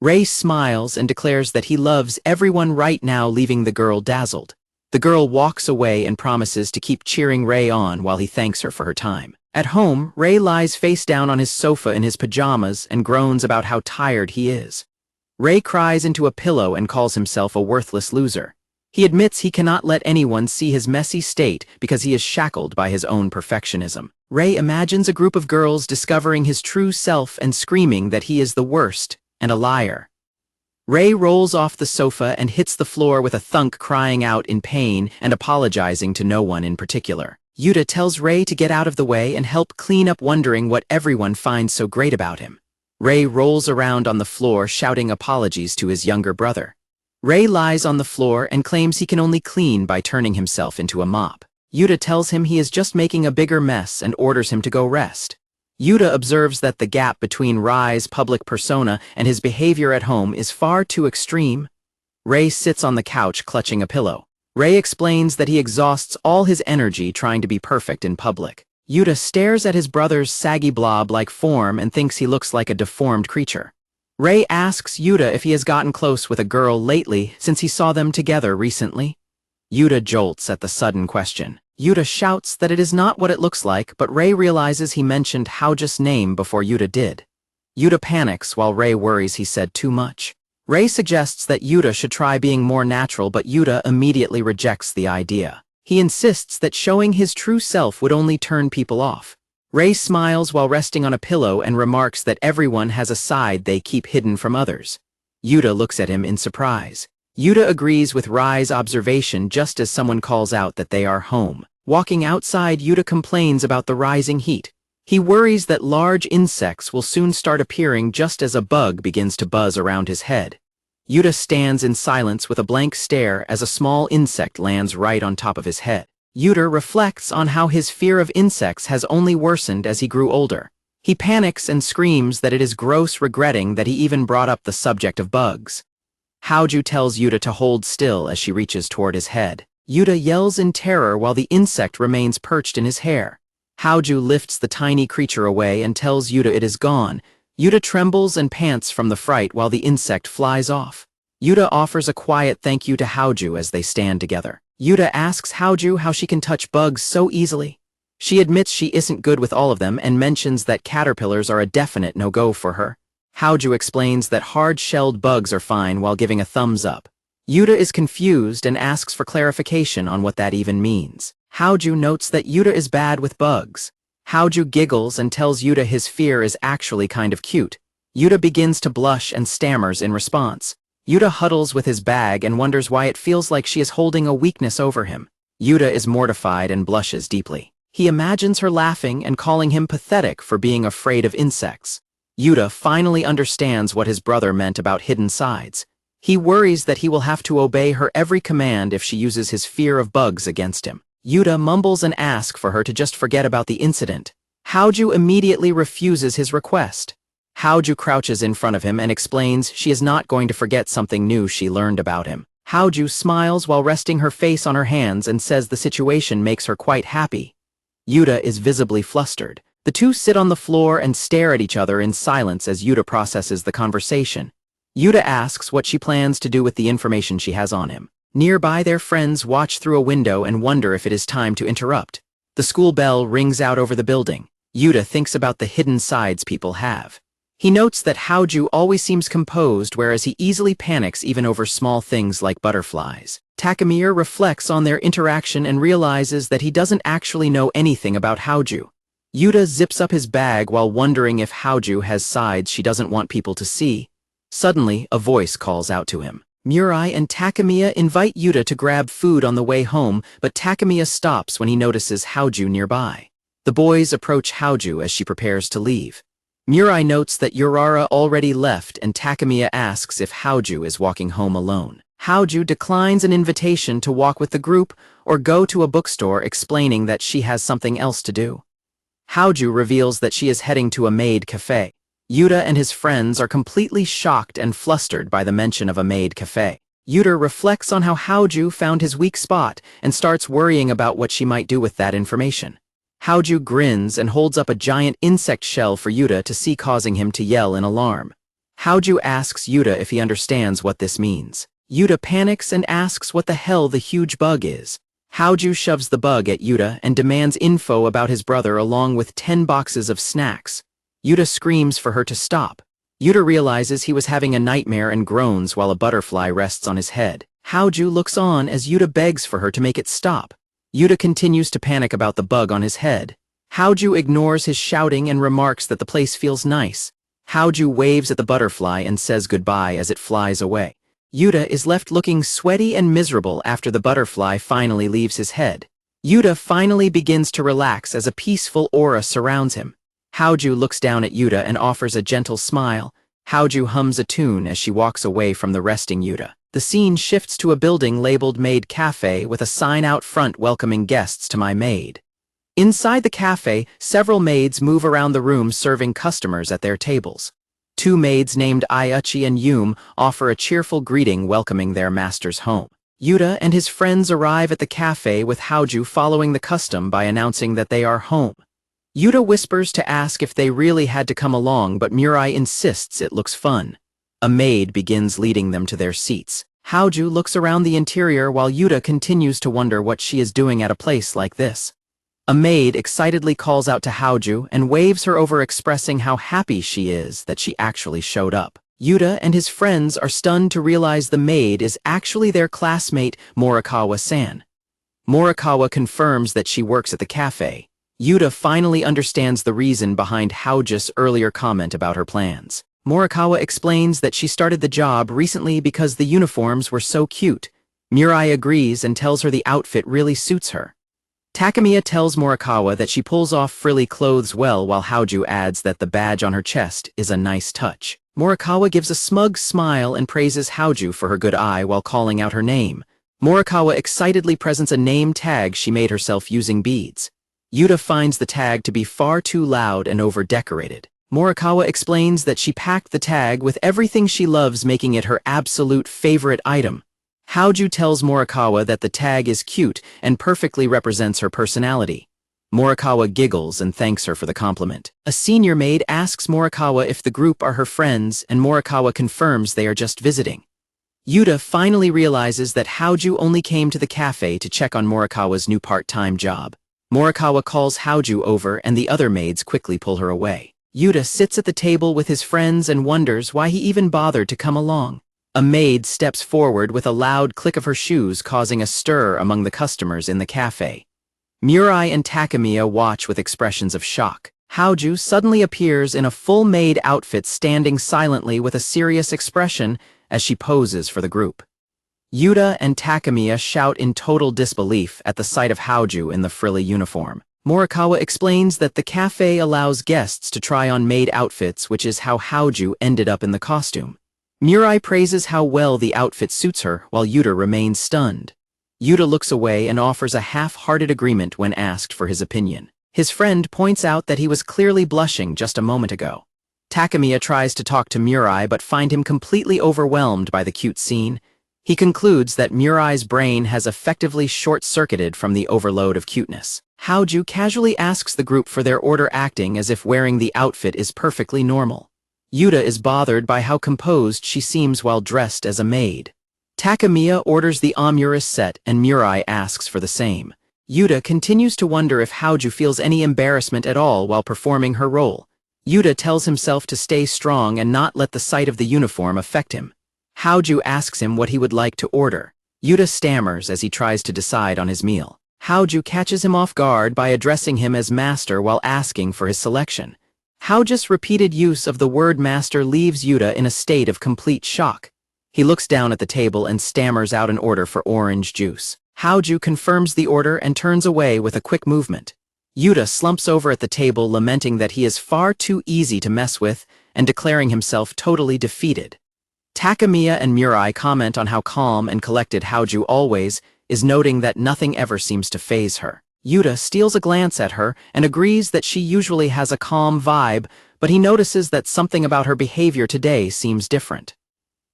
Rei smiles and declares that he loves everyone right now, leaving the girl dazzled. The girl walks away and promises to keep cheering Rei on while he thanks her for her time. At home, Rei lies face down on his sofa in his pajamas and groans about how tired he is. Rei cries into a pillow and calls himself a worthless loser. He admits he cannot let anyone see his messy state because he is shackled by his own perfectionism. Rei imagines a group of girls discovering his true self and screaming that he is the worst and a liar. Rei rolls off the sofa and hits the floor with a thunk, crying out in pain and apologizing to no one in particular. Yuta tells Rei to get out of the way and help clean up, wondering what everyone finds so great about him. Rei rolls around on the floor shouting apologies to his younger brother. Rei lies on the floor and claims he can only clean by turning himself into a mop. Yuta tells him he is just making a bigger mess and orders him to go rest. Yuta observes that the gap between Rei's public persona and his behavior at home is far too extreme. Rei sits on the couch clutching a pillow. Rei explains that he exhausts all his energy trying to be perfect in public. Yuta stares at his brother's saggy blob-like form and thinks he looks like a deformed creature. Rei asks Yuta if he has gotten close with a girl lately since he saw them together recently. Yuta jolts at the sudden question. Yuta shouts that it is not what it looks like, but Rei realizes he mentioned Haoju's name before Yuta did. Yuta panics while Rei worries he said too much. Rei suggests that Yuta should try being more natural, but Yuta immediately rejects the idea. He insists that showing his true self would only turn people off. Rei smiles while resting on a pillow and remarks that everyone has a side they keep hidden from others. Yuta looks at him in surprise. Yuta agrees with Rei's observation just as someone calls out that they are home. Walking outside, Yuta complains about the rising heat. He worries that large insects will soon start appearing just as a bug begins to buzz around his head. Yuta stands in silence with a blank stare as a small insect lands right on top of his head. Yuta reflects on how his fear of insects has only worsened as he grew older. He panics and screams that it is gross, regretting that he even brought up the subject of bugs. Haoju tells Yuta to hold still as she reaches toward his head. Yuta yells in terror while the insect remains perched in his hair. Haoju lifts the tiny creature away and tells Yuta it is gone. Yuta trembles and pants from the fright while the insect flies off. Yuta offers a quiet thank you to Haoju as they stand together. Yuta asks Haoju how she can touch bugs so easily. She admits she isn't good with all of them and mentions that caterpillars are a definite no-go for her. Haoju explains that hard-shelled bugs are fine while giving a thumbs up. Yuta is confused and asks for clarification on what that even means. Haoju notes that Yuta is bad with bugs. Haoju giggles and tells Yuta his fear is actually kind of cute. Yuta begins to blush and stammers in response. Yuta huddles with his bag and wonders why it feels like she is holding a weakness over him. Yuta is mortified and blushes deeply. He imagines her laughing and calling him pathetic for being afraid of insects. Yuta finally understands what his brother meant about hidden sides. He worries that he will have to obey her every command if she uses his fear of bugs against him. Yuta mumbles and asks for her to just forget about the incident. Haoju immediately refuses his request. Haoju crouches in front of him and explains she is not going to forget something new she learned about him. Haoju smiles while resting her face on her hands and says the situation makes her quite happy. Yuta is visibly flustered. The two sit on the floor and stare at each other in silence as Yuta processes the conversation. Yuta asks what she plans to do with the information she has on him. Nearby, their friends watch through a window and wonder if it is time to interrupt. The school bell rings out over the building. Yuta thinks about the hidden sides people have. He notes that Haoju always seems composed, whereas he easily panics even over small things like butterflies. Takamir reflects on their interaction and realizes that he doesn't actually know anything about Haoju. Yuta zips up his bag while wondering if Haoju has sides she doesn't want people to see. Suddenly, a voice calls out to him. Mirai and Takemiya invite Yuta to grab food on the way home, but Takemiya stops when he notices Haoju nearby. The boys approach Haoju as she prepares to leave. Mirai notes that Yurara already left and Takemiya asks if Haoju is walking home alone. Haoju declines an invitation to walk with the group or go to a bookstore, explaining that she has something else to do. Haoju reveals that she is heading to a Maid cafe. Yuta and his friends are completely shocked and flustered by the mention of a Maid cafe. Yuta reflects on how Haoju found his weak spot and starts worrying about what she might do with that information. Haoju grins and holds up a giant insect shell for Yuta to see, causing him to yell in alarm. Haoju asks Yuta if he understands what this means. Yuta panics and asks what the hell the huge bug is. Haoju shoves the bug at Yuta and demands info about his brother along with 10 boxes of snacks. Yuta screams for her to stop. Yuta realizes he was having a nightmare and groans while a butterfly rests on his head. Haoju looks on as Yuta begs for her to make it stop. Yuta continues to panic about the bug on his head. Haoju ignores his shouting and remarks that the place feels nice. Haoju waves at the butterfly and says goodbye as it flies away. Yuta is left looking sweaty and miserable after the butterfly finally leaves his head. Yuta finally begins to relax as a peaceful aura surrounds him. Haoju looks down at Yuta and offers a gentle smile. Haoju hums a tune as she walks away from the resting Yuta. The scene shifts to a building labeled Maid Cafe with a sign out front welcoming guests to my Maid. Inside the cafe, several maids move around the room serving customers at their tables. 2 maids named Ayuchi and Yume offer a cheerful greeting welcoming their masters home. Yuta and his friends arrive at the cafe with Haoju following the custom by announcing that they are home. Yuta whispers to ask if they really had to come along, but Mirai insists it looks fun. A maid begins leading them to their seats. Haoju looks around the interior while Yuta continues to wonder what she is doing at a place like this. A maid excitedly calls out to Haoju and waves her over, expressing how happy she is that she actually showed up. Yuta and his friends are stunned to realize the maid is actually their classmate, Morikawa-san. Morikawa confirms that she works at the cafe. Yuta finally understands the reason behind Haoju's earlier comment about her plans. Morikawa explains that she started the job recently because the uniforms were so cute. Mirai agrees and tells her the outfit really suits her. Takemiya tells Morikawa that she pulls off frilly clothes well, while Haoju adds that the badge on her chest is a nice touch. Morikawa gives a smug smile and praises Haoju for her good eye while calling out her name. Morikawa excitedly presents a name tag she made herself using beads. Yuta finds the tag to be far too loud and over-decorated. Morikawa explains that she packed the tag with everything she loves, making it her absolute favorite item. Haoju tells Morikawa that the tag is cute and perfectly represents her personality. Morikawa giggles and thanks her for the compliment. A senior maid asks Morikawa if the group are her friends, and Morikawa confirms they are just visiting. Yuta finally realizes that Haoju only came to the cafe to check on Morikawa's new part-time job. Morikawa calls Haoju over and the other maids quickly pull her away. Yuta sits at the table with his friends and wonders why he even bothered to come along. A maid steps forward with a loud click of her shoes, causing a stir among the customers in the cafe. Mirai and Takemiya watch with expressions of shock. Haoju suddenly appears in a full maid outfit, standing silently with a serious expression as she poses for the group. Yuta and Takemiya shout in total disbelief at the sight of Haoju in the frilly uniform. Morikawa explains that the cafe allows guests to try on maid outfits, which is how Haoju ended up in the costume. Mirai praises how well the outfit suits her, while Yuta remains stunned. Yuta looks away and offers a half-hearted agreement when asked for his opinion. His friend points out that he was clearly blushing just a moment ago. Takemiya tries to talk to Mirai but finds him completely overwhelmed by the cute scene. He concludes that Murai's brain has effectively short-circuited from the overload of cuteness. Haoju casually asks the group for their order, acting as if wearing the outfit is perfectly normal. Yuta is bothered by how composed she seems while dressed as a maid. Takemiya orders the Amurus set and Mirai asks for the same. Yuta continues to wonder if Haoju feels any embarrassment at all while performing her role. Yuta tells himself to stay strong and not let the sight of the uniform affect him. Haoju asks him what he would like to order. Yuta stammers as he tries to decide on his meal. Haoju catches him off guard by addressing him as master while asking for his selection. Haoju's repeated use of the word master leaves Yuta in a state of complete shock. He looks down at the table and stammers out an order for orange juice. Haoju confirms the order and turns away with a quick movement. Yuta slumps over at the table, lamenting that he is far too easy to mess with and declaring himself totally defeated. Takemiya and Mirai comment on how calm and collected Haoju always is, noting that nothing ever seems to faze her. Yuta steals a glance at her and agrees that she usually has a calm vibe, but he notices that something about her behavior today seems different.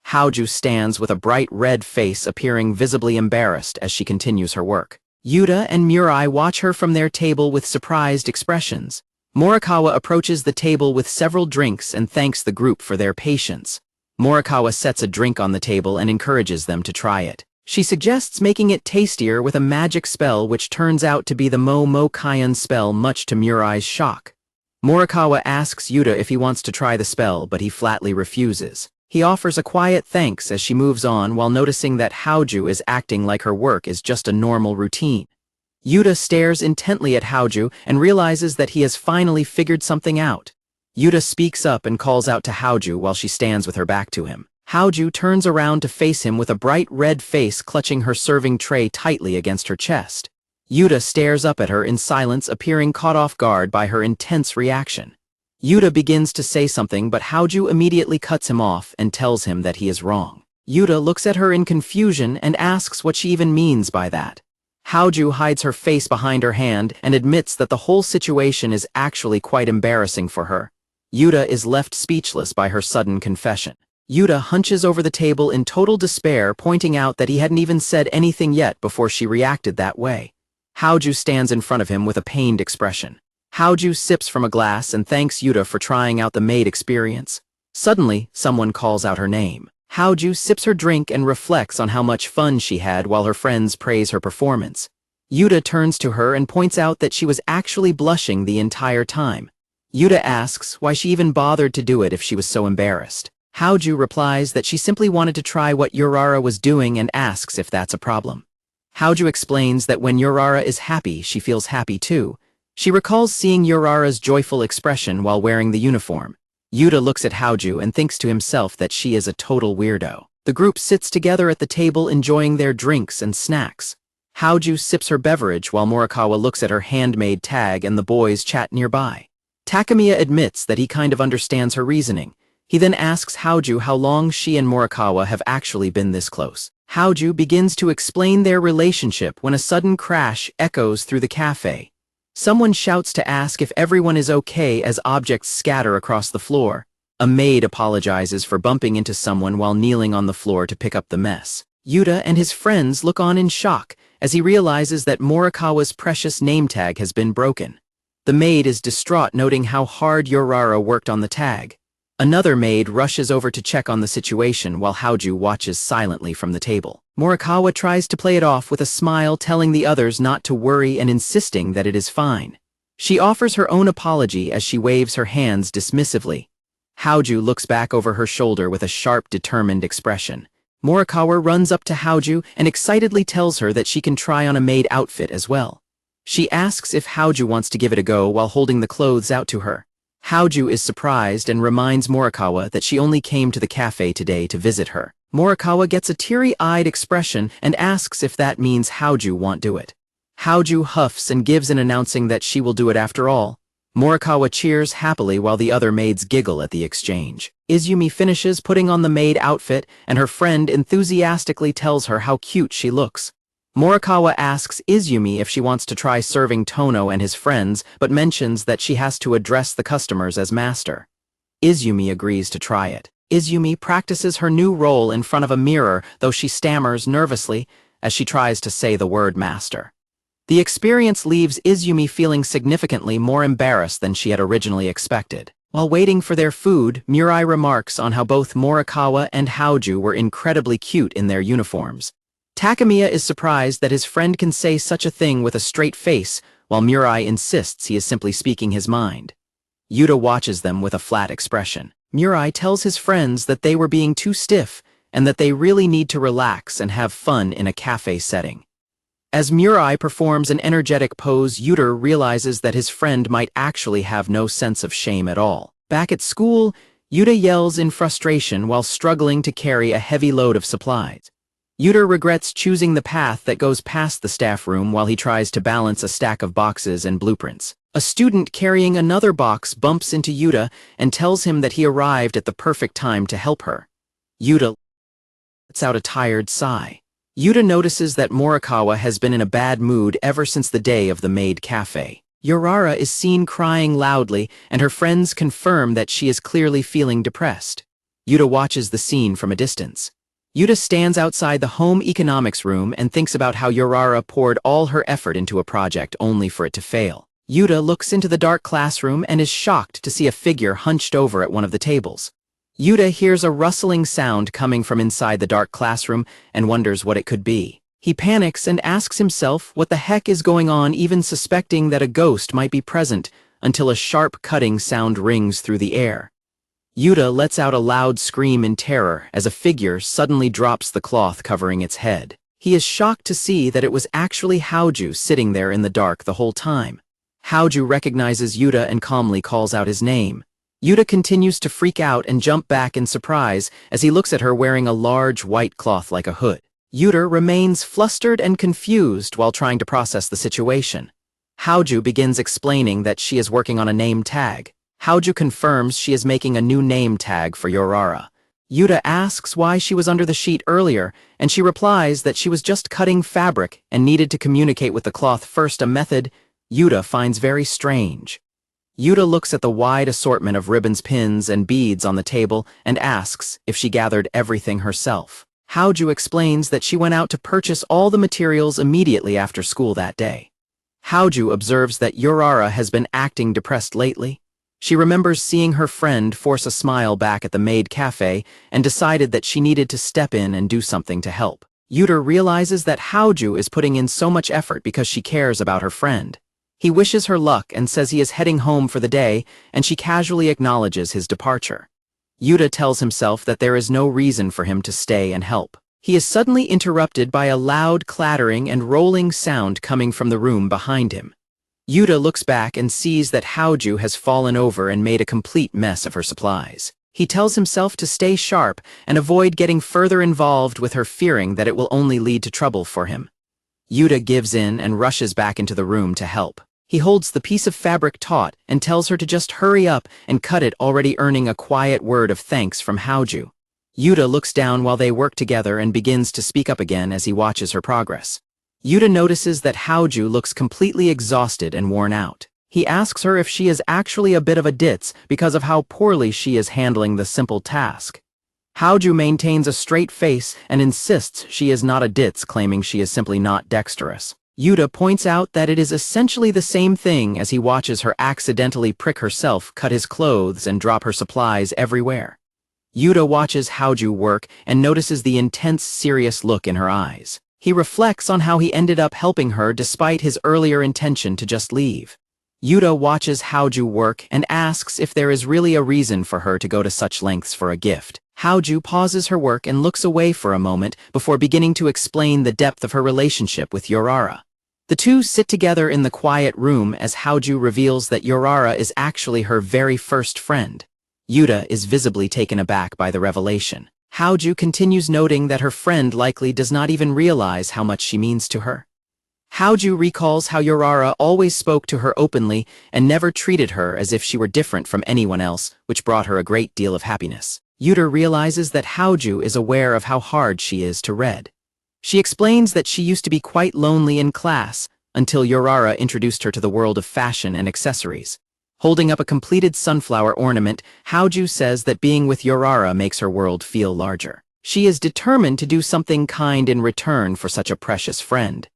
Haoju stands with a bright red face, appearing visibly embarrassed as she continues her work. Yuta and Mirai watch her from their table with surprised expressions. Morikawa approaches the table with several drinks and thanks the group for their patience. Morikawa sets a drink on the table and encourages them to try it. She suggests making it tastier with a magic spell, which turns out to be the Mo Kaiyan spell, much to Murai's shock. Morikawa asks Yuta if he wants to try the spell, but he flatly refuses. He offers a quiet thanks as she moves on, while noticing that Haoju is acting like her work is just a normal routine. Yuta stares intently at Haoju and realizes that he has finally figured something out. Yuta speaks up and calls out to Haoju while she stands with her back to him. Haoju turns around to face him with a bright red face, clutching her serving tray tightly against her chest. Yuta stares up at her in silence, appearing caught off guard by her intense reaction. Yuta begins to say something, but Haoju immediately cuts him off and tells him that he is wrong. Yuta looks at her in confusion and asks what she even means by that. Haoju hides her face behind her hand and admits that the whole situation is actually quite embarrassing for her. Yuta is left speechless by her sudden confession. Yuta hunches over the table in total despair, pointing out that he hadn't even said anything yet before she reacted that way. Haoju stands in front of him with a pained expression. Haoju sips from a glass and thanks Yuta for trying out the Maid experience. Suddenly, someone calls out her name. Haoju sips her drink and reflects on how much fun she had while her friends praise her performance. Yuta turns to her and points out that she was actually blushing the entire time. Yuta asks why she even bothered to do it if she was so embarrassed. Haoju replies that she simply wanted to try what Yurara was doing and asks if that's a problem. Haoju explains that when Yurara is happy, she feels happy too. She recalls seeing Yurara's joyful expression while wearing the uniform. Yuta looks at Haoju and thinks to himself that she is a total weirdo. The group sits together at the table enjoying their drinks and snacks. Haoju sips her beverage while Morikawa looks at her handmade tag and the boys chat nearby. Takemiya admits that he kind of understands her reasoning. He then asks Haoju how long she and Morikawa have actually been this close. Haoju begins to explain their relationship when a sudden crash echoes through the cafe. Someone shouts to ask if everyone is okay as objects scatter across the floor. A maid apologizes for bumping into someone while kneeling on the floor to pick up the mess. Yuta and his friends look on in shock as he realizes that Morikawa's precious name tag has been broken. The maid is distraught, noting how hard Yurara worked on the tag. Another maid rushes over to check on the situation while Haoju watches silently from the table. Morikawa tries to play it off with a smile, telling the others not to worry and insisting that it is fine. She offers her own apology as she waves her hands dismissively. Haoju looks back over her shoulder with a sharp, determined expression. Morikawa runs up to Haoju and excitedly tells her that she can try on a maid outfit as well. She asks if Haoju wants to give it a go while holding the clothes out to her. Haoju is surprised and reminds Morikawa that she only came to the cafe today to visit her. Morikawa gets a teary-eyed expression and asks if that means Haoju won't do it. Haoju huffs and gives in, announcing that she will do it after all. Morikawa cheers happily while the other maids giggle at the exchange. Izumi finishes putting on the maid outfit and her friend enthusiastically tells her how cute she looks. Morikawa asks Izumi if she wants to try serving Tono and his friends, but mentions that she has to address the customers as master. Izumi agrees to try it. Izumi practices her new role in front of a mirror, though she stammers nervously as she tries to say the word master. The experience leaves Izumi feeling significantly more embarrassed than she had originally expected. While waiting for their food, Mirai remarks on how both Morikawa and Haoju were incredibly cute in their uniforms. Takemiya is surprised that his friend can say such a thing with a straight face, while Mirai insists he is simply speaking his mind. Yuta watches them with a flat expression. Mirai tells his friends that they were being too stiff and that they really need to relax and have fun in a cafe setting. As Murai performs an energetic pose, Yurara realizes that his friend might actually have no sense of shame at all. Back at school, Yuta yells in frustration while struggling to carry a heavy load of supplies. Yuta regrets choosing the path that goes past the staff room while he tries to balance a stack of boxes and blueprints. A student carrying another box bumps into Yuta and tells him that he arrived at the perfect time to help her. Yuta lets out a tired sigh. Yuta notices that Morikawa has been in a bad mood ever since the day of the Maid cafe. Yurara is seen crying loudly, and her friends confirm that she is clearly feeling depressed. Yuta watches the scene from a distance. Yuta stands outside the home economics room and thinks about how Yurara poured all her effort into a project only for it to fail. Yuta looks into the dark classroom and is shocked to see a figure hunched over at one of the tables. Yuta hears a rustling sound coming from inside the dark classroom and wonders what it could be. He panics and asks himself what the heck is going on, even suspecting that a ghost might be present, until a sharp cutting sound rings through the air. Yuta lets out a loud scream in terror as a figure suddenly drops the cloth covering its head. He is shocked to see that it was actually Haoju sitting there in the dark the whole time. Haoju recognizes Yuta and calmly calls out his name. Yuta continues to freak out and jump back in surprise as he looks at her wearing a large white cloth like a hood. Yuta remains flustered and confused while trying to process the situation. Haoju begins explaining that she is working on a name tag. Haoju confirms she is making a new name tag for Yurara. Yuta asks why she was under the sheet earlier, and she replies that she was just cutting fabric and needed to communicate with the cloth first, a method Yuta finds very strange. Yuta looks at the wide assortment of ribbons, pins, and beads on the table and asks if she gathered everything herself. Haoju explains that she went out to purchase all the materials immediately after school that day. Haoju observes that Yurara has been acting depressed lately. She remembers seeing her friend force a smile back at the Maid cafe and decided that she needed to step in and do something to help. Yuta realizes that Haoju is putting in so much effort because she cares about her friend. He wishes her luck and says he is heading home for the day, and she casually acknowledges his departure. Yuta tells himself that there is no reason for him to stay and help. He is suddenly interrupted by a loud clattering and rolling sound coming from the room behind him. Yuta looks back and sees that Haoju has fallen over and made a complete mess of her supplies. He tells himself to stay sharp and avoid getting further involved with her, fearing that it will only lead to trouble for him. Yuta gives in and rushes back into the room to help. He holds the piece of fabric taut and tells her to just hurry up and cut it, already earning a quiet word of thanks from Haoju. Yuta looks down while they work together and begins to speak up again as he watches her progress. Yuta notices that Haoju looks completely exhausted and worn out. He asks her if she is actually a bit of a ditz because of how poorly she is handling the simple task. Haoju maintains a straight face and insists she is not a ditz, claiming she is simply not dexterous. Yuta points out that it is essentially the same thing as he watches her accidentally prick herself, cut his clothes, and drop her supplies everywhere. Yuta watches Haoju work and notices the intense, serious look in her eyes. He reflects on how he ended up helping her despite his earlier intention to just leave. Yuta watches Haoju work and asks if there is really a reason for her to go to such lengths for a gift. Haoju pauses her work and looks away for a moment before beginning to explain the depth of her relationship with Yurara. The two sit together in the quiet room as Haoju reveals that Yurara is actually her very first friend. Yuta is visibly taken aback by the revelation. Haoju continues, noting that her friend likely does not even realize how much she means to her. Haoju recalls how Yurara always spoke to her openly and never treated her as if she were different from anyone else, which brought her a great deal of happiness. Yuta realizes that Haoju is aware of how hard she is to read. She explains that she used to be quite lonely in class until Yurara introduced her to the world of fashion and accessories. Holding up a completed sunflower ornament, Haoju says that being with Yurara makes her world feel larger. She is determined to do something kind in return for such a precious friend.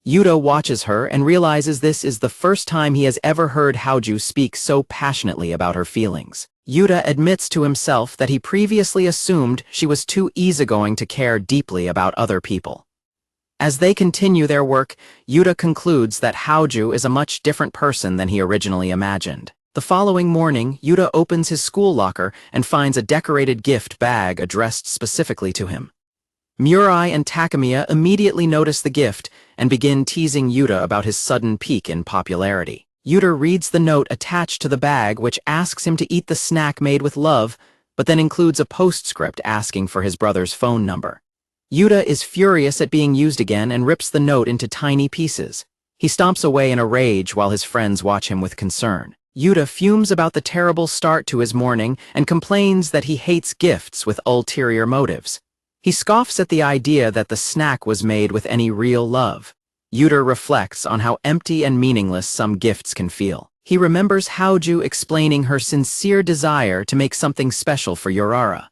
Yuta watches her and realizes this is the first time he has ever heard Haoju speak so passionately about her feelings. Yuta admits to himself that he previously assumed she was too easygoing to care deeply about other people. As they continue their work, Yuta concludes that Haoju is a much different person than he originally imagined. The following morning, Yuta opens his school locker and finds a decorated gift bag addressed specifically to him. Murai and Takamiya immediately notice the gift and begin teasing Yuta about his sudden peak in popularity. Yuta reads the note attached to the bag which asks him to eat the snack made with love, but then includes a postscript asking for his brother's phone number. Yuta is furious at being used again and rips the note into tiny pieces. He stomps away in a rage while his friends watch him with concern. Yuta fumes about the terrible start to his morning and complains that he hates gifts with ulterior motives. He scoffs at the idea that the snack was made with any real love. Yuta reflects on how empty and meaningless some gifts can feel. He remembers Haoju explaining her sincere desire to make something special for Yurara.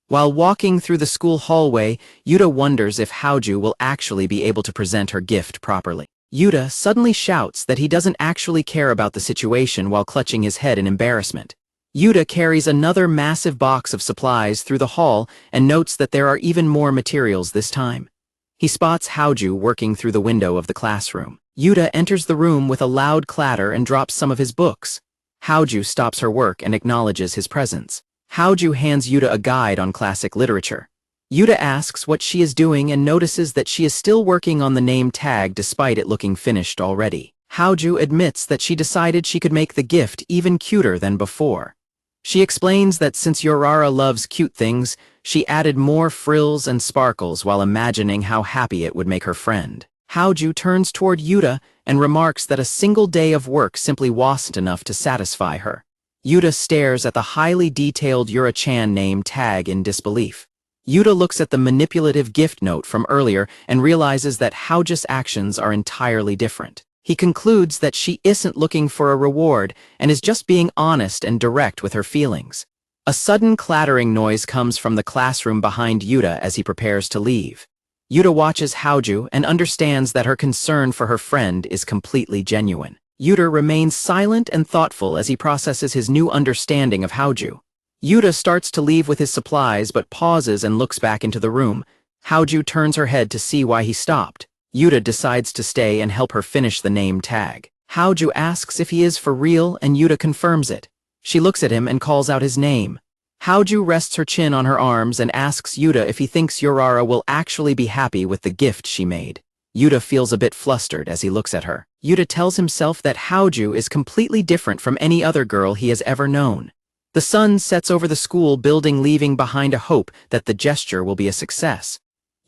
While walking through the school hallway, Yuta wonders if Haoju will actually be able to present her gift properly. Yuta suddenly shouts that he doesn't actually care about the situation while clutching his head in embarrassment. Yuta carries another massive box of supplies through the hall and notes that there are even more materials this time. He spots Haoju working through the window of the classroom. Yuta enters the room with a loud clatter and drops some of his books. Haoju stops her work and acknowledges his presence. Haoju hands Yuta a guide on classic literature. Yuta asks what she is doing and notices that she is still working on the name tag despite it looking finished already. Haoju admits that she decided she could make the gift even cuter than before. She explains that since Yurara loves cute things, she added more frills and sparkles while imagining how happy it would make her friend. Haoju turns toward Yuta and remarks that a single day of work simply wasn't enough to satisfy her. Yuta stares at the highly detailed Yura-chan name tag in disbelief. Yuta looks at the manipulative gift note from earlier and realizes that Haoju's actions are entirely different. He concludes that she isn't looking for a reward and is just being honest and direct with her feelings. A sudden clattering noise comes from the classroom behind Yuta as he prepares to leave. Yuta watches Haoju and understands that her concern for her friend is completely genuine. Yuta remains silent and thoughtful as he processes his new understanding of Haoju. Yuta starts to leave with his supplies but pauses and looks back into the room. Haoju turns her head to see why he stopped. Yuta decides to stay and help her finish the name tag. Haoju asks if he is for real and Yuta confirms it. She looks at him and calls out his name. Haoju rests her chin on her arms and asks Yuta if he thinks Yurara will actually be happy with the gift she made. Yuta feels a bit flustered as he looks at her. Yuta tells himself that Haoju is completely different from any other girl he has ever known. The sun sets over the school building, leaving behind a hope that the gesture will be a success.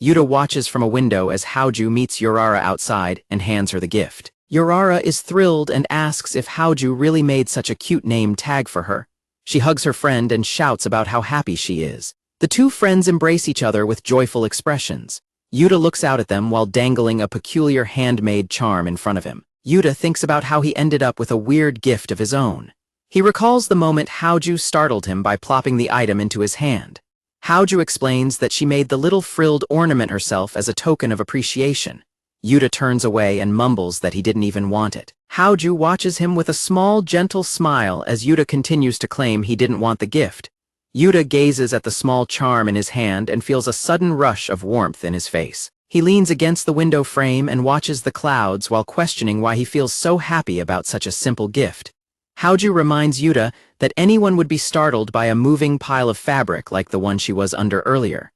Yuta watches from a window as Haoju meets Yurara outside and hands her the gift. Yurara is thrilled and asks if Haoju really made such a cute name tag for her. She hugs her friend and shouts about how happy she is. The two friends embrace each other with joyful expressions. Yuta looks out at them while dangling a peculiar handmade charm in front of him. Yuta thinks about how he ended up with a weird gift of his own. He recalls the moment Haoju startled him by plopping the item into his hand. Haoju explains that she made the little frilled ornament herself as a token of appreciation. Yuta turns away and mumbles that he didn't even want it. Haoju watches him with a small, gentle smile as Yuta continues to claim he didn't want the gift. Yuta gazes at the small charm in his hand and feels a sudden rush of warmth in his face. He leans against the window frame and watches the clouds while questioning why he feels so happy about such a simple gift. Haoju reminds Yuta that anyone would be startled by a moving pile of fabric like the one she was under earlier.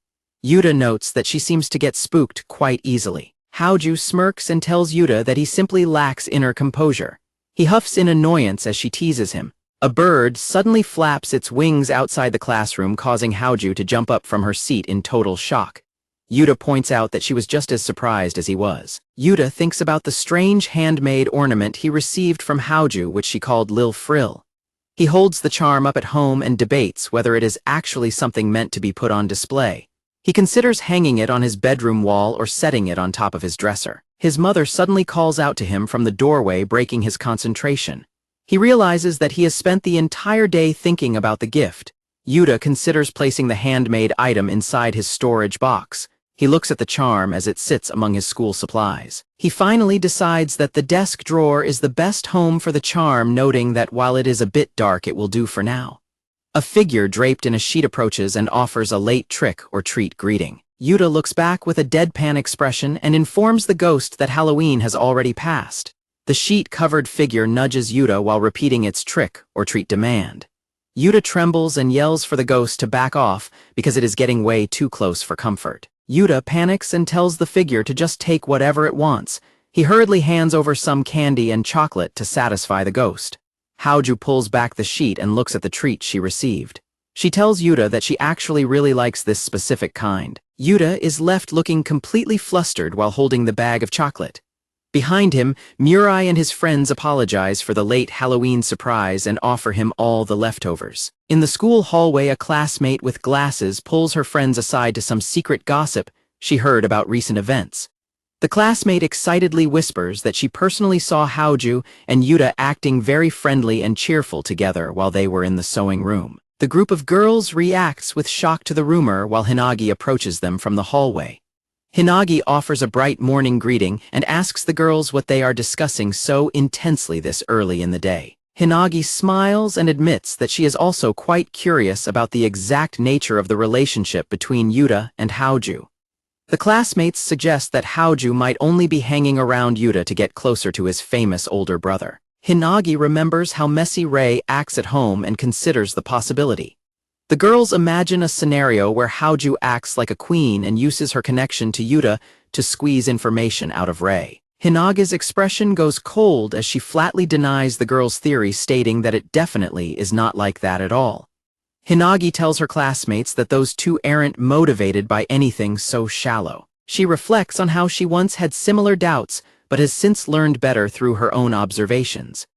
Yuta notes that she seems to get spooked quite easily. Haoju smirks and tells Yuta that he simply lacks inner composure. He huffs in annoyance as she teases him. A bird suddenly flaps its wings outside the classroom, causing Haoju to jump up from her seat in total shock. Yuta points out that she was just as surprised as he was. Yuta thinks about the strange handmade ornament he received from Haoju, which she called Lil Frill. He holds the charm up at home and debates whether it is actually something meant to be put on display. He considers hanging it on his bedroom wall or setting it on top of his dresser. His mother suddenly calls out to him from the doorway, breaking his concentration. He realizes that he has spent the entire day thinking about the gift. Yuta considers placing the handmade item inside his storage box. He looks at the charm as it sits among his school supplies. He finally decides that the desk drawer is the best home for the charm, noting that while it is a bit dark, it will do for now. A figure draped in a sheet approaches and offers a late trick or treat greeting. Yuta looks back with a deadpan expression and informs the ghost that Halloween has already passed. The sheet-covered figure nudges Yuta while repeating its trick or treat demand. Yuta trembles and yells for the ghost to back off because it is getting way too close for comfort. Yuta panics and tells the figure to just take whatever it wants. He hurriedly hands over some candy and chocolate to satisfy the ghost. Haoju pulls back the sheet and looks at the treat she received. She tells Yuta that she actually really likes this specific kind. Yuta is left looking completely flustered while holding the bag of chocolate. Behind him, Murai and his friends apologize for the late Halloween surprise and offer him all the leftovers. In the school hallway, a classmate with glasses pulls her friends aside to some secret gossip she heard about recent events. The classmate excitedly whispers that she personally saw Haoju and Yuta acting very friendly and cheerful together while they were in the sewing room. The group of girls reacts with shock to the rumor while Hinagi approaches them from the hallway. Hinagi offers a bright morning greeting and asks the girls what they are discussing so intensely this early in the day. Hinagi smiles and admits that she is also quite curious about the exact nature of the relationship between Yuta and Haoju. The classmates suggest that Haoju might only be hanging around Yuta to get closer to his famous older brother. Hinagi remembers how messy Rei acts at home and considers the possibility. The girls imagine a scenario where Haoju acts like a queen and uses her connection to Yuta to squeeze information out of Rei. Hinagi's expression goes cold as she flatly denies the girls' theory, stating that it definitely is not like that at all. Hinagi tells her classmates that those two aren't motivated by anything so shallow. She reflects on how she once had similar doubts, but has since learned better through her own observations.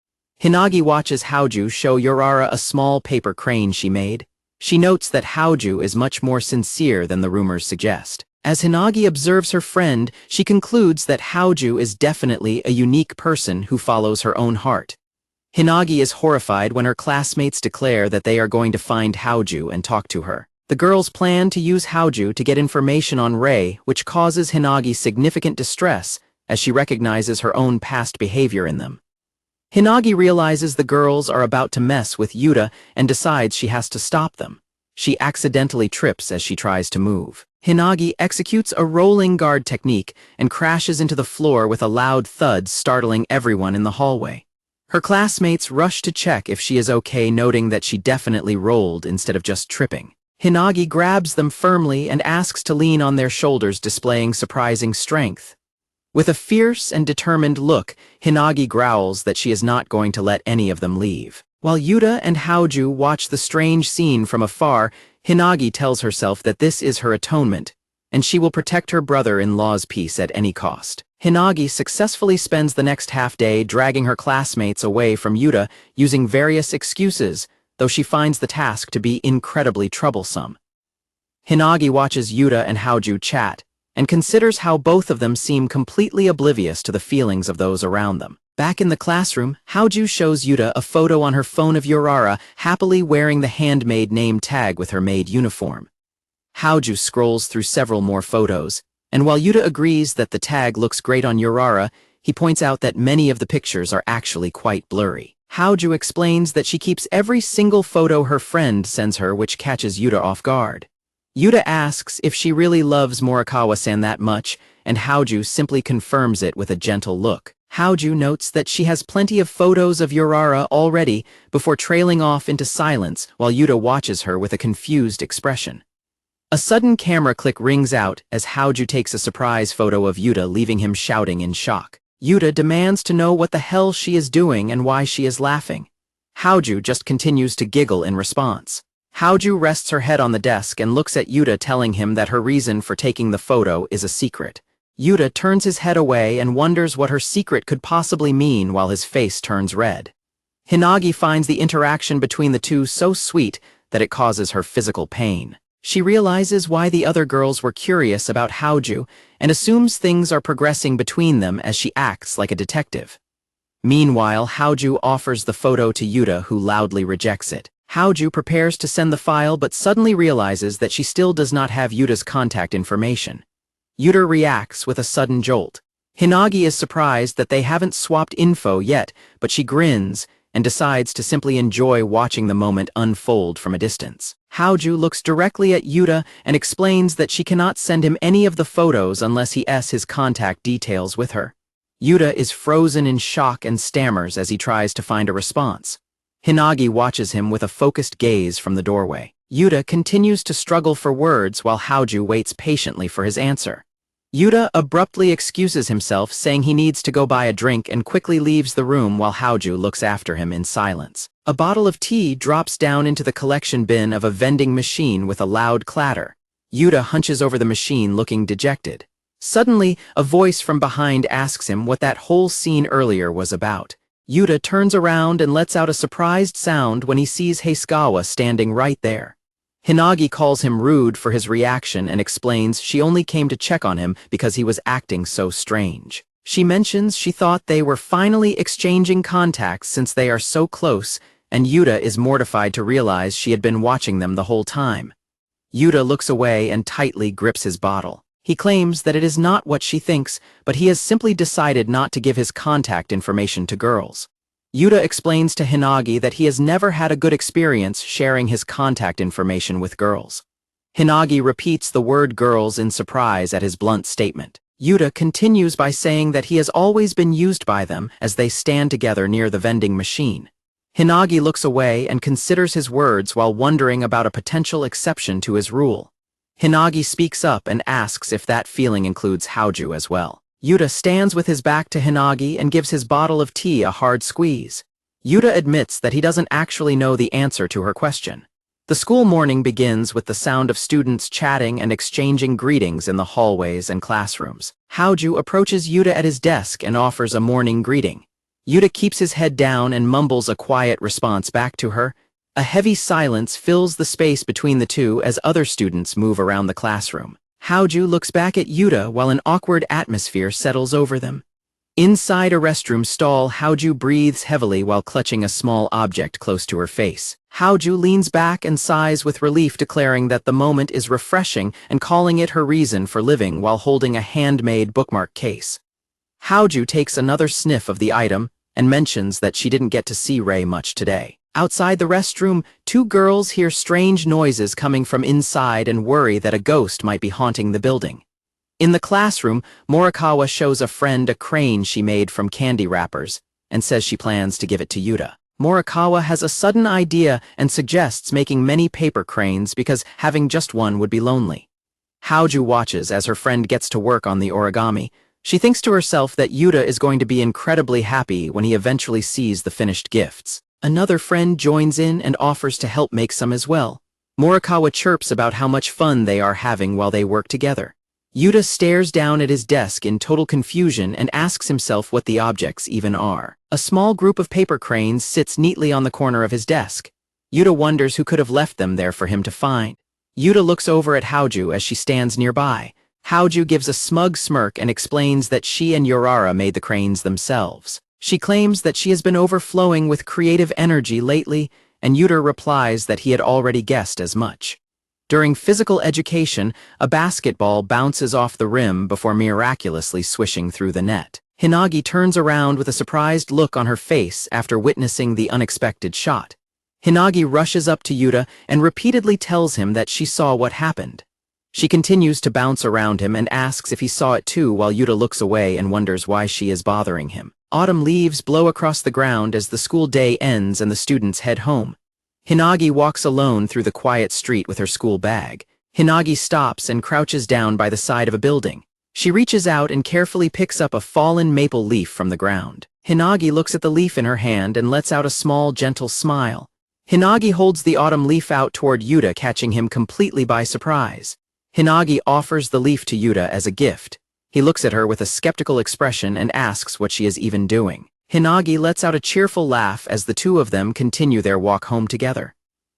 Hinagi watches Haoju show Yurara a small paper crane she made. She notes that Haoju is much more sincere than the rumors suggest. As Hinagi observes her friend, she concludes that Haoju is definitely a unique person who follows her own heart. Hinagi is horrified when her classmates declare that they are going to find Haoju and talk to her. The girls plan to use Haoju to get information on Rei, which causes Hinagi significant distress as she recognizes her own past behavior in them. Hinagi realizes the girls are about to mess with Yuta and decides she has to stop them. She accidentally trips as she tries to move. Hinagi executes a rolling guard technique and crashes into the floor with a loud thud, startling everyone in the hallway. Her classmates rush to check if she is okay, noting that she definitely rolled instead of just tripping. Hinagi grabs them firmly and asks to lean on their shoulders, displaying surprising strength. With a fierce and determined look, Hinagi growls that she is not going to let any of them leave. While Yuta and Haoju watch the strange scene from afar, Hinagi tells herself that this is her atonement, and she will protect her brother-in-law's peace at any cost. Hinagi successfully spends the next half-day dragging her classmates away from Yuta using various excuses, though she finds the task to be incredibly troublesome. Hinagi watches Yuta and Haoju chat, and considers how both of them seem completely oblivious to the feelings of those around them. Back in the classroom, Haoju shows Yuta a photo on her phone of Yurara happily wearing the handmade name tag with her maid uniform. Haoju scrolls through several more photos, and while Yuta agrees that the tag looks great on Yurara, he points out that many of the pictures are actually quite blurry. Haoju explains that she keeps every single photo her friend sends her, which catches Yuta off guard. Yuta asks if she really loves Morikawa-san that much, and Haoju simply confirms it with a gentle look. Haoju notes that she has plenty of photos of Yurara already before trailing off into silence while Yuta watches her with a confused expression. A sudden camera click rings out as Haoju takes a surprise photo of Yuta, leaving him shouting in shock. Yuta demands to know what the hell she is doing and why she is laughing. Haoju just continues to giggle in response. Haoju rests her head on the desk and looks at Yuta, telling him that her reason for taking the photo is a secret. Yuta turns his head away and wonders what her secret could possibly mean while his face turns red. Hinagi finds the interaction between the two so sweet that it causes her physical pain. She realizes why the other girls were curious about Haoju and assumes things are progressing between them as she acts like a detective. Meanwhile, Haoju offers the photo to Yuta, who loudly rejects it. Haoju prepares to send the file but suddenly realizes that she still does not have Yuta's contact information. Yuta reacts with a sudden jolt. Hinagi is surprised that they haven't swapped info yet, but she grins and decides to simply enjoy watching the moment unfold from a distance. Haoju looks directly at Yuta and explains that she cannot send him any of the photos unless he asks his contact details with her. Yuta is frozen in shock and stammers as he tries to find a response. Hinagi watches him with a focused gaze from the doorway. Yuta continues to struggle for words while Haoju waits patiently for his answer. Yuta abruptly excuses himself, saying he needs to go buy a drink, and quickly leaves the room while Haoju looks after him in silence. A bottle of tea drops down into the collection bin of a vending machine with a loud clatter. Yuta hunches over the machine looking dejected. Suddenly, a voice from behind asks him what that whole scene earlier was about. Yuta turns around and lets out a surprised sound when he sees Hasegawa standing right there. Hinagi calls him rude for his reaction and explains she only came to check on him because he was acting so strange. She mentions she thought they were finally exchanging contacts since they are so close, and Yuta is mortified to realize she had been watching them the whole time. Yuta looks away and tightly grips his bottle. He claims that it is not what she thinks, but he has simply decided not to give his contact information to girls. Yuta explains to Hinagi that he has never had a good experience sharing his contact information with girls. Hinagi repeats the word girls in surprise at his blunt statement. Yuta continues by saying that he has always been used by them as they stand together near the vending machine. Hinagi looks away and considers his words while wondering about a potential exception to his rule. Hinagi speaks up and asks if that feeling includes Haoju as well. Yuta stands with his back to Hinagi and gives his bottle of tea a hard squeeze. Yuta admits that he doesn't actually know the answer to her question. The school morning begins with the sound of students chatting and exchanging greetings in the hallways and classrooms. Haoju approaches Yuta at his desk and offers a morning greeting. Yuta keeps his head down and mumbles a quiet response back to her. A heavy silence fills the space between the two as other students move around the classroom. Haoju looks back at Yuta while an awkward atmosphere settles over them. Inside a restroom stall, Haoju breathes heavily while clutching a small object close to her face. Haoju leans back and sighs with relief, declaring that the moment is refreshing and calling it her reason for living while holding a handmade bookmark case. Haoju takes another sniff of the item and mentions that she didn't get to see Rei much today. Outside the restroom, two girls hear strange noises coming from inside and worry that a ghost might be haunting the building. In the classroom, Morikawa shows a friend a crane she made from candy wrappers and says she plans to give it to Yuta. Morikawa has a sudden idea and suggests making many paper cranes because having just one would be lonely. Haoju watches as her friend gets to work on the origami. She thinks to herself that Yuta is going to be incredibly happy when he eventually sees the finished gifts. Another friend joins in and offers to help make some as well. Morikawa chirps about how much fun they are having while they work together. Yuta stares down at his desk in total confusion and asks himself what the objects even are. A small group of paper cranes sits neatly on the corner of his desk. Yuta wonders who could have left them there for him to find. Yuta looks over at Haoju as she stands nearby. Haoju gives a smug smirk and explains that she and Yurara made the cranes themselves. She claims that she has been overflowing with creative energy lately, and Yuta replies that he had already guessed as much. During physical education, a basketball bounces off the rim before miraculously swishing through the net. Hinagi turns around with a surprised look on her face after witnessing the unexpected shot. Hinagi rushes up to Yuta and repeatedly tells him that she saw what happened. She continues to bounce around him and asks if he saw it too while Yuta looks away and wonders why she is bothering him. Autumn leaves blow across the ground as the school day ends and the students head home. Hinagi walks alone through the quiet street with her school bag. Hinagi stops and crouches down by the side of a building. She reaches out and carefully picks up a fallen maple leaf from the ground. Hinagi looks at the leaf in her hand and lets out a small, gentle smile. Hinagi holds the autumn leaf out toward Yuta, catching him completely by surprise. Hinagi offers the leaf to Yuta as a gift. He looks at her with a skeptical expression and asks what she is even doing. Hinagi lets out a cheerful laugh as the two of them continue their walk home together.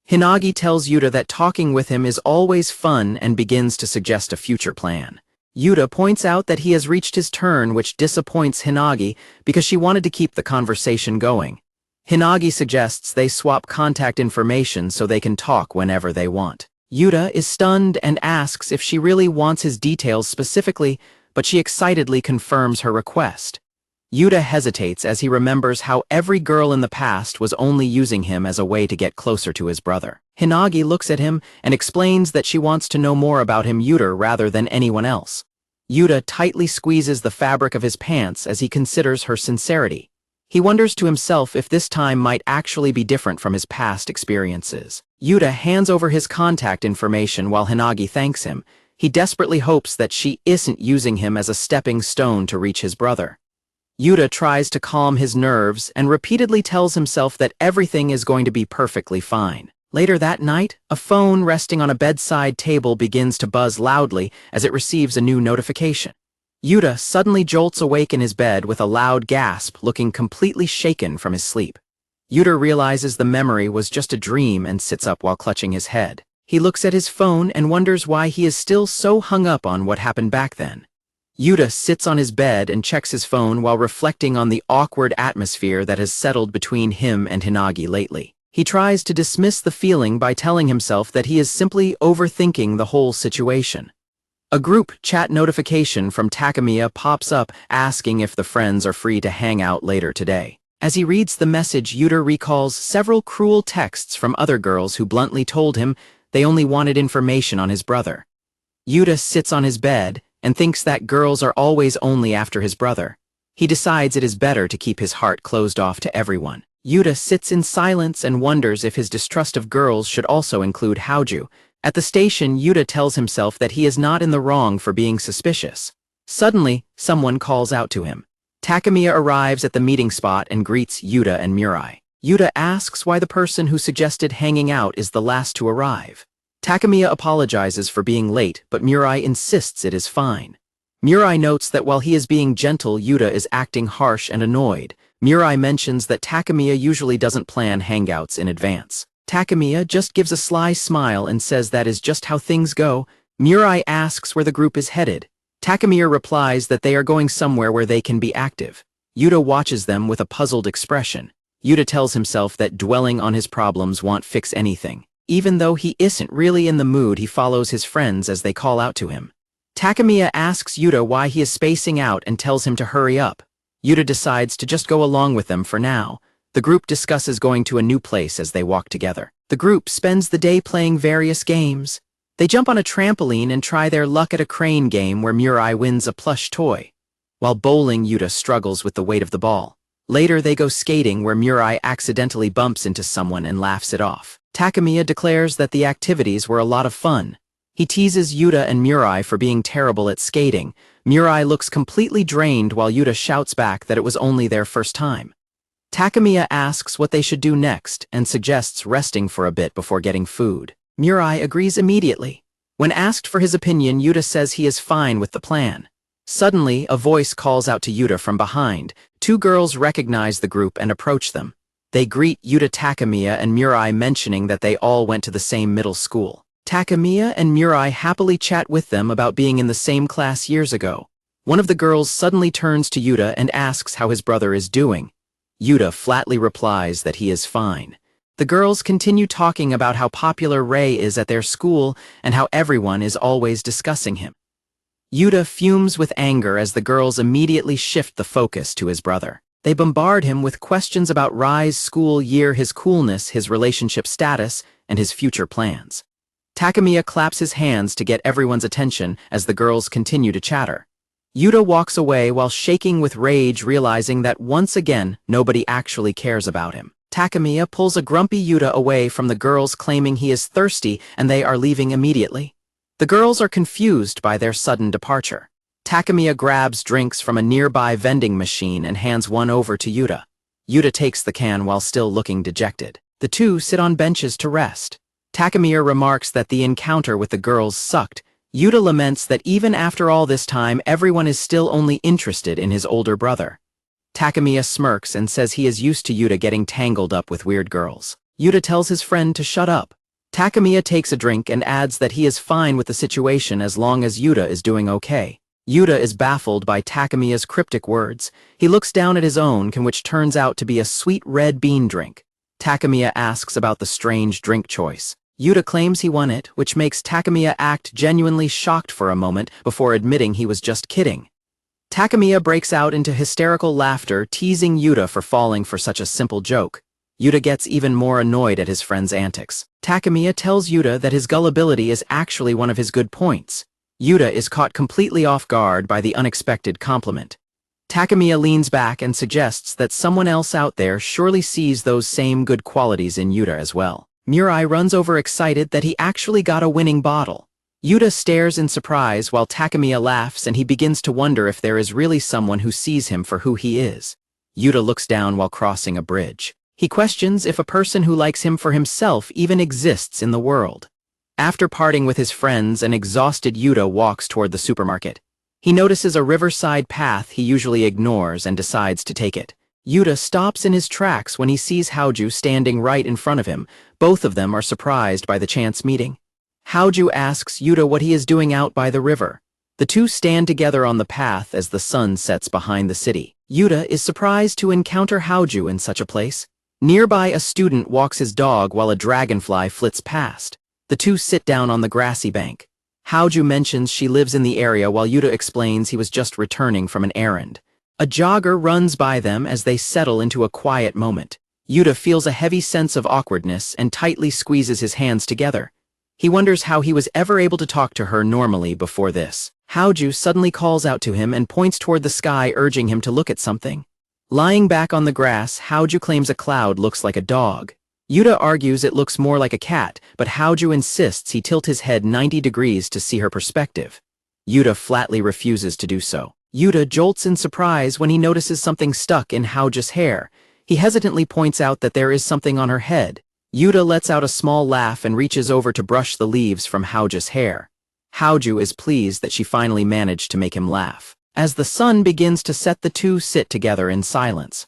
Hinagi tells Yuta that talking with him is always fun and begins to suggest a future plan. Yuta points out that he has reached his turn, which disappoints Hinagi because she wanted to keep the conversation going. Hinagi suggests they swap contact information so they can talk whenever they want. Yuta is stunned and asks if she really wants his details specifically, but she excitedly confirms her request. Yuta hesitates as he remembers how every girl in the past was only using him as a way to get closer to his brother. Hinagi looks at him and explains that she wants to know more about him Yuta rather than anyone else. Yuta tightly squeezes the fabric of his pants as he considers her sincerity. He wonders to himself if this time might actually be different from his past experiences. Yuta hands over his contact information while Hinagi thanks him. He desperately hopes that she isn't using him as a stepping stone to reach his brother. Yuta tries to calm his nerves and repeatedly tells himself that everything is going to be perfectly fine. Later that night, a phone resting on a bedside table begins to buzz loudly as it receives a new notification. Yuta suddenly jolts awake in his bed with a loud gasp, looking completely shaken from his sleep. Yuta realizes the memory was just a dream and sits up while clutching his head. He looks at his phone and wonders why he is still so hung up on what happened back then. Yuta sits on his bed and checks his phone while reflecting on the awkward atmosphere that has settled between him and Hinagi lately. He tries to dismiss the feeling by telling himself that he is simply overthinking the whole situation. A group chat notification from Takemiya pops up asking if the friends are free to hang out later today. As he reads the message, Yuta recalls several cruel texts from other girls who bluntly told him they only wanted information on his brother. Yuta sits on his bed and thinks that girls are always only after his brother. He decides it is better to keep his heart closed off to everyone. Yuta sits in silence and wonders if his distrust of girls should also include Haoju. At the station, Yuta tells himself that he is not in the wrong for being suspicious. Suddenly, someone calls out to him. Takemiya arrives at the meeting spot and greets Yuta and Mirai. Yuta asks why the person who suggested hanging out is the last to arrive. Takemiya apologizes for being late, but Mirai insists it is fine. Mirai notes that while he is being gentle, Yuta is acting harsh and annoyed. Mirai mentions that Takemiya usually doesn't plan hangouts in advance. Takemiya just gives a sly smile and says that is just how things go. Mirai asks where the group is headed. Takemiya replies that they are going somewhere where they can be active. Yuta watches them with a puzzled expression. Yuta tells himself that dwelling on his problems won't fix anything. Even though he isn't really in the mood, he follows his friends as they call out to him. Takemiya asks Yuta why he is spacing out and tells him to hurry up. Yuta decides to just go along with them for now. The group discusses going to a new place as they walk together. The group spends the day playing various games. They jump on a trampoline and try their luck at a crane game where Mirai wins a plush toy. While bowling, Yuta struggles with the weight of the ball. Later, they go skating where Mirai accidentally bumps into someone and laughs it off. Takemiya declares that the activities were a lot of fun. He teases Yuta and Mirai for being terrible at skating. Mirai looks completely drained while Yuta shouts back that it was only their first time. Takemiya asks what they should do next and suggests resting for a bit before getting food. Mirai agrees immediately. When asked for his opinion, Yuta says he is fine with the plan. Suddenly, a voice calls out to Yuta from behind. Two girls recognize the group and approach them. They greet Yuta, Takemiya, and Mirai, mentioning that they all went to the same middle school. Takemiya and Mirai happily chat with them about being in the same class years ago. One of the girls suddenly turns to Yuta and asks how his brother is doing. Yuta flatly replies that he is fine. The girls continue talking about how popular Rei is at their school and how everyone is always discussing him. Yuta fumes with anger as the girls immediately shift the focus to his brother. They bombard him with questions about Rei's school year, his coolness, his relationship status, and his future plans. Takemiya claps his hands to get everyone's attention as the girls continue to chatter. Yuta walks away while shaking with rage, realizing that once again, nobody actually cares about him. Takemiya pulls a grumpy Yuta away from the girls, claiming he is thirsty and they are leaving immediately. The girls are confused by their sudden departure. Takemiya grabs drinks from a nearby vending machine and hands one over to Yuta. Yuta takes the can while still looking dejected. The two sit on benches to rest. Takemiya remarks that the encounter with the girls sucked. Yuta laments that even after all this time, everyone is still only interested in his older brother. Takemiya smirks and says he is used to Yuta getting tangled up with weird girls. Yuta tells his friend to shut up. Takemiya takes a drink and adds that he is fine with the situation as long as Yuta is doing okay. Yuta is baffled by Takemiya's cryptic words. He looks down at his own can, which turns out to be a sweet red bean drink. Takemiya asks about the strange drink choice. Yuta claims he won it, which makes Takemiya act genuinely shocked for a moment before admitting he was just kidding. Takemiya breaks out into hysterical laughter, teasing Yuta for falling for such a simple joke. Yuta gets even more annoyed at his friend's antics. Takemiya tells Yuta that his gullibility is actually one of his good points. Yuta is caught completely off guard by the unexpected compliment. Takemiya leans back and suggests that someone else out there surely sees those same good qualities in Yuta as well. Murai runs over excited that he actually got a winning bottle. Yuta stares in surprise while Takemiya laughs, and he begins to wonder if there is really someone who sees him for who he is. Yuta looks down while crossing a bridge. He questions if a person who likes him for himself even exists in the world. After parting with his friends, an exhausted Yuta walks toward the supermarket. He notices a riverside path he usually ignores and decides to take it. Yuta stops in his tracks when he sees Haoju standing right in front of him. Both of them are surprised by the chance meeting. Haoju asks Yuta what he is doing out by the river. The two stand together on the path as the sun sets behind the city. Yuta is surprised to encounter Haoju in such a place. Nearby, a student walks his dog while a dragonfly flits past. The two sit down on the grassy bank. Haoju mentions she lives in the area while Yuta explains he was just returning from an errand. A jogger runs by them as they settle into a quiet moment. Yuta feels a heavy sense of awkwardness and tightly squeezes his hands together. He wonders how he was ever able to talk to her normally before this. Haoju suddenly calls out to him and points toward the sky, urging him to look at something. Lying back on the grass, Haoju claims a cloud looks like a dog. Yuta argues it looks more like a cat, but Haoju insists he tilt his head 90 degrees to see her perspective. Yuta flatly refuses to do so. Yuta jolts in surprise when he notices something stuck in Haoju's hair. He hesitantly points out that there is something on her head. Yuta lets out a small laugh and reaches over to brush the leaves from Haoju's hair. Haoju is pleased that she finally managed to make him laugh. As the sun begins to set, the two sit together in silence.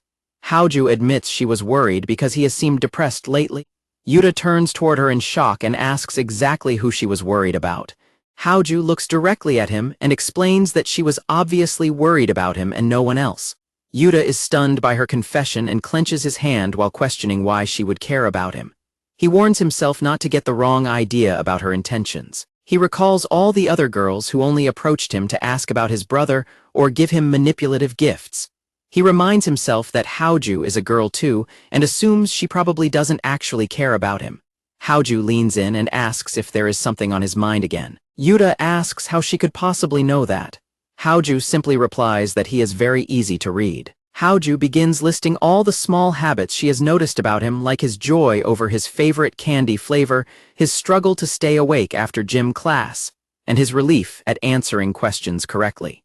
Haoju admits she was worried because he has seemed depressed lately. Yuta turns toward her in shock and asks exactly who she was worried about. Haoju looks directly at him and explains that she was obviously worried about him and no one else. Yuta is stunned by her confession and clenches his hand while questioning why she would care about him. He warns himself not to get the wrong idea about her intentions. He recalls all the other girls who only approached him to ask about his brother or give him manipulative gifts. He reminds himself that Haoju is a girl too and assumes she probably doesn't actually care about him. Haoju leans in and asks if there is something on his mind again. Yuta asks how she could possibly know that. Haoju simply replies that he is very easy to read. Haoju begins listing all the small habits she has noticed about him, like his joy over his favorite candy flavor, his struggle to stay awake after gym class, and his relief at answering questions correctly.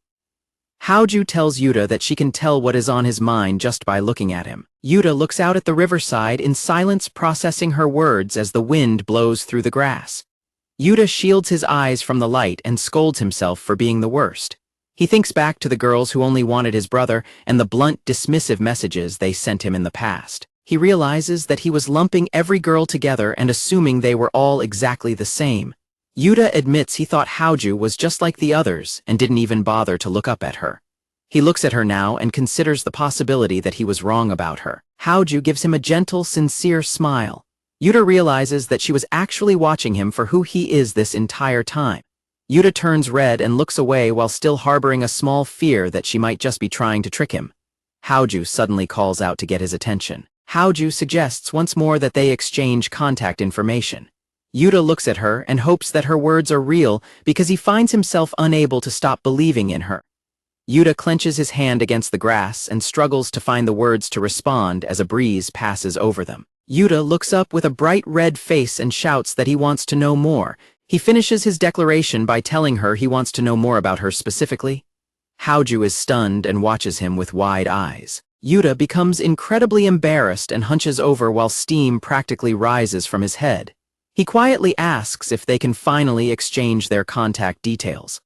Haoju tells Yuta that she can tell what is on his mind just by looking at him. Yuta looks out at the riverside in silence, processing her words as the wind blows through the grass. Yuta shields his eyes from the light and scolds himself for being the worst. He thinks back to the girls who only wanted his brother and the blunt, dismissive messages they sent him in the past. He realizes that he was lumping every girl together and assuming they were all exactly the same. Yuta admits he thought Haoju was just like the others and didn't even bother to look up at her. He looks at her now and considers the possibility that he was wrong about her. Haoju gives him a gentle, sincere smile. Yuta realizes that she was actually watching him for who he is this entire time. Yuta turns red and looks away while still harboring a small fear that she might just be trying to trick him. Haoju suddenly calls out to get his attention. Haoju suggests once more that they exchange contact information. Yuta looks at her and hopes that her words are real because he finds himself unable to stop believing in her. Yuta clenches his hand against the grass and struggles to find the words to respond as a breeze passes over them. Yuta looks up with a bright red face and shouts that he wants to know more. He finishes his declaration by telling her he wants to know more about her specifically. Haoju is stunned and watches him with wide eyes. Yuta becomes incredibly embarrassed and hunches over while steam practically rises from his head. He quietly asks if they can finally exchange their contact details.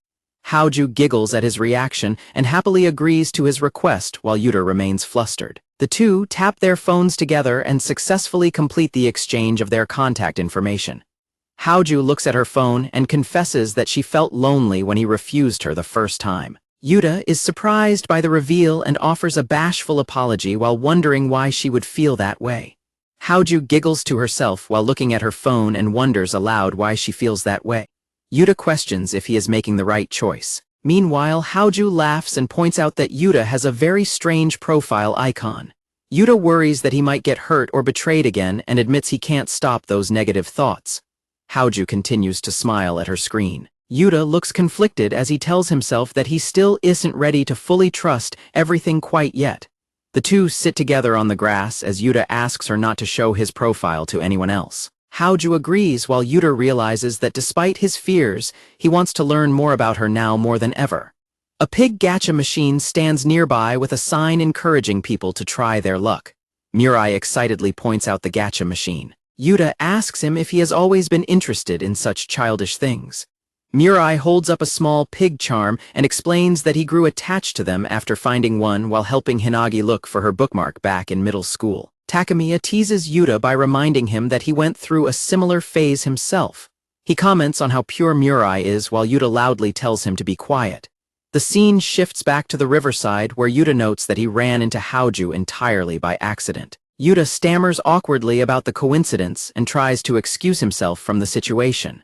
Haoju giggles at his reaction and happily agrees to his request while Yuta remains flustered. The two tap their phones together and successfully complete the exchange of their contact information. Haoju looks at her phone and confesses that she felt lonely when he refused her the first time. Yuta is surprised by the reveal and offers a bashful apology while wondering why she would feel that way. Haoju giggles to herself while looking at her phone and wonders aloud why she feels that way. Yuta questions if he is making the right choice. Meanwhile, Haoju laughs and points out that Yuta has a very strange profile icon. Yuta worries that he might get hurt or betrayed again and admits he can't stop those negative thoughts. Haoju continues to smile at her screen. Yuta looks conflicted as he tells himself that he still isn't ready to fully trust everything quite yet. The two sit together on the grass as Yuta asks her not to show his profile to anyone else. Haoju agrees while Yuta realizes that despite his fears, he wants to learn more about her now more than ever. A pig gacha machine stands nearby with a sign encouraging people to try their luck. Mirai excitedly points out the gacha machine. Yuta asks him if he has always been interested in such childish things. Mirai holds up a small pig charm and explains that he grew attached to them after finding one while helping Hinagi look for her bookmark back in middle school. Takemiya teases Yuta by reminding him that he went through a similar phase himself. He comments on how pure Mirai is while Yuta loudly tells him to be quiet. The scene shifts back to the riverside where Yuta notes that he ran into Haoju entirely by accident. Yuta stammers awkwardly about the coincidence and tries to excuse himself from the situation.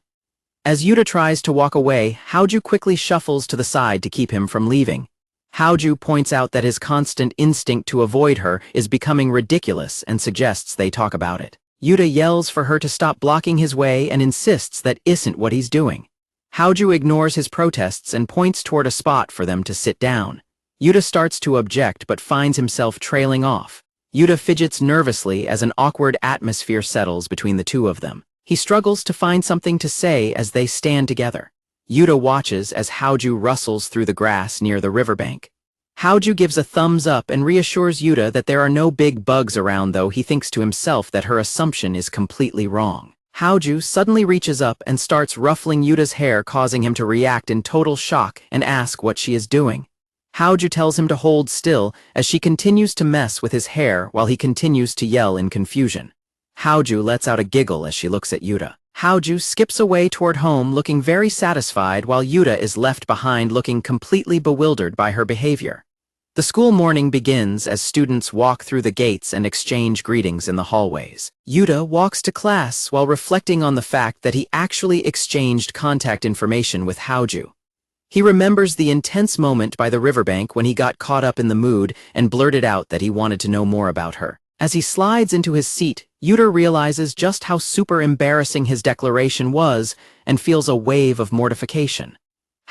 As Yuta tries to walk away, Haoju quickly shuffles to the side to keep him from leaving. Haoju points out that his constant instinct to avoid her is becoming ridiculous and suggests they talk about it. Yuta yells for her to stop blocking his way and insists that isn't what he's doing. Haoju ignores his protests and points toward a spot for them to sit down. Yuta starts to object but finds himself trailing off. Yuta fidgets nervously as an awkward atmosphere settles between the two of them. He struggles to find something to say as they stand together. Yuta watches as Haoju rustles through the grass near the riverbank. Haoju gives a thumbs up and reassures Yuta that there are no big bugs around, though he thinks to himself that her assumption is completely wrong. Haoju suddenly reaches up and starts ruffling Yuta's hair, causing him to react in total shock and ask what she is doing. Haoju tells him to hold still as she continues to mess with his hair while he continues to yell in confusion. Haoju lets out a giggle as she looks at Yuta. Haoju skips away toward home looking very satisfied while Yuta is left behind looking completely bewildered by her behavior. The school morning begins as students walk through the gates and exchange greetings in the hallways. Yuta walks to class while reflecting on the fact that he actually exchanged contact information with Haoju. He remembers the intense moment by the riverbank when he got caught up in the mood and blurted out that he wanted to know more about her. As he slides into his seat, Yuta realizes just how super embarrassing his declaration was and feels a wave of mortification.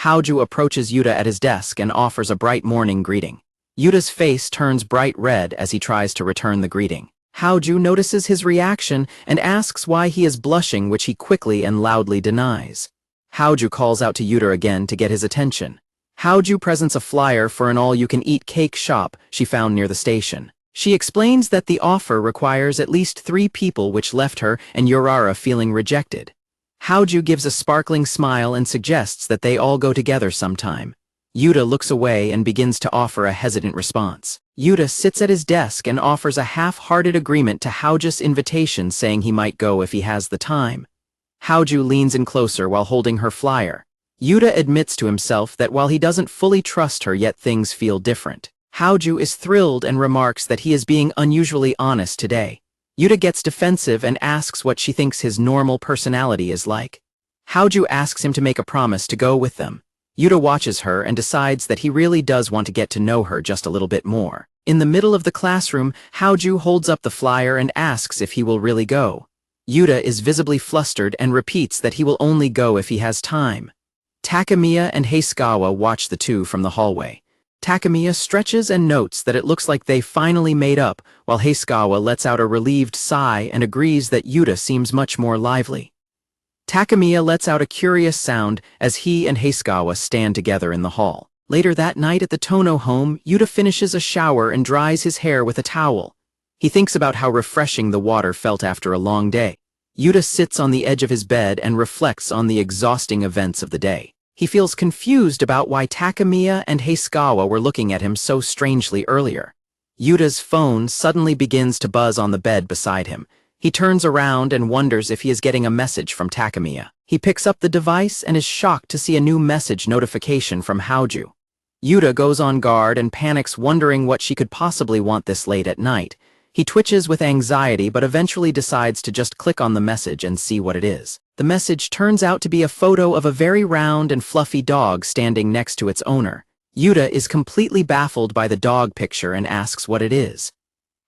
Haoju approaches Yuta at his desk and offers a bright morning greeting. Yuta's face turns bright red as he tries to return the greeting. Haoju notices his reaction and asks why he is blushing, which he quickly and loudly denies. Haoju calls out to Yuta again to get his attention. Haoju presents a flyer for an all-you-can-eat cake shop she found near the station. She explains that the offer requires at least 3 people, which left her and Yurara feeling rejected. Haoju gives a sparkling smile and suggests that they all go together sometime. Yuta looks away and begins to offer a hesitant response. Yuta sits at his desk and offers a half-hearted agreement to Haoju's invitation, saying he might go if he has the time. Haoju leans in closer while holding her flyer. Yuta admits to himself that while he doesn't fully trust her yet, things feel different. Haoju is thrilled and remarks that he is being unusually honest today. Yuta gets defensive and asks what she thinks his normal personality is like. Haoju asks him to make a promise to go with them. Yuta watches her and decides that he really does want to get to know her just a little bit more. In the middle of the classroom, Haoju holds up the flyer and asks if he will really go. Yuta is visibly flustered and repeats that he will only go if he has time. Takemiya and Hasegawa watch the two from the hallway. Takemiya stretches and notes that it looks like they finally made up, while Hasegawa lets out a relieved sigh and agrees that Yuta seems much more lively. Takemiya lets out a curious sound as he and Hasegawa stand together in the hall. Later that night at the Tono home, Yuta finishes a shower and dries his hair with a towel. He thinks about how refreshing the water felt after a long day. Yuta sits on the edge of his bed and reflects on the exhausting events of the day. He feels confused about why Takemiya and Hasegawa were looking at him so strangely earlier. Yuta's phone suddenly begins to buzz on the bed beside him. He turns around and wonders if he is getting a message from Takemiya. He picks up the device and is shocked to see a new message notification from Haoju. Yuta goes on guard and panics, wondering what she could possibly want this late at night. He twitches with anxiety but eventually decides to just click on the message and see what it is. The message turns out to be a photo of a very round and fluffy dog standing next to its owner. Yuta is completely baffled by the dog picture and asks what it is.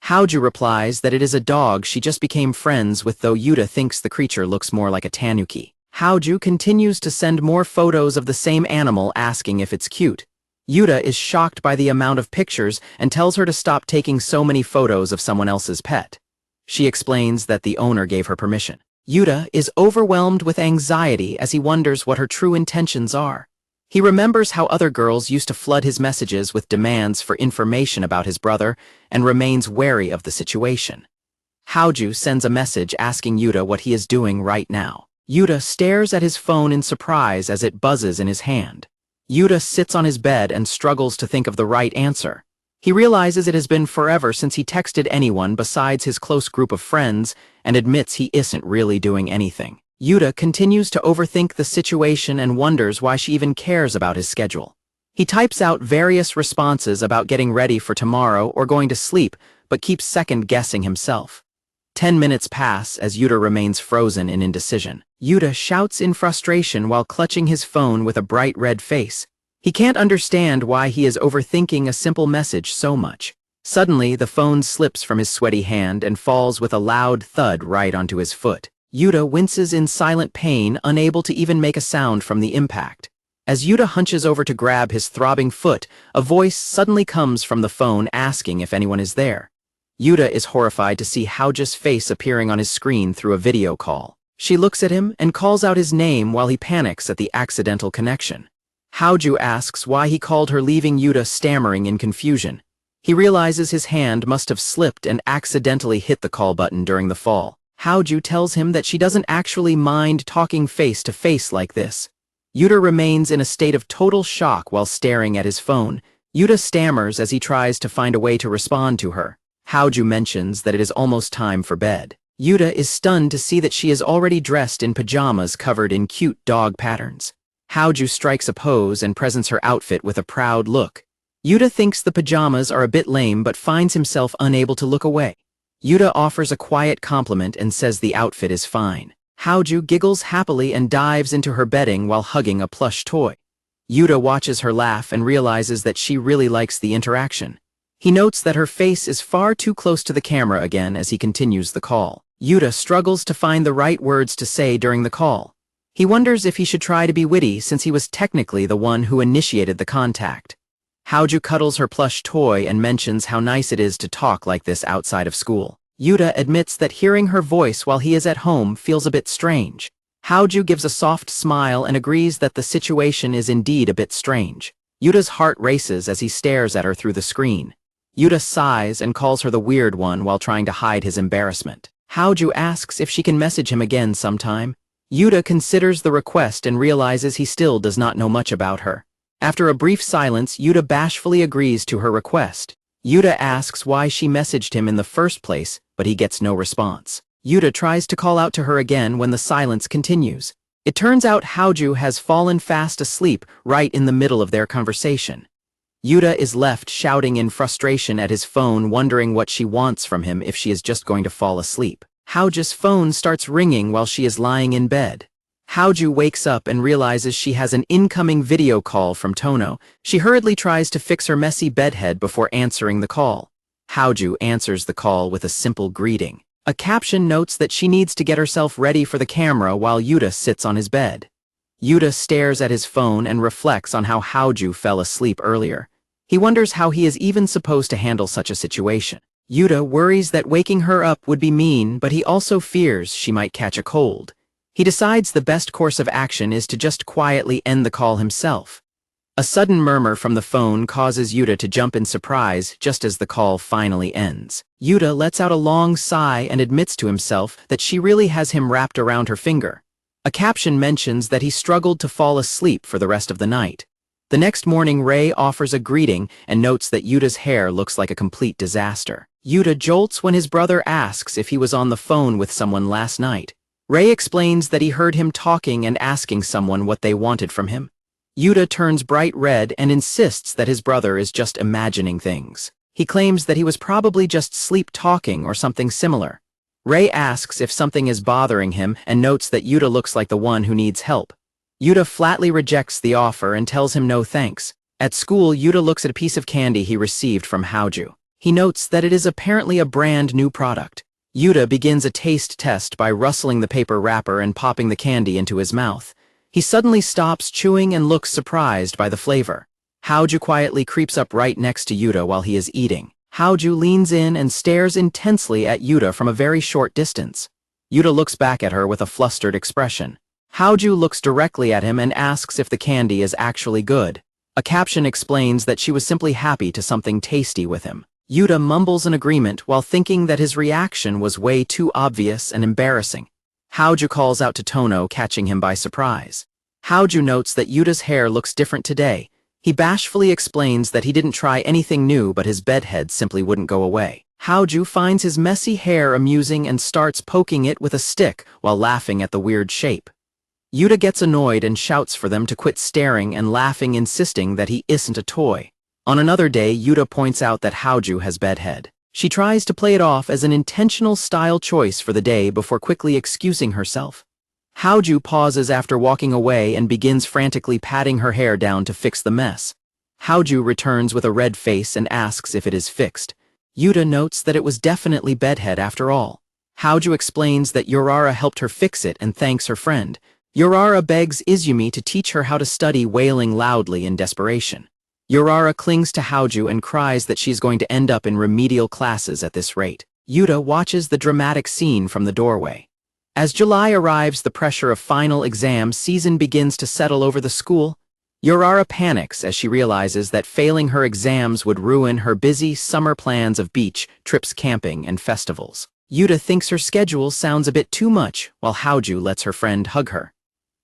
Haoju replies that it is a dog she just became friends with, though Yuta thinks the creature looks more like a tanuki. Haoju continues to send more photos of the same animal asking if it's cute. Yuta is shocked by the amount of pictures and tells her to stop taking so many photos of someone else's pet. She explains that the owner gave her permission. Yuta is overwhelmed with anxiety as he wonders what her true intentions are. He remembers how other girls used to flood his messages with demands for information about his brother and remains wary of the situation. Haoju sends a message asking Yuta what he is doing right now. Yuta stares at his phone in surprise as it buzzes in his hand. Yuta sits on his bed and struggles to think of the right answer. He realizes it has been forever since he texted anyone besides his close group of friends and admits he isn't really doing anything. Yuta continues to overthink the situation and wonders why she even cares about his schedule. He types out various responses about getting ready for tomorrow or going to sleep, but keeps second-guessing himself. 10 minutes pass as Yuta remains frozen in indecision. Yuta shouts in frustration while clutching his phone with a bright red face. He can't understand why he is overthinking a simple message so much. Suddenly, the phone slips from his sweaty hand and falls with a loud thud right onto his foot. Yuta winces in silent pain, unable to even make a sound from the impact. As Yuta hunches over to grab his throbbing foot, a voice suddenly comes from the phone asking if anyone is there. Yuta is horrified to see Haoju's face appearing on his screen through a video call. She looks at him and calls out his name while he panics at the accidental connection. Haoju asks why he called her, leaving Yuta stammering in confusion. He realizes his hand must have slipped and accidentally hit the call button during the fall. Haoju tells him that she doesn't actually mind talking face to face like this. Yuta remains in a state of total shock while staring at his phone. Yuta stammers as he tries to find a way to respond to her. Haoju mentions that it is almost time for bed. Yuta is stunned to see that she is already dressed in pajamas covered in cute dog patterns. Haoju strikes a pose and presents her outfit with a proud look. Yuta thinks the pajamas are a bit lame but finds himself unable to look away. Yuta offers a quiet compliment and says the outfit is fine. Haoju giggles happily and dives into her bedding while hugging a plush toy. Yuta watches her laugh and realizes that she really likes the interaction. He notes that her face is far too close to the camera again as he continues the call. Yuta struggles to find the right words to say during the call. He wonders if he should try to be witty since he was technically the one who initiated the contact. Haoju cuddles her plush toy and mentions how nice it is to talk like this outside of school. Yuta admits that hearing her voice while he is at home feels a bit strange. Haoju gives a soft smile and agrees that the situation is indeed a bit strange. Yuta's heart races as he stares at her through the screen. Yuta sighs and calls her the weird one while trying to hide his embarrassment. Haoju asks if she can message him again sometime. Yuta considers the request and realizes he still does not know much about her. After a brief silence, Yuta bashfully agrees to her request. Yuta asks why she messaged him in the first place, but he gets no response. Yuta tries to call out to her again when the silence continues. It turns out Haoju has fallen fast asleep right in the middle of their conversation. Yuta is left shouting in frustration at his phone, wondering what she wants from him if she is just going to fall asleep. Haoju's phone starts ringing while she is lying in bed. Haoju wakes up and realizes she has an incoming video call from Tono. She hurriedly tries to fix her messy bedhead before answering the call. Haoju answers the call with a simple greeting. A caption notes that she needs to get herself ready for the camera while Yuta sits on his bed. Yuta stares at his phone and reflects on how Haoju fell asleep earlier. He wonders how he is even supposed to handle such a situation. Yuta worries that waking her up would be mean, but he also fears she might catch a cold. He decides the best course of action is to just quietly end the call himself. A sudden murmur from the phone causes Yuta to jump in surprise just as the call finally ends. Yuta lets out a long sigh and admits to himself that she really has him wrapped around her finger. A caption mentions that he struggled to fall asleep for the rest of the night. The next morning, Ray offers a greeting and notes that Yuta's hair looks like a complete disaster. Yuta jolts when his brother asks if he was on the phone with someone last night. Ray explains that he heard him talking and asking someone what they wanted from him. Yuta turns bright red and insists that his brother is just imagining things. He claims that he was probably just sleep-talking or something similar. Ray asks if something is bothering him and notes that Yuta looks like the one who needs help. Yuta flatly rejects the offer and tells him no thanks. At school, Yuta looks at a piece of candy he received from Haoju. He notes that it is apparently a brand new product. Yuta begins a taste test by rustling the paper wrapper and popping the candy into his mouth. He suddenly stops chewing and looks surprised by the flavor. Haoju quietly creeps up right next to Yuta while he is eating. Haoju leans in and stares intensely at Yuta from a very short distance. Yuta looks back at her with a flustered expression. Haoju looks directly at him and asks if the candy is actually good. A caption explains that she was simply happy to something tasty with him. Yuta mumbles an agreement while thinking that his reaction was way too obvious and embarrassing. Haoju calls out to Tono, catching him by surprise. Haoju notes that Yuta's hair looks different today. He bashfully explains that he didn't try anything new, but his bedhead simply wouldn't go away. Haoju finds his messy hair amusing and starts poking it with a stick while laughing at the weird shape. Yuta gets annoyed and shouts for them to quit staring and laughing, insisting that he isn't a toy. On another day, Yuta points out that Haoju has bedhead. She tries to play it off as an intentional style choice for the day before quickly excusing herself. Haoju pauses after walking away and begins frantically patting her hair down to fix the mess. Haoju returns with a red face and asks if it is fixed. Yuta notes that it was definitely bedhead after all. Haoju explains that Yurara helped her fix it and thanks her friend. Yurara begs Izumi to teach her how to study, wailing loudly in desperation. Yurara clings to Haoju and cries that she's going to end up in remedial classes at this rate. Yuta watches the dramatic scene from the doorway. As July arrives, the pressure of final exam season begins to settle over the school. Yurara panics as she realizes that failing her exams would ruin her busy summer plans of beach, trips, camping, and festivals. Yuta thinks her schedule sounds a bit too much, while Haoju lets her friend hug her.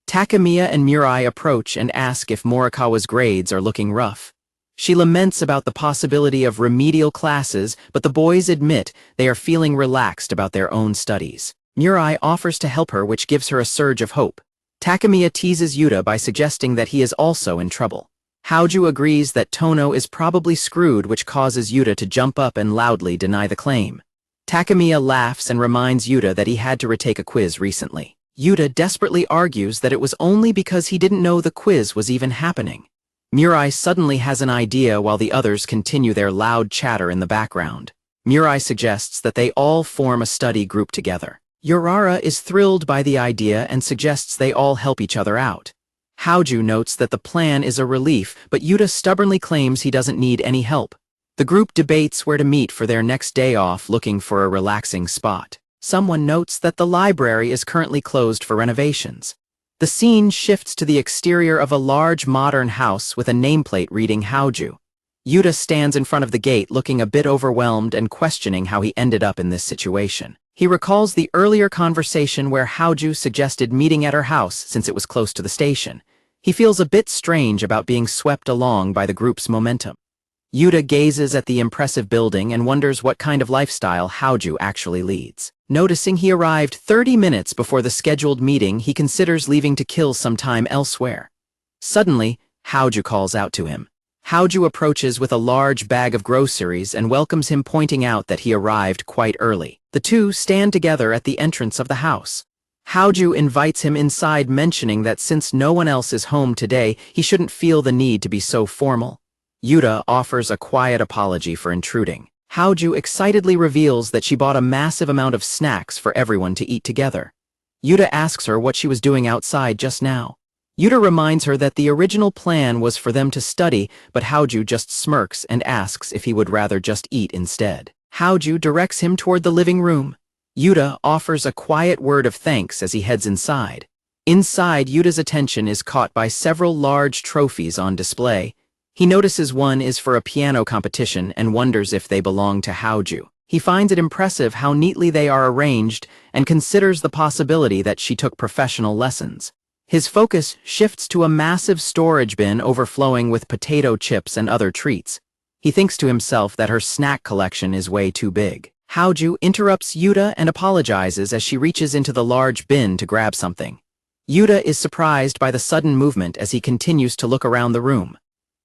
Takemiya and Mirai approach and ask if Morikawa's grades are looking rough. She laments about the possibility of remedial classes, but the boys admit they are feeling relaxed about their own studies. Mirai offers to help her, which gives her a surge of hope. Takemiya teases Yuta by suggesting that he is also in trouble. Haoju agrees that Tono is probably screwed, which causes Yuta to jump up and loudly deny the claim. Takemiya laughs and reminds Yuta that he had to retake a quiz recently. Yuta desperately argues that it was only because he didn't know the quiz was even happening. Mirai suddenly has an idea while the others continue their loud chatter in the background. Mirai suggests that they all form a study group together. Yurara is thrilled by the idea and suggests they all help each other out. Haoju notes that the plan is a relief, but Yuta stubbornly claims he doesn't need any help. The group debates where to meet for their next day off, looking for a relaxing spot. Someone notes that the library is currently closed for renovations. The scene shifts to the exterior of a large modern house with a nameplate reading Haoju. Yuta stands in front of the gate looking a bit overwhelmed and questioning how he ended up in this situation. He recalls the earlier conversation where Haoju suggested meeting at her house since it was close to the station. He feels a bit strange about being swept along by the group's momentum. Yuta gazes at the impressive building and wonders what kind of lifestyle Haoju actually leads. Noticing he arrived 30 minutes before the scheduled meeting, he considers leaving to kill some time elsewhere. Suddenly, Haoju calls out to him. Haoju approaches with a large bag of groceries and welcomes him, pointing out that he arrived quite early. The two stand together at the entrance of the house. Haoju invites him inside, mentioning that since no one else is home today, he shouldn't feel the need to be so formal. Yuta offers a quiet apology for intruding. Haoju excitedly reveals that she bought a massive amount of snacks for everyone to eat together. Yuta asks her what she was doing outside just now. Yuta reminds her that the original plan was for them to study, but Haoju just smirks and asks if he would rather just eat instead. Haoju directs him toward the living room. Yuta offers a quiet word of thanks as he heads inside. Inside, Yuta's attention is caught by several large trophies on display. He notices one is for a piano competition and wonders if they belong to Haoju. He finds it impressive how neatly they are arranged and considers the possibility that she took professional lessons. His focus shifts to a massive storage bin overflowing with potato chips and other treats. He thinks to himself that her snack collection is way too big. Haoju interrupts Yuta and apologizes as she reaches into the large bin to grab something. Yuta is surprised by the sudden movement as he continues to look around the room.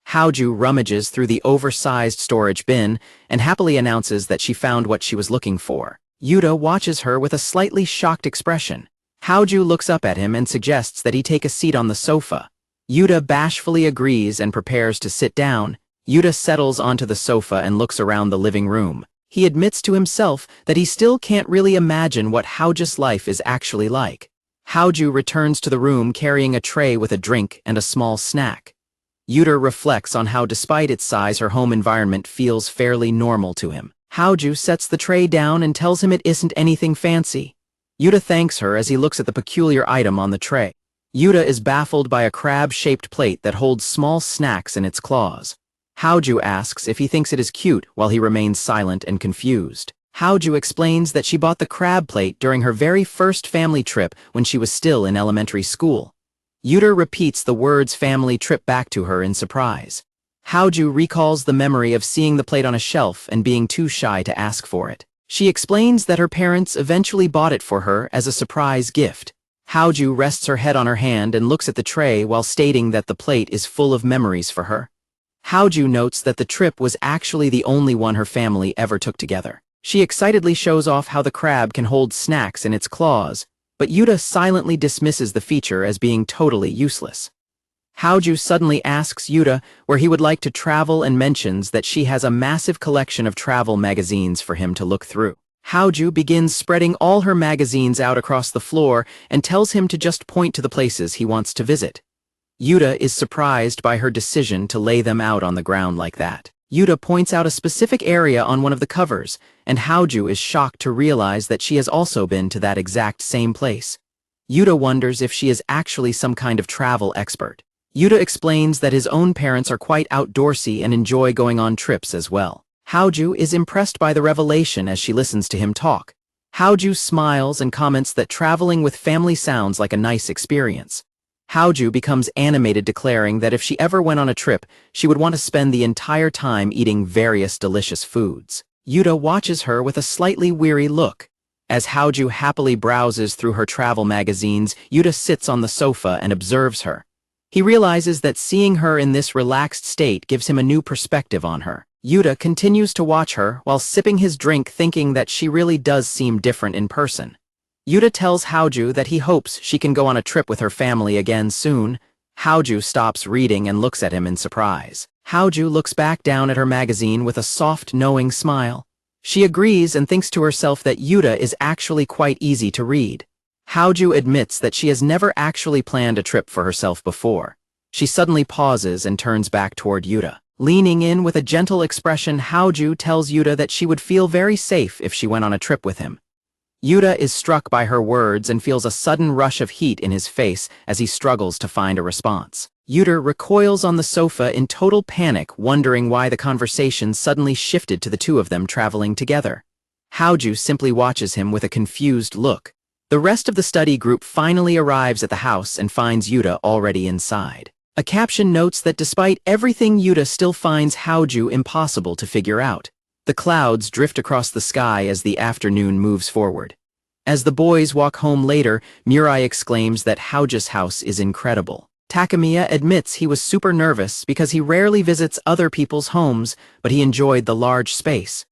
Haoju rummages through the oversized storage bin and happily announces that she found what she was looking for. Yuta watches her with a slightly shocked expression. Haoju looks up at him and suggests that he take a seat on the sofa. Yuta bashfully agrees and prepares to sit down. Yuta settles onto the sofa and looks around the living room. he admits to himself that he still can't really imagine what Haoju's life is actually like. Haoju returns to the room carrying a tray with a drink and a small snack. Yurara reflects on how despite its size her home environment feels fairly normal to him. Haoju sets the tray down and tells him it isn't anything fancy. Yurara thanks her as he looks at the peculiar item on the tray. Yurara is baffled by a crab-shaped plate that holds small snacks in its claws. Haoju asks if he thinks it is cute while he remains silent and confused. Haoju explains that she bought the crab plate during her very first family trip when she was still in elementary school. Yurara repeats the words family trip back to her in surprise. Haoju recalls the memory of seeing the plate on a shelf and being too shy to ask for it. She explains that her parents eventually bought it for her as a surprise gift. Haoju rests her head on her hand and looks at the tray while stating that the plate is full of memories for her. Haoju notes that the trip was actually the only one her family ever took together. She excitedly shows off how the crab can hold snacks in its claws, but Yurara silently dismisses the feature as being totally useless. Haoju suddenly asks Yurara where he would like to travel and mentions that she has a massive collection of travel magazines for him to look through. Haoju begins spreading all her magazines out across the floor and tells him to just point to the places he wants to visit. Yurara is surprised by her decision to lay them out on the ground like that. Yurara points out a specific area on one of the covers, and Haoju is shocked to realize that she has also been to that exact same place. Yurara wonders if she is actually some kind of travel expert. Yurara explains that his own parents are quite outdoorsy and enjoy going on trips as well. Haoju is impressed by the revelation as she listens to him talk. Haoju smiles and comments that traveling with family sounds like a nice experience. Haoju becomes animated, declaring that if she ever went on a trip, she would want to spend the entire time eating various delicious foods. Yurara watches her with a slightly weary look. As Haoju happily browses through her travel magazines, Yurara sits on the sofa and observes her. He realizes that seeing her in this relaxed state gives him a new perspective on her. Yurara continues to watch her while sipping his drink, thinking that she really does seem different in person. Yurara tells Haoju that he hopes she can go on a trip with her family again soon. Haoju stops reading and looks at him in surprise. Haoju looks back down at her magazine with a soft, knowing smile. She agrees and thinks to herself that Yurara is actually quite easy to read. Haoju admits that she has never actually planned a trip for herself before. She suddenly pauses and turns back toward Yurara. Leaning in with a gentle expression, Haoju tells Yurara that she would feel very safe if she went on a trip with him. Yurara is struck by her words and feels a sudden rush of heat in his face as he struggles to find a response. Yurara recoils on the sofa in total panic, wondering why the conversation suddenly shifted to the two of them traveling together. Haoju simply watches him with a confused look. The rest of the study group finally arrives at the house and finds Yurara already inside. A caption notes that despite everything, Yurara still finds Haoju impossible to figure out. The clouds drift across the sky as the afternoon moves forward. As the boys walk home later, Mirai exclaims that Haoju's house is incredible. Takemiya admits he was super nervous because he rarely visits other people's homes, but he enjoyed the large space.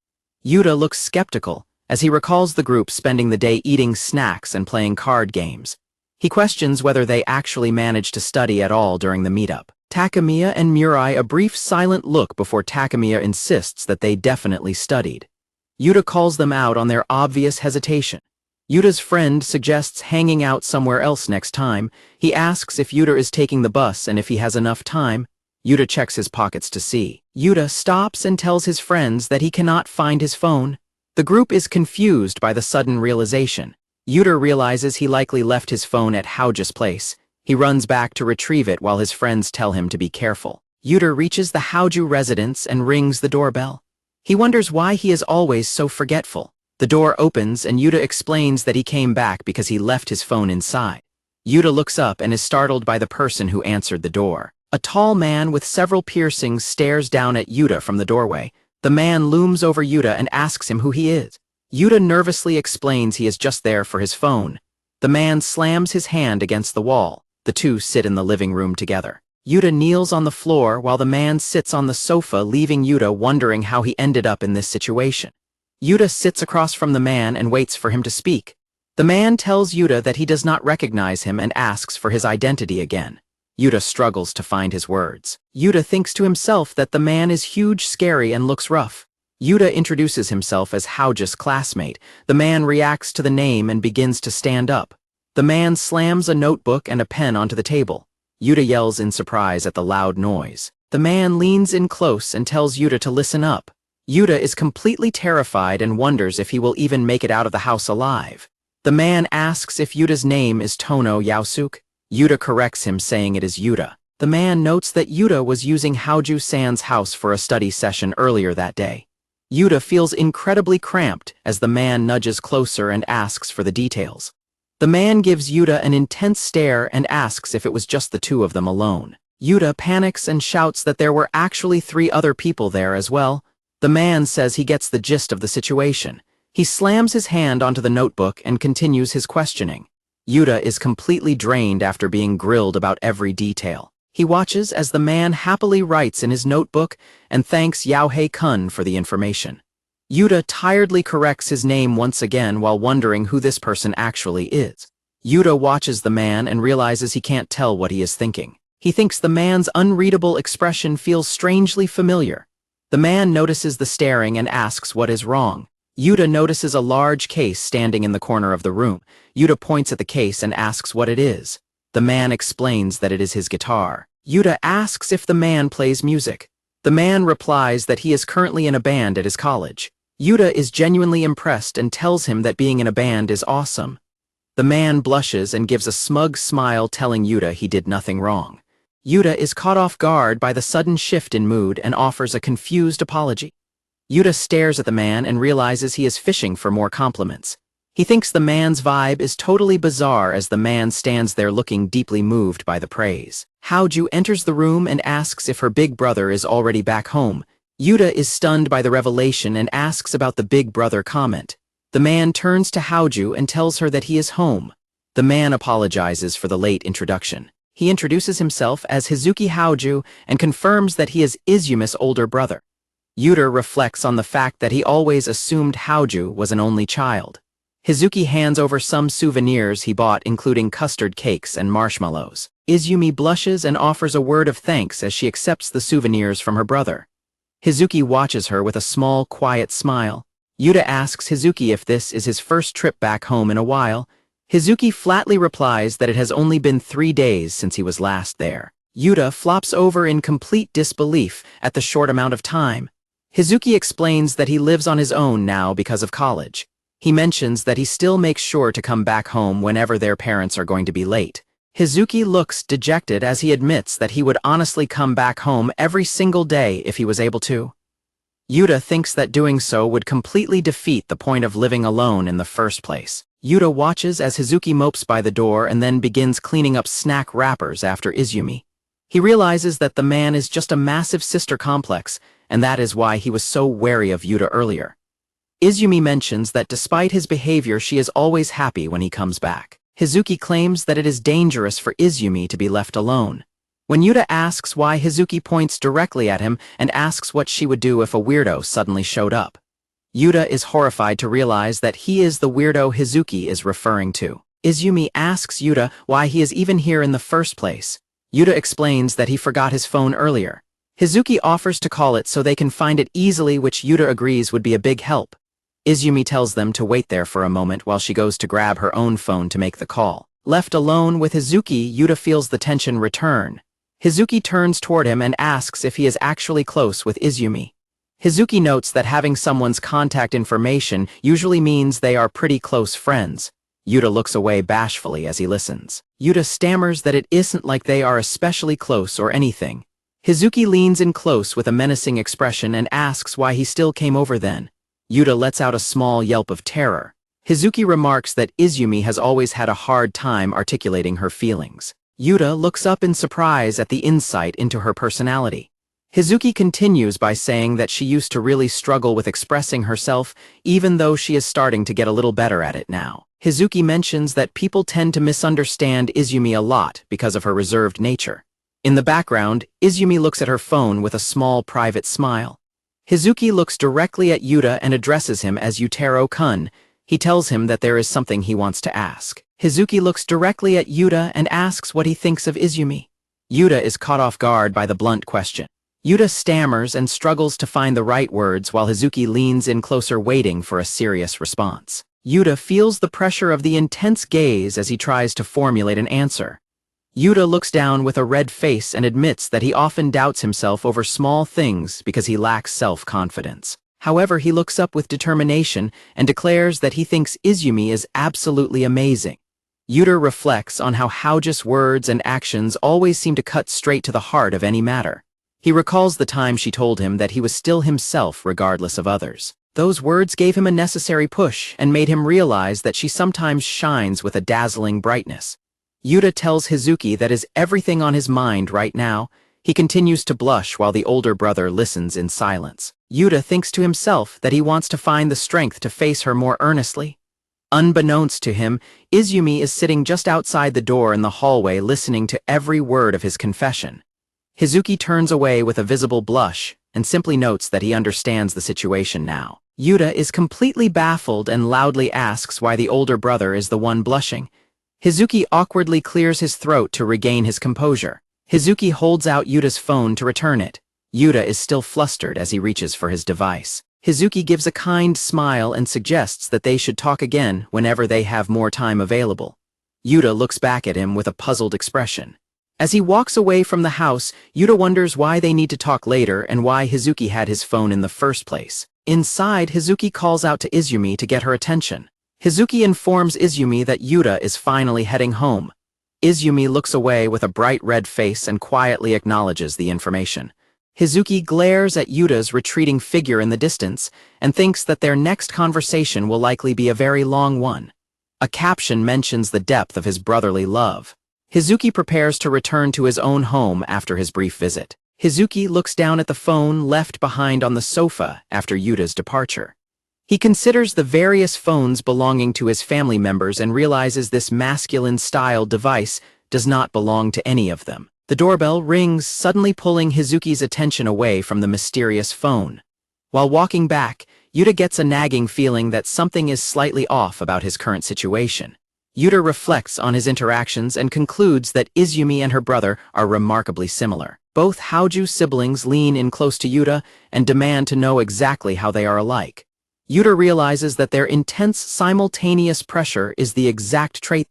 Yurara looks skeptical as he recalls the group spending the day eating snacks and playing card games. He questions whether they actually managed to study at all during the meetup. Takemiya and Mirai a brief silent look before Takemiya insists that they definitely studied. Yurara calls them out on their obvious hesitation. Yurara's friend suggests hanging out somewhere else next time. He asks if Yurara is taking the bus and if he has enough time. Yurara checks his pockets to see. Yurara stops and tells his friends that he cannot find his phone. The group is confused by the sudden realization. Yurara realizes he likely left his phone at Haoju's place. He runs back to retrieve it while his friends tell him to be careful. Yurara reaches the Haoju residence and rings the doorbell. He wonders why he is always so forgetful. The door opens and Yurara explains that he came back because he left his phone inside. Yurara looks up and is startled by the person who answered the door. A tall man with several piercings stares down at Yurara from the doorway. The man looms over Yurara and asks him who he is. Yurara nervously explains he is just there for his phone. The man slams his hand against the wall. The two sit in the living room together. Yurara kneels on the floor while the man sits on the sofa, leaving Yurara wondering how he ended up in this situation. Yurara sits across from the man and waits for him to speak. The man tells Yurara that he does not recognize him and asks for his identity again. Yurara struggles to find his words. Yurara thinks to himself that the man is huge, scary, and looks rough. Yuta introduces himself as Haoju's classmate. The man reacts to the name and begins to stand up. The man slams a notebook and a pen onto the table. Yuta yells in surprise at the loud noise. The man leans in close and tells Yuta to listen up. Yuta is completely terrified and wonders if he will even make it out of the house alive. The man asks if Yuta's name is Tono Yaosuke. Yuta corrects him, saying it is Yuta. The man notes that Yuta was using Haoju-san's house for a study session earlier that day. Yuta feels incredibly cramped as the man nudges closer and asks for the details. The man gives Yuta an intense stare and asks if it was just the two of them alone. Yuta panics and shouts that there were actually 3 other people there as well. The man says he gets the gist of the situation. He slams his hand onto the notebook and continues his questioning. Yuta is completely drained after being grilled about every detail. He watches as the man happily writes in his notebook and thanks Yaohei-kun for the information. Yuta tiredly corrects his name once again while wondering who this person actually is. Yuta watches the man and realizes he can't tell what he is thinking. He thinks the man's unreadable expression feels strangely familiar. The man notices the staring and asks what is wrong. Yuta notices a large case standing in the corner of the room. Yuta points at the case and asks what it is. The man explains that it is his guitar. Yuta asks if the man plays music. The man replies that he is currently in a band at his college. Yuta is genuinely impressed and tells him that being in a band is awesome. The man blushes and gives a smug smile, telling Yuta he did nothing wrong. Yuta is caught off guard by the sudden shift in mood and offers a confused apology. Yuta stares at the man and realizes he is fishing for more compliments. He thinks the man's vibe is totally bizarre as the man stands there looking deeply moved by the praise. Haoju enters the room and asks if her big brother is already back home. Yuta is stunned by the revelation and asks about the big brother comment. The man turns to Haoju and tells her that he is home. The man apologizes for the late introduction. He introduces himself as Hizuki Haoju and confirms that he is Izumi's older brother. Yuta reflects on the fact that he always assumed Haoju was an only child. Hizuki hands over some souvenirs he bought, including custard cakes and marshmallows. Izumi blushes and offers a word of thanks as she accepts the souvenirs from her brother. Hizuki watches her with a small, quiet smile. Yuta asks Hizuki if this is his first trip back home in a while. Hizuki flatly replies that it has only been 3 days since he was last there. Yuta flops over in complete disbelief at the short amount of time. Hizuki explains that he lives on his own now because of college. He mentions that he still makes sure to come back home whenever their parents are going to be late. Hizuki looks dejected as he admits that he would honestly come back home every single day if he was able to. Yuta thinks that doing so would completely defeat the point of living alone in the first place. Yuta watches as Hizuki mopes by the door and then begins cleaning up snack wrappers after Izumi. He realizes that the man is just a massive sister complex, and that is why he was so wary of Yuta earlier. Izumi mentions that despite his behavior, she is always happy when he comes back. Hizuki claims that it is dangerous for Izumi to be left alone. When Yuta asks why, Hizuki points directly at him and asks what she would do if a weirdo suddenly showed up. Yuta is horrified to realize that he is the weirdo Hizuki is referring to. Izumi asks Yuta why he is even here in the first place. Yuta explains that he forgot his phone earlier. Hizuki offers to call it so they can find it easily, which Yuta agrees would be a big help. Izumi tells them to wait there for a moment while she goes to grab her own phone to make the call. Left alone with Hizuki, Yuta feels the tension return. Hizuki turns toward him and asks if he is actually close with Izumi. Hizuki notes that having someone's contact information usually means they are pretty close friends. Yuta looks away bashfully as he listens. Yuta stammers that it isn't like they are especially close or anything. Hizuki leans in close with a menacing expression and asks why he still came over then. Yuta lets out a small yelp of terror. Hizuki remarks that Izumi has always had a hard time articulating her feelings. Yuta looks up in surprise at the insight into her personality. Hizuki continues by saying that she used to really struggle with expressing herself, even though she is starting to get a little better at it now. Hizuki mentions that people tend to misunderstand Izumi a lot because of her reserved nature. In the background, Izumi looks at her phone with a small private smile. Hizuki looks directly at Yuta and addresses him as Yutaro-kun. He tells him that there is something he wants to ask. Hizuki looks directly at Yuta and asks what he thinks of Izumi. Yuta is caught off guard by the blunt question. Yuta stammers and struggles to find the right words while Hazuki leans in closer waiting for a serious response. Yuta feels the pressure of the intense gaze as he tries to formulate an answer. Yuta looks down with a red face and admits that he often doubts himself over small things because he lacks self-confidence. However, he looks up with determination and declares that he thinks Izumi is absolutely amazing. Yuta reflects on how Hauju's words and actions always seem to cut straight to the heart of any matter. He recalls the time she told him that he was still himself regardless of others. Those words gave him a necessary push and made him realize that she sometimes shines with a dazzling brightness. Yuta tells Hazuki that is everything on his mind right now. He continues to blush while the older brother listens in silence. Yuta thinks to himself that he wants to find the strength to face her more earnestly. Unbeknownst to him, Izumi is sitting just outside the door in the hallway listening to every word of his confession. Hazuki turns away with a visible blush and simply notes that he understands the situation now. Yuta is completely baffled and loudly asks why the older brother is the one blushing. Hazuki awkwardly clears his throat to regain his composure. Hazuki holds out Yuta's phone to return it. Yuta is still flustered as he reaches for his device. Hazuki gives a kind smile and suggests that they should talk again whenever they have more time available. Yuta looks back at him with a puzzled expression. As he walks away from the house, Yuta wonders why they need to talk later and why Hazuki had his phone in the first place. Inside, Hazuki calls out to Izumi to get her attention. Hazuki informs Izumi that Yuta is finally heading home. Izumi looks away with a bright red face and quietly acknowledges the information. Hazuki glares at Yuta's retreating figure in the distance and thinks that their next conversation will likely be a very long one. A caption mentions the depth of his brotherly love. Hazuki prepares to return to his own home after his brief visit. Hazuki looks down at the phone left behind on the sofa after Yuta's departure. He considers the various phones belonging to his family members and realizes this masculine-style device does not belong to any of them. The doorbell rings, suddenly pulling Hazuki's attention away from the mysterious phone. While walking back, Yuta gets a nagging feeling that something is slightly off about his current situation. Yuta reflects on his interactions and concludes that Izumi and her brother are remarkably similar. Both Hauju siblings lean in close to Yuta and demand to know exactly how they are alike. Yuta realizes that their intense simultaneous pressure is the exact trait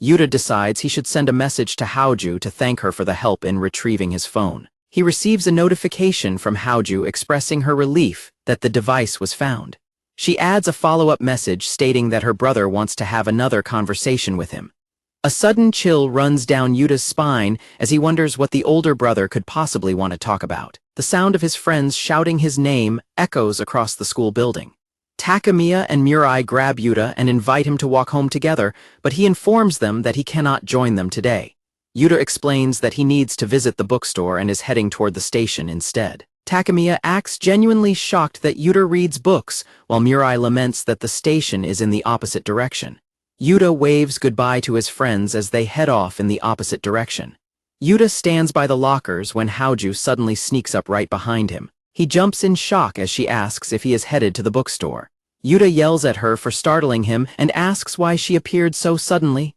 Yuta decides he should send a message to Hauju to thank her for the help in retrieving his phone. He receives a notification from Hauju expressing her relief that the device was found. She adds a follow-up message stating that her brother wants to have another conversation with him. A sudden chill runs down Yuta's spine as he wonders what the older brother could possibly want to talk about. The sound of his friends shouting his name echoes across the school building. Takemiya and Mirai grab Yuta and invite him to walk home together, but he informs them that he cannot join them today. Yuta explains that he needs to visit the bookstore and is heading toward the station instead. Takemiya acts genuinely shocked that Yuta reads books, while Mirai laments that the station is in the opposite direction. Yuta waves goodbye to his friends as they head off in the opposite direction. Yuta stands by the lockers when Hauju suddenly sneaks up right behind him. He jumps in shock as she asks if he is headed to the bookstore. Yuta yells at her for startling him and asks why she appeared so suddenly.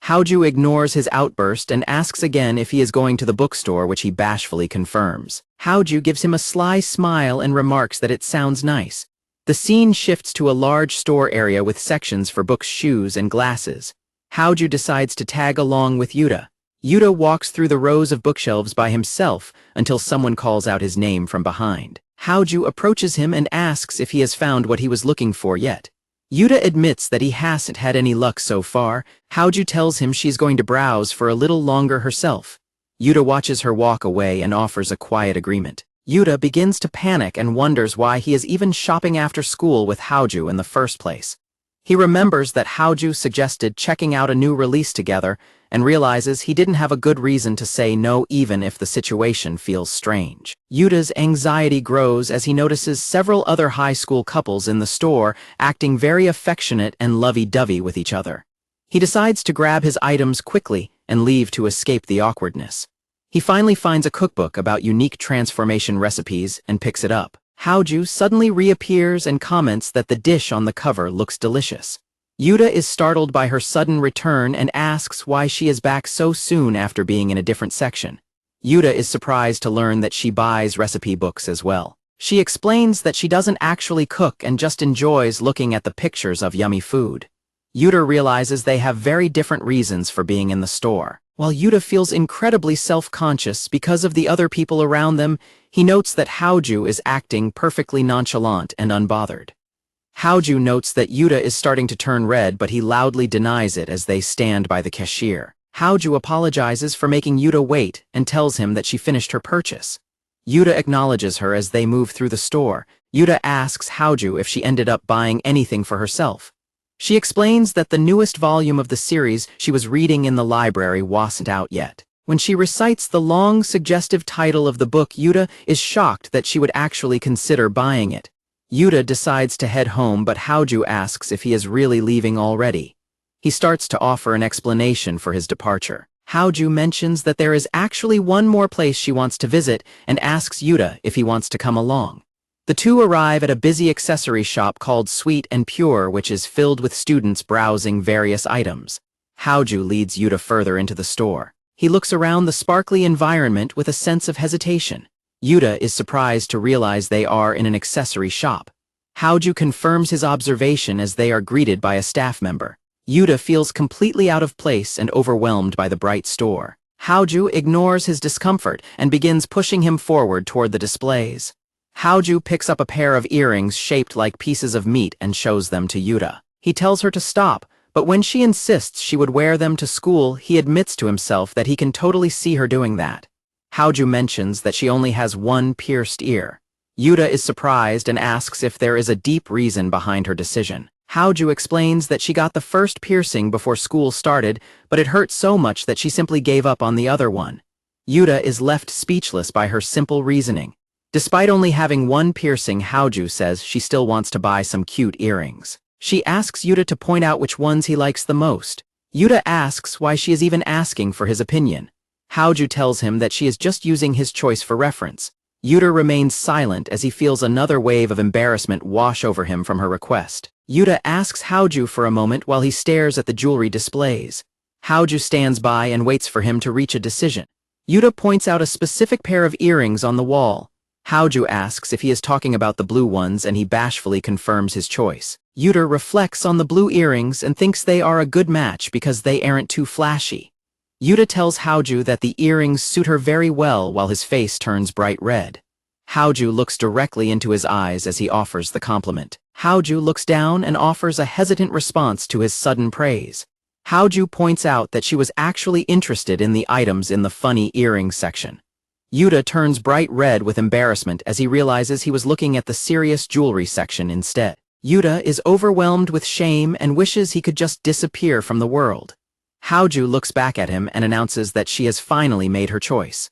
Hauju ignores his outburst and asks again if he is going to the bookstore, which he bashfully confirms. Hauju gives him a sly smile and remarks that it sounds nice. The scene shifts to a large store area with sections for books, shoes, and glasses. Hauju decides to tag along with Yuta. Yuta walks through the rows of bookshelves by himself until someone calls out his name from behind. Hauju approaches him and asks if he has found what he was looking for yet. Yuta admits that he hasn't had any luck so far. Hauju tells him she's going to browse for a little longer herself. Yuta watches her walk away and offers a quiet agreement. Yuta begins to panic and wonders why he is even shopping after school with Hauju in the first place. He remembers that Hauju suggested checking out a new release together and realizes he didn't have a good reason to say no even if the situation feels strange. Yuta's anxiety grows as he notices several other high school couples in the store acting very affectionate and lovey-dovey with each other. He decides to grab his items quickly and leave to escape the awkwardness. He finally finds a cookbook about unique transformation recipes and picks it up. Hauju suddenly reappears and comments that the dish on the cover looks delicious. Yuta is startled by her sudden return and asks why she is back so soon after being in a different section. Yuta is surprised to learn that she buys recipe books as well. She explains that she doesn't actually cook and just enjoys looking at the pictures of yummy food. Yuta realizes they have very different reasons for being in the store. While Yuta feels incredibly self-conscious because of the other people around them, he notes that Haoju is acting perfectly nonchalant and unbothered. Haoju notes that Yuta is starting to turn red, but he loudly denies it as they stand by the cashier. Haoju apologizes for making Yuta wait and tells him that she finished her purchase. Yuta acknowledges her as they move through the store. Yuta asks Haoju if she ended up buying anything for herself. She explains that the newest volume of the series she was reading in the library wasn't out yet. When she recites the long, suggestive title of the book, Yuta is shocked that she would actually consider buying it. Yuta decides to head home, but Haoju asks if he is really leaving already. He starts to offer an explanation for his departure. Haoju mentions that there is actually one more place she wants to visit and asks Yuta if he wants to come along. The two arrive at a busy accessory shop called Sweet and Pure, which is filled with students browsing various items. Haoju leads Yuta further into the store. He looks around the sparkly environment with a sense of hesitation. Yuta is surprised to realize they are in an accessory shop. Haoju confirms his observation as they are greeted by a staff member. Yuta feels completely out of place and overwhelmed by the bright store. Haoju ignores his discomfort and begins pushing him forward toward the displays. Haoju picks up a pair of earrings shaped like pieces of meat and shows them to Yuta. He tells her to stop, but when she insists she would wear them to school, he admits to himself that he can totally see her doing that. Haoju mentions that she only has one pierced ear. Yuta is surprised and asks if there is a deep reason behind her decision. Haoju explains that she got the first piercing before school started, but it hurt so much that she simply gave up on the other one. Yuta is left speechless by her simple reasoning. Despite only having one piercing, Haoju says she still wants to buy some cute earrings. She asks Yuta to point out which ones he likes the most. Yuta asks why she is even asking for his opinion. Haoju tells him that she is just using his choice for reference. Yuta remains silent as he feels another wave of embarrassment wash over him from her request. Yuta asks Haoju for a moment while he stares at the jewelry displays. Haoju stands by and waits for him to reach a decision. Yuta points out a specific pair of earrings on the wall. Haoju asks if he is talking about the blue ones, and he bashfully confirms his choice. Yuta reflects on the blue earrings and thinks they are a good match because they aren't too flashy. Yuta tells Haoju that the earrings suit her very well while his face turns bright red. Haoju looks directly into his eyes as he offers the compliment. Haoju looks down and offers a hesitant response to his sudden praise. Haoju points out that she was actually interested in the items in the funny earrings section. Yuta turns bright red with embarrassment as he realizes he was looking at the serious jewelry section instead. Yuta is overwhelmed with shame and wishes he could just disappear from the world. Haoju looks back at him and announces that she has finally made her choice.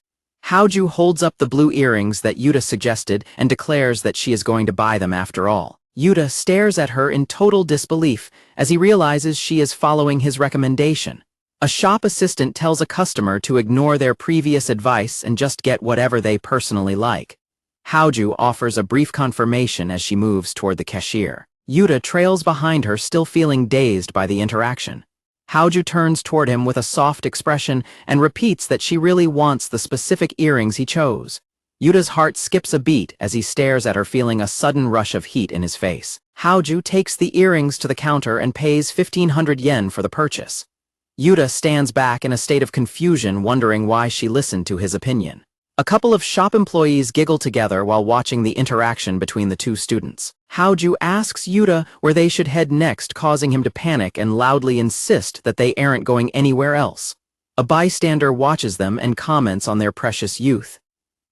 Haoju holds up the blue earrings that Yuta suggested and declares that she is going to buy them after all. Yuta stares at her in total disbelief as he realizes she is following his recommendation. A shop assistant tells a customer to ignore their previous advice and just get whatever they personally like. Haoju offers a brief confirmation as she moves toward the cashier. Yuta trails behind her, still feeling dazed by the interaction. Haoju turns toward him with a soft expression and repeats that she really wants the specific earrings he chose. Yuta's heart skips a beat as he stares at her, feeling a sudden rush of heat in his face. Haoju takes the earrings to the counter and pays 1,500 yen for the purchase. Yuta stands back in a state of confusion, wondering why she listened to his opinion. A couple of shop employees giggle together while watching the interaction between the two students. Haoju asks Yuta where they should head next, causing him to panic and loudly insist that they aren't going anywhere else. A bystander watches them and comments on their precious youth.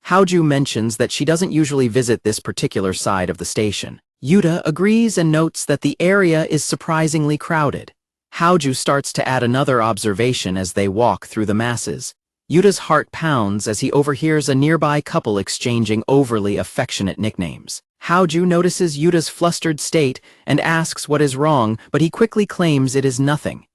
Haoju mentions that she doesn't usually visit this particular side of the station. Yuta agrees and notes that the area is surprisingly crowded. Haoju starts to add another observation as they walk through the masses. Yuta's heart pounds as he overhears a nearby couple exchanging overly affectionate nicknames. Haoju notices Yuta's flustered state and asks what is wrong, but he quickly claims it is nothing.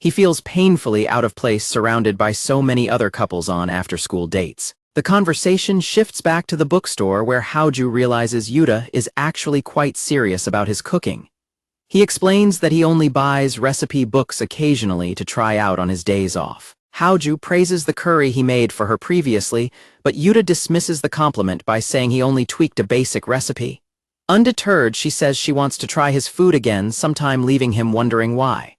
He feels painfully out of place surrounded by so many other couples on after-school dates. The conversation shifts back to the bookstore where Haoju realizes Yuta is actually quite serious about his cooking. He explains that he only buys recipe books occasionally to try out on his days off. Haoju praises the curry he made for her previously, but Yuta dismisses the compliment by saying he only tweaked a basic recipe. Undeterred, she says she wants to try his food again, sometime leaving him wondering why.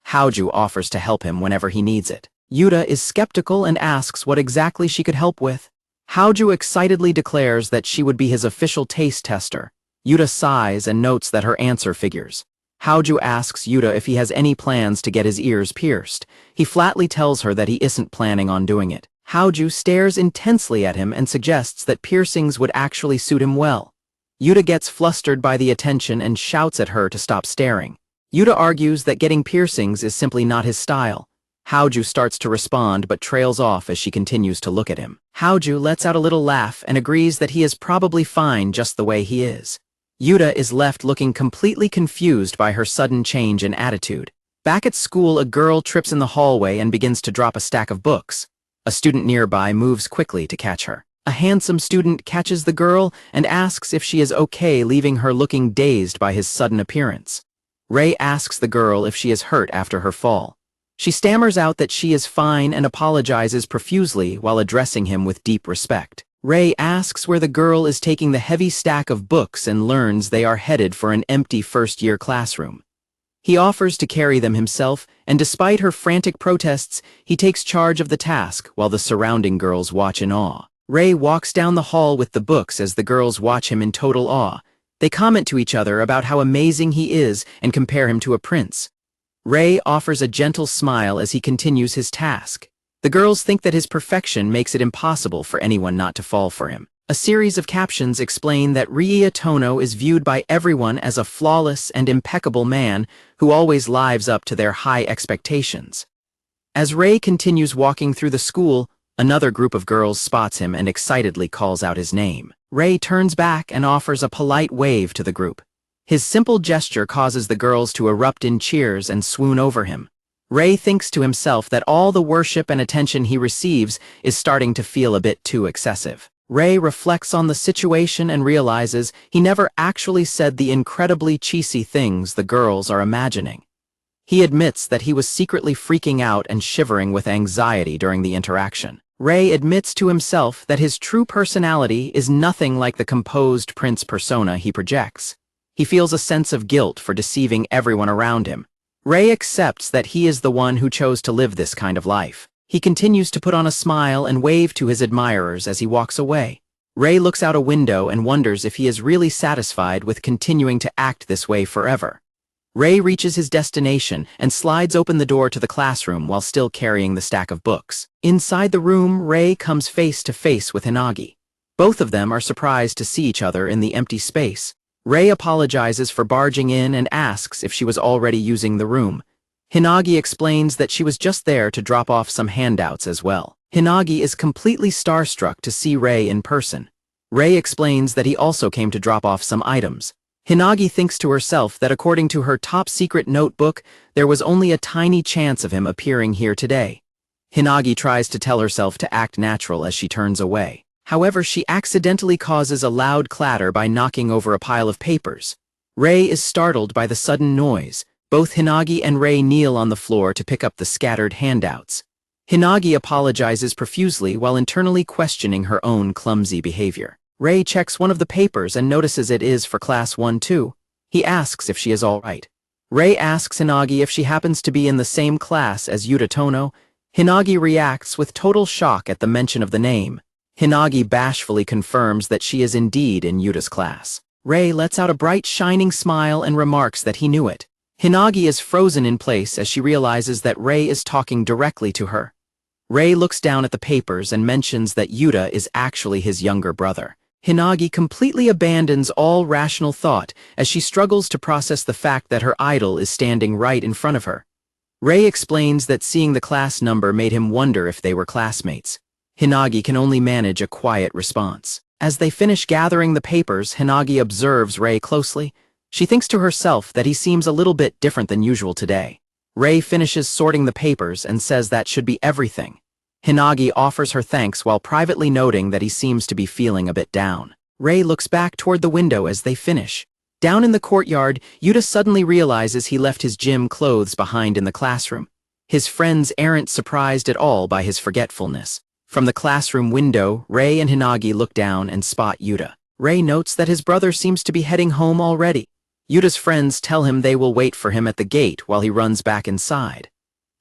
Haoju offers to help him whenever he needs it. Yuta is skeptical and asks what exactly she could help with. Haoju excitedly declares that she would be his official taste tester. Yuta sighs and notes that her answer figures. Haoju asks Yuta if he has any plans to get his ears pierced. He flatly tells her that he isn't planning on doing it. Haoju stares intensely at him and suggests that piercings would actually suit him well. Yuta gets flustered by the attention and shouts at her to stop staring. Yuta argues that getting piercings is simply not his style. Haoju starts to respond but trails off as she continues to look at him. Haoju lets out a little laugh and agrees that he is probably fine just the way he is. Yuta is left looking completely confused by her sudden change in attitude. Back at school, a girl trips in the hallway and begins to drop a stack of books. A student nearby moves quickly to catch her. A handsome student catches the girl and asks if she is okay, leaving her looking dazed by his sudden appearance. Ray asks the girl if she is hurt after her fall. She stammers out that she is fine and apologizes profusely while addressing him with deep respect. Ray asks where the girl is taking the heavy stack of books and learns they are headed for an empty first-year classroom. He offers to carry them himself, and despite her frantic protests, he takes charge of the task while the surrounding girls watch in awe. Ray walks down the hall with the books as the girls watch him in total awe. They comment to each other about how amazing he is and compare him to a prince. Ray offers a gentle smile as he continues his task. The girls think that his perfection makes it impossible for anyone not to fall for him. A series of captions explain that Rie Tono is viewed by everyone as a flawless and impeccable man who always lives up to their high expectations. As Ray continues walking through the school, another group of girls spots him and excitedly calls out his name. Ray turns back and offers a polite wave to the group. His simple gesture causes the girls to erupt in cheers and swoon over him. Ray thinks to himself that all the worship and attention he receives is starting to feel a bit too excessive. Ray reflects on the situation and realizes he never actually said the incredibly cheesy things the girls are imagining. He admits that he was secretly freaking out and shivering with anxiety during the interaction. Ray admits to himself that his true personality is nothing like the composed prince persona he projects. He feels a sense of guilt for deceiving everyone around him. Ray accepts that he is the one who chose to live this kind of life. He continues to put on a smile and wave to his admirers as he walks away. Ray looks out a window and wonders if he is really satisfied with continuing to act this way forever. Ray reaches his destination and slides open the door to the classroom while still carrying the stack of books. Inside the room, Ray comes face to face with Hinagi. Both of them are surprised to see each other in the empty space. Ray apologizes for barging in and asks if she was already using the room. Hinagi explains that she was just there to drop off some handouts as well. Hinagi is completely starstruck to see Ray in person. Ray explains that he also came to drop off some items. Hinagi thinks to herself that according to her top-secret notebook, there was only a tiny chance of him appearing here today. Hinagi tries to tell herself to act natural as she turns away. However, she accidentally causes a loud clatter by knocking over a pile of papers. Ray is startled by the sudden noise. Both Hinagi and Ray kneel on the floor to pick up the scattered handouts. Hinagi apologizes profusely while internally questioning her own clumsy behavior. Ray checks one of the papers and notices it is for Class 1-2. He asks if she is all right. Ray asks Hinagi if she happens to be in the same class as Yuta Tono. Hinagi reacts with total shock at the mention of the name. Hinagi bashfully confirms that she is indeed in Yuta's class. Ray lets out a bright, shining smile and remarks that he knew it. Hinagi is frozen in place as she realizes that Ray is talking directly to her. Ray looks down at the papers and mentions that Yuta is actually his younger brother. Hinagi completely abandons all rational thought as she struggles to process the fact that her idol is standing right in front of her. Ray explains that seeing the class number made him wonder if they were classmates. Hinagi can only manage a quiet response. As they finish gathering the papers, Hinagi observes Ray closely. She thinks to herself that he seems a little bit different than usual today. Ray finishes sorting the papers and says that should be everything. Hinagi offers her thanks while privately noting that he seems to be feeling a bit down. Ray looks back toward the window as they finish. Down in the courtyard, Yuta suddenly realizes he left his gym clothes behind in the classroom. His friends aren't surprised at all by his forgetfulness. From the classroom window, Rei and Hinagi look down and spot Yuta. Rei notes that his brother seems to be heading home already. Yuta's friends tell him they will wait for him at the gate while he runs back inside.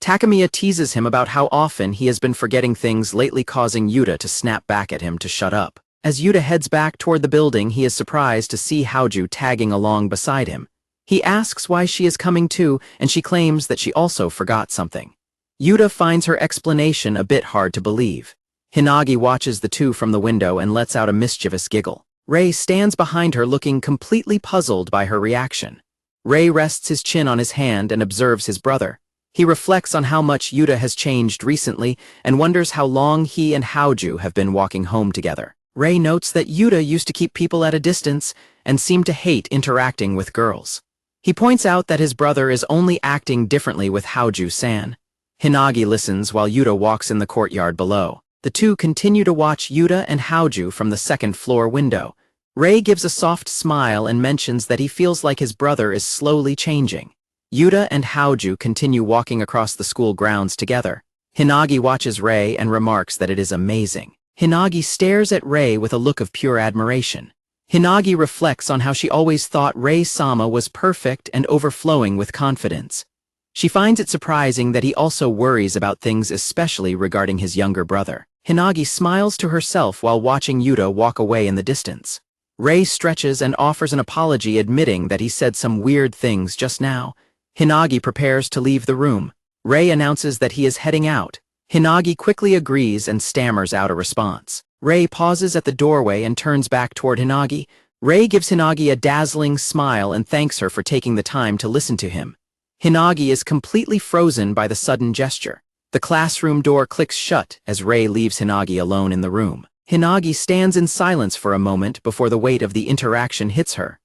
Takemiya teases him about how often he has been forgetting things lately, causing Yuta to snap back at him to shut up. As Yuta heads back toward the building, he is surprised to see Haoju tagging along beside him. He asks why she is coming too, and she claims that she also forgot something. Yuta finds her explanation a bit hard to believe. Hinagi watches the two from the window and lets out a mischievous giggle. Rei stands behind her looking completely puzzled by her reaction. Rei rests his chin on his hand and observes his brother. He reflects on how much Yuta has changed recently and wonders how long he and Haoju have been walking home together. Rei notes that Yuta used to keep people at a distance and seemed to hate interacting with girls. He points out that his brother is only acting differently with Haoju-san. Hinagi listens while Yuta walks in the courtyard below. The two continue to watch Yuta and Haoju from the second-floor window. Rei gives a soft smile and mentions that he feels like his brother is slowly changing. Yuta and Haoju continue walking across the school grounds together. Hinagi watches Rei and remarks that it is amazing. Hinagi stares at Rei with a look of pure admiration. Hinagi reflects on how she always thought Rei-sama was perfect and overflowing with confidence. She finds it surprising that he also worries about things, especially regarding his younger brother. Hinagi smiles to herself while watching Yuta walk away in the distance. Rei stretches and offers an apology, admitting that he said some weird things just now. Hinagi prepares to leave the room. Rei announces that he is heading out. Hinagi quickly agrees and stammers out a response. Rei pauses at the doorway and turns back toward Hinagi. Rei gives Hinagi a dazzling smile and thanks her for taking the time to listen to him. Hinagi is completely frozen by the sudden gesture. The classroom door clicks shut as Rei leaves Hinagi alone in the room. Hinagi stands in silence for a moment before the weight of the interaction hits her.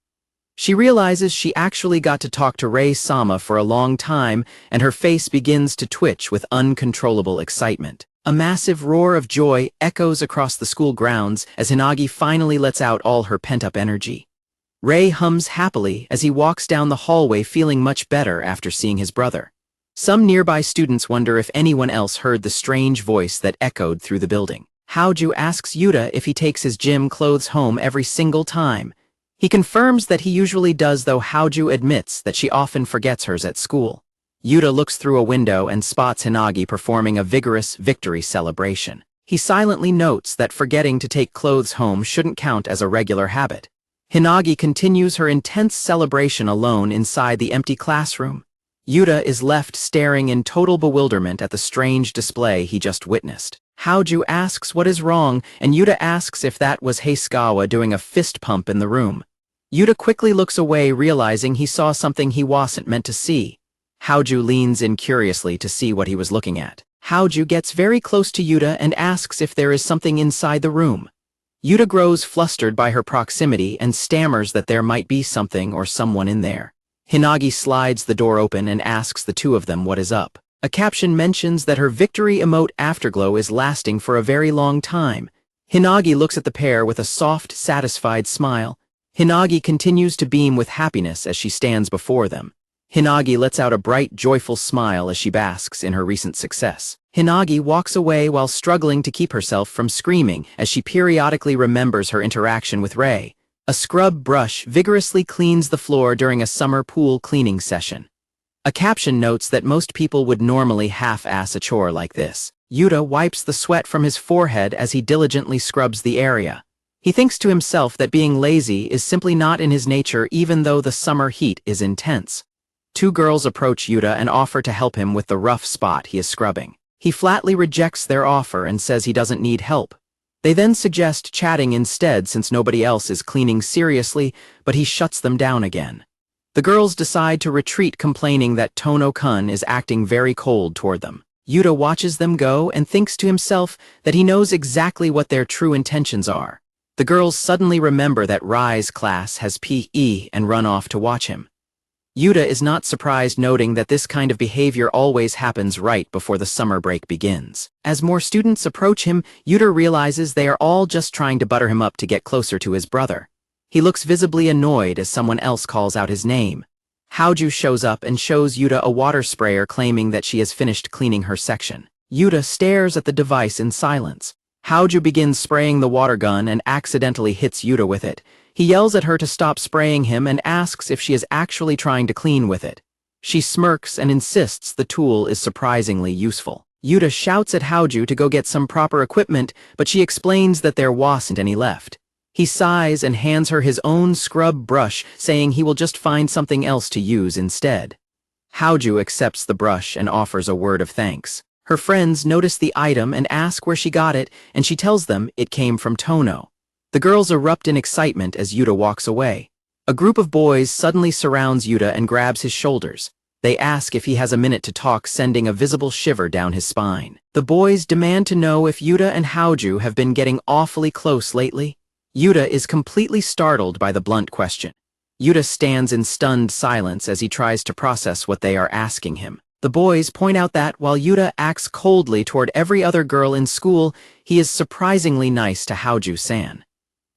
She realizes she actually got to talk to Rei-sama for a long time, and her face begins to twitch with uncontrollable excitement. A massive roar of joy echoes across the school grounds as Hinagi finally lets out all her pent-up energy. Rei hums happily as he walks down the hallway, feeling much better after seeing his brother. Some nearby students wonder if anyone else heard the strange voice that echoed through the building. Haoju asks Yuta if he takes his gym clothes home every single time. He confirms that he usually does, though Haoju admits that she often forgets hers at school. Yuta looks through a window and spots Hinagi performing a vigorous victory celebration. He silently notes that forgetting to take clothes home shouldn't count as a regular habit. Hinagi continues her intense celebration alone inside the empty classroom. Yuta is left staring in total bewilderment at the strange display he just witnessed. Haoju asks what is wrong, and Yuta asks if that was Heisugawa doing a fist pump in the room. Yuta quickly looks away, realizing he saw something he wasn't meant to see. Haoju leans in curiously to see what he was looking at. Haoju gets very close to Yuta and asks if there is something inside the room. Yuta grows flustered by her proximity and stammers that there might be something or someone in there. Hinagi slides the door open and asks the two of them what is up. A caption mentions that her victory emote afterglow is lasting for a very long time. Hinagi looks at the pair with a soft, satisfied smile. Hinagi continues to beam with happiness as she stands before them. Hinagi lets out a bright, joyful smile as she basks in her recent success. Hinagi walks away while struggling to keep herself from screaming as she periodically remembers her interaction with Rei. A scrub brush vigorously cleans the floor during a summer pool cleaning session. A caption notes that most people would normally half-ass a chore like this. Yuta wipes the sweat from his forehead as he diligently scrubs the area. He thinks to himself that being lazy is simply not in his nature, even though the summer heat is intense. Two girls approach Yuta and offer to help him with the rough spot he is scrubbing. He flatly rejects their offer and says he doesn't need help. They then suggest chatting instead since nobody else is cleaning seriously, but he shuts them down again. The girls decide to retreat, complaining that Tono-kun is acting very cold toward them. Yuta watches them go and thinks to himself that he knows exactly what their true intentions are. The girls suddenly remember that Rai's class has PE and run off to watch him. Yuta is not surprised, noting that this kind of behavior always happens right before the summer break begins. As more students approach him, Yuta realizes they are all just trying to butter him up to get closer to his brother. He looks visibly annoyed as someone else calls out his name. Haoju shows up and shows Yuta a water sprayer claiming that she has finished cleaning her section. Yuta stares at the device in silence. Haoju begins spraying the water gun and accidentally hits Yuta with it. He yells at her to stop spraying him and asks if she is actually trying to clean with it. She smirks and insists the tool is surprisingly useful. Yuta shouts at Haoju to go get some proper equipment, but she explains that there wasn't any left. He sighs and hands her his own scrub brush, saying he will just find something else to use instead. Haoju accepts the brush and offers a word of thanks. Her friends notice the item and ask where she got it, and she tells them it came from Tono. The girls erupt in excitement as Yuta walks away. A group of boys suddenly surrounds Yuta and grabs his shoulders. They ask if he has a minute to talk, sending a visible shiver down his spine. The boys demand to know if Yuta and Haoju have been getting awfully close lately. Yuta is completely startled by the blunt question. Yuta stands in stunned silence as he tries to process what they are asking him. The boys point out that while Yuta acts coldly toward every other girl in school, he is surprisingly nice to Haoju-san.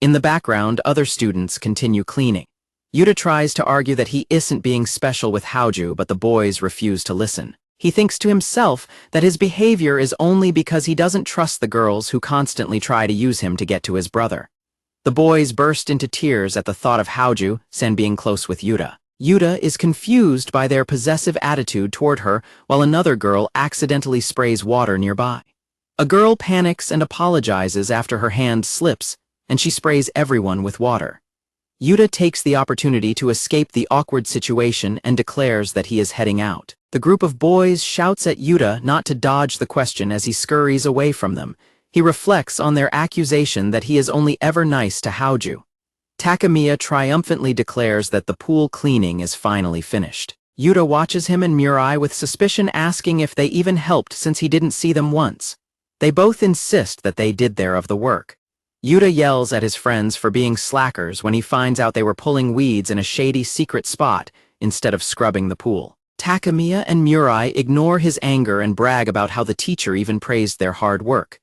In the background, other students continue cleaning. Yuta tries to argue that he isn't being special with Haoju, but the boys refuse to listen. He thinks to himself that his behavior is only because he doesn't trust the girls who constantly try to use him to get to his brother. The boys burst into tears at the thought of Haoju-san being close with Yuta. Yuta is confused by their possessive attitude toward her, while another girl accidentally sprays water nearby. A girl panics and apologizes after her hand slips, and she sprays everyone with water. Yuta takes the opportunity to escape the awkward situation and declares that he is heading out. The group of boys shouts at Yuta not to dodge the question as he scurries away from them. He reflects on their accusation that he is only ever nice to Haoju. Takemiya triumphantly declares that the pool cleaning is finally finished. Yuta watches him and Mirai with suspicion, asking if they even helped since he didn't see them once. They both insist that they did their of the work. Yuta yells at his friends for being slackers when he finds out they were pulling weeds in a shady secret spot instead of scrubbing the pool. Takemiya and Mirai ignore his anger and brag about how the teacher even praised their hard work.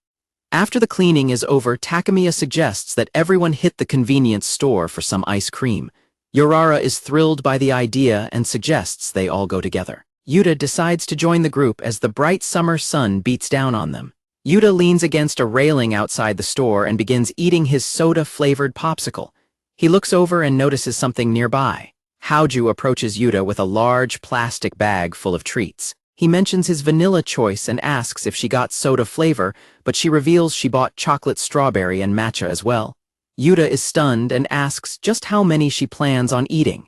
After the cleaning is over, Takemiya suggests that everyone hit the convenience store for some ice cream. Yurara is thrilled by the idea and suggests they all go together. Yuta decides to join the group as the bright summer sun beats down on them. Yuta leans against a railing outside the store and begins eating his soda-flavored popsicle. He looks over and notices something nearby. Haoju approaches Yuta with a large plastic bag full of treats. He mentions his vanilla choice and asks if she got soda flavor, but she reveals she bought chocolate strawberry and matcha as well. Yuta is stunned and asks just how many she plans on eating.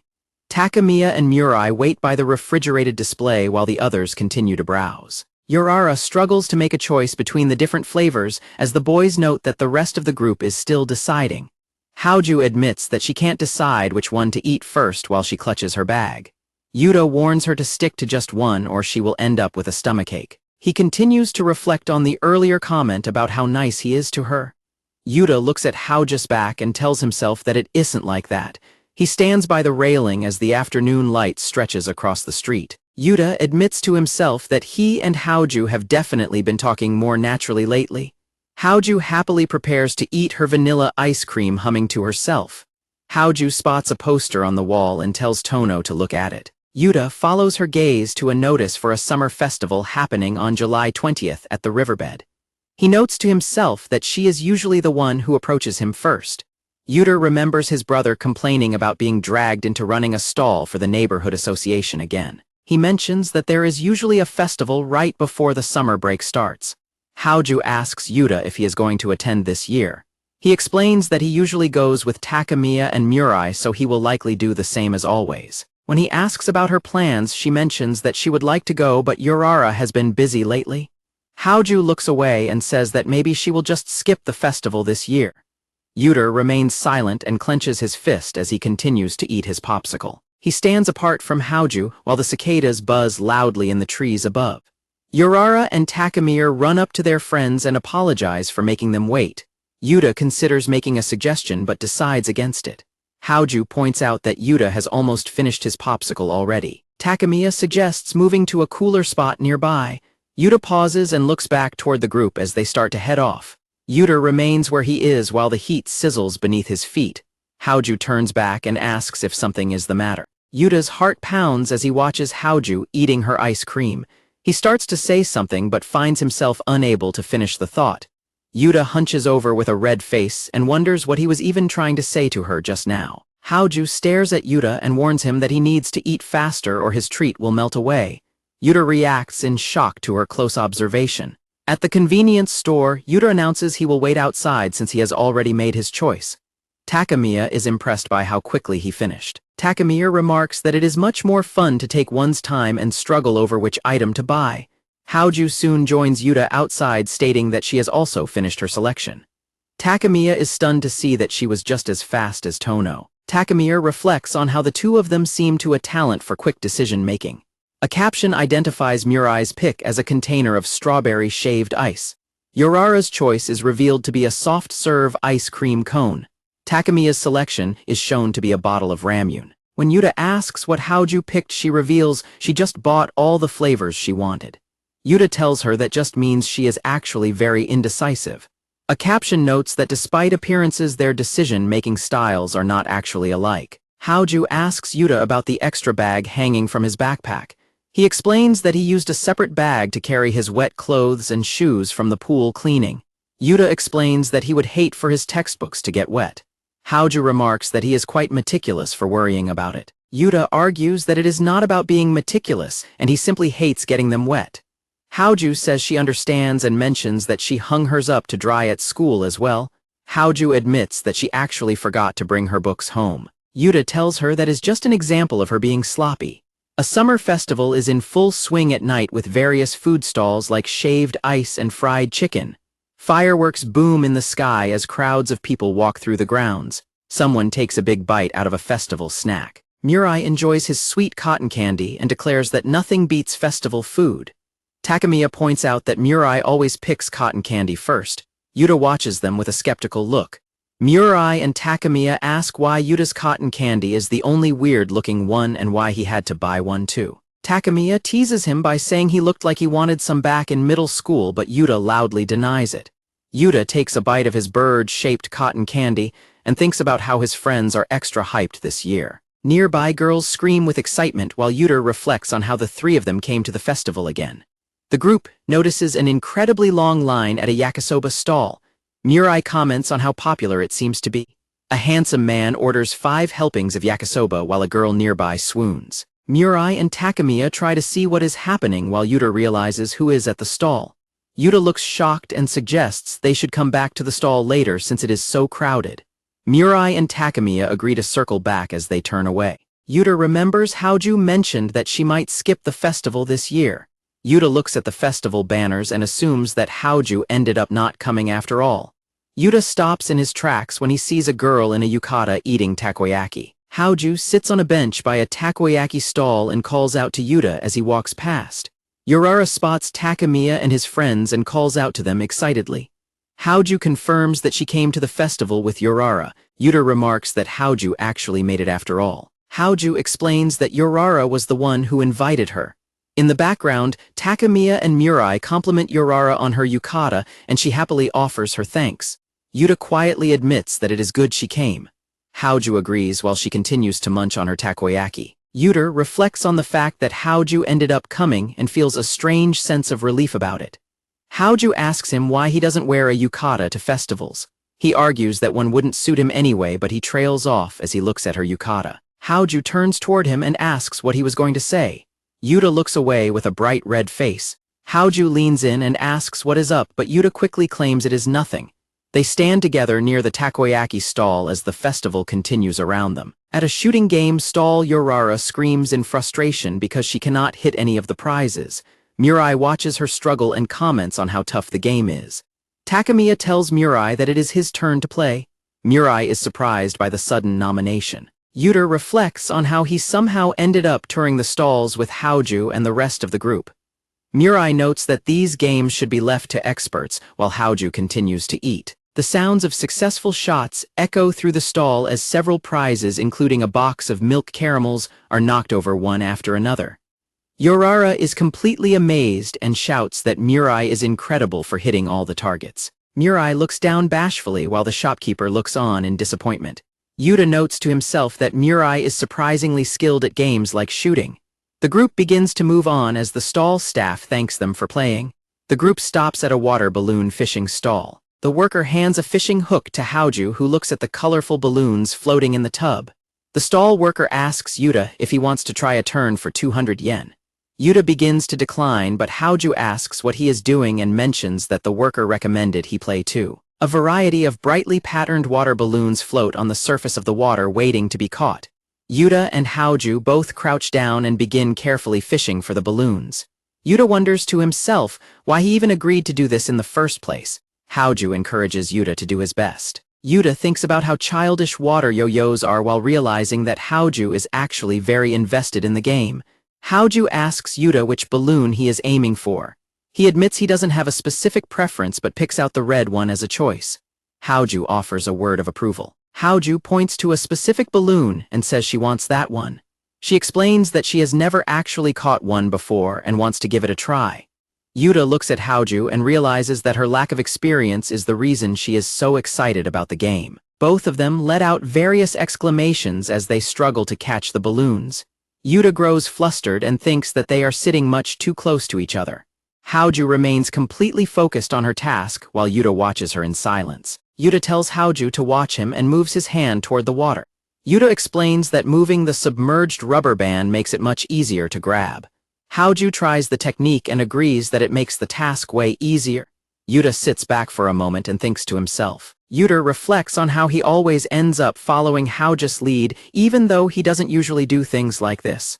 Takemiya and Mirai wait by the refrigerated display while the others continue to browse. Yurara struggles to make a choice between the different flavors as the boys note that the rest of the group is still deciding. Haoju admits that she can't decide which one to eat first while she clutches her bag. Yuta warns her to stick to just one or she will end up with a stomachache. He continues to reflect on the earlier comment about how nice he is to her. Yuta looks at Haoju's back and tells himself that it isn't like that. He stands by the railing as the afternoon light stretches across the street. Yuta admits to himself that he and Haoju have definitely been talking more naturally lately. Haoju happily prepares to eat her vanilla ice cream, humming to herself. Haoju spots a poster on the wall and tells Tono to look at it. Yuta follows her gaze to a notice for a summer festival happening on July 20th at the riverbed. He notes to himself that she is usually the one who approaches him first. Yuta remembers his brother complaining about being dragged into running a stall for the neighborhood association again. He mentions that there is usually a festival right before the summer break starts. Haoju asks Yuta if he is going to attend this year. He explains that he usually goes with Takemiya and Mirai, so he will likely do the same as always. When he asks about her plans, she mentions that she would like to go, but Yurara has been busy lately. Haoju looks away and says that maybe she will just skip the festival this year. Yuta remains silent and clenches his fist as he continues to eat his popsicle. He stands apart from Haoju while the cicadas buzz loudly in the trees above. Yurara and Takemiya run up to their friends and apologize for making them wait. Yuta considers making a suggestion but decides against it. Haoju points out that Yuta has almost finished his popsicle already. Takemiya suggests moving to a cooler spot nearby. Yuta pauses and looks back toward the group as they start to head off. Yuta remains where he is while the heat sizzles beneath his feet. Haoju turns back and asks if something is the matter. Yuta's heart pounds as he watches Haoju eating her ice cream. He starts to say something but finds himself unable to finish the thought. Yuta hunches over with a red face and wonders what he was even trying to say to her just now. Haoju stares at Yuta and warns him that he needs to eat faster or his treat will melt away. Yuta reacts in shock to her close observation. At the convenience store, Yuta announces he will wait outside since he has already made his choice. Takemiya is impressed by how quickly he finished. Takemiya remarks that it is much more fun to take one's time and struggle over which item to buy. Haoju soon joins Yuta outside stating that she has also finished her selection. Takemiya is stunned to see that she was just as fast as Tono. Takemiya reflects on how the two of them seem to a talent for quick decision-making. A caption identifies Murai's pick as a container of strawberry shaved ice. Yurara's choice is revealed to be a soft-serve ice cream cone. Takemiya's selection is shown to be a bottle of ramyun. When Yuta asks what Haoju picked, she reveals she just bought all the flavors she wanted. Yuta tells her that just means she is actually very indecisive. A caption notes that despite appearances, their decision-making styles are not actually alike. Haoju asks Yuta about the extra bag hanging from his backpack. He explains that he used a separate bag to carry his wet clothes and shoes from the pool cleaning. Yuta explains that he would hate for his textbooks to get wet. Haoju remarks that he is quite meticulous for worrying about it. Yuta argues that it is not about being meticulous and he simply hates getting them wet. Haoju says she understands and mentions that she hung hers up to dry at school as well. Haoju admits that she actually forgot to bring her books home. Yuta tells her that is just an example of her being sloppy. A summer festival is in full swing at night with various food stalls like shaved ice and fried chicken. Fireworks boom in the sky as crowds of people walk through the grounds. Someone takes a big bite out of a festival snack. Murai enjoys his sweet cotton candy and declares that nothing beats festival food. Takemiya points out that Murai always picks cotton candy first. Yuta watches them with a skeptical look. Murai and Takemiya ask why Yuta's cotton candy is the only weird-looking one and why he had to buy one too. Takemiya teases him by saying he looked like he wanted some back in middle school, but Yuta loudly denies it. Yuta takes a bite of his bird-shaped cotton candy and thinks about how his friends are extra hyped this year. Nearby girls scream with excitement while Yuta reflects on how the three of them came to the festival again. The group notices an incredibly long line at a yakisoba stall. Murai comments on how popular it seems to be. A handsome man orders 5 helpings of yakisoba while a girl nearby swoons. Murai and Takemiya try to see what is happening while Yuta realizes who is at the stall. Yuta looks shocked and suggests they should come back to the stall later since it is so crowded. Murai and Takemiya agree to circle back as they turn away. Yuta remembers Haoju mentioned that she might skip the festival this year. Yuta looks at the festival banners and assumes that Haoju ended up not coming after all. Yuta stops in his tracks when he sees a girl in a yukata eating takoyaki. Haoju sits on a bench by a takoyaki stall and calls out to Yuta as he walks past. Yurara spots Takemiya and his friends and calls out to them excitedly. Haoju confirms that she came to the festival with Yurara. Yuta remarks that Haoju actually made it after all. Haoju explains that Yurara was the one who invited her. In the background, Takemiya and Murai compliment Yurara on her yukata and she happily offers her thanks. Yuta quietly admits that it is good she came. Haoju agrees while she continues to munch on her takoyaki. Yuta reflects on the fact that Haoju ended up coming and feels a strange sense of relief about it. Haoju asks him why he doesn't wear a yukata to festivals. He argues that one wouldn't suit him anyway, but he trails off as he looks at her yukata. Haoju turns toward him and asks what he was going to say. Yuta looks away with a bright red face. Haoju leans in and asks what is up, but Yuta quickly claims it is nothing. They stand together near the takoyaki stall as the festival continues around them. At a shooting game stall, Yurara screams in frustration because she cannot hit any of the prizes. Murai watches her struggle and comments on how tough the game is. Takemiya tells Murai that it is his turn to play. Murai is surprised by the sudden nomination. Yuta reflects on how he somehow ended up touring the stalls with Haoju and the rest of the group. Murai notes that these games should be left to experts while Haoju continues to eat. The sounds of successful shots echo through the stall as several prizes, including a box of milk caramels, are knocked over one after another. Yurara is completely amazed and shouts that Murai is incredible for hitting all the targets. Murai looks down bashfully while the shopkeeper looks on in disappointment. Yuta notes to himself that Murai is surprisingly skilled at games like shooting. The group begins to move on as the stall staff thanks them for playing. The group stops at a water balloon fishing stall. The worker hands a fishing hook to Haoju, who looks at the colorful balloons floating in the tub. The stall worker asks Yuta if he wants to try a turn for 200 yen. Yuta begins to decline, but Haoju asks what he is doing and mentions that the worker recommended he play too. A variety of brightly patterned water balloons float on the surface of the water waiting to be caught. Yuta and Haoju both crouch down and begin carefully fishing for the balloons. Yuta wonders to himself why he even agreed to do this in the first place. Haoju encourages Yuta to do his best. Yuta thinks about how childish water yo-yos are while realizing that Haoju is actually very invested in the game. Haoju asks Yuta which balloon he is aiming for. He admits he doesn't have a specific preference but picks out the red one as a choice. Haoju offers a word of approval. Haoju points to a specific balloon and says she wants that one. She explains that she has never actually caught one before and wants to give it a try. Yuta looks at Haoju and realizes that her lack of experience is the reason she is so excited about the game. Both of them let out various exclamations as they struggle to catch the balloons. Yuta grows flustered and thinks that they are sitting much too close to each other. Haoju remains completely focused on her task while Yuta watches her in silence. Yuta tells Haoju to watch him and moves his hand toward the water. Yuta explains that moving the submerged rubber band makes it much easier to grab. Haoju tries the technique and agrees that it makes the task way easier. Yuta sits back for a moment and thinks to himself. Yuta reflects on how he always ends up following Haoju's lead even though he doesn't usually do things like this.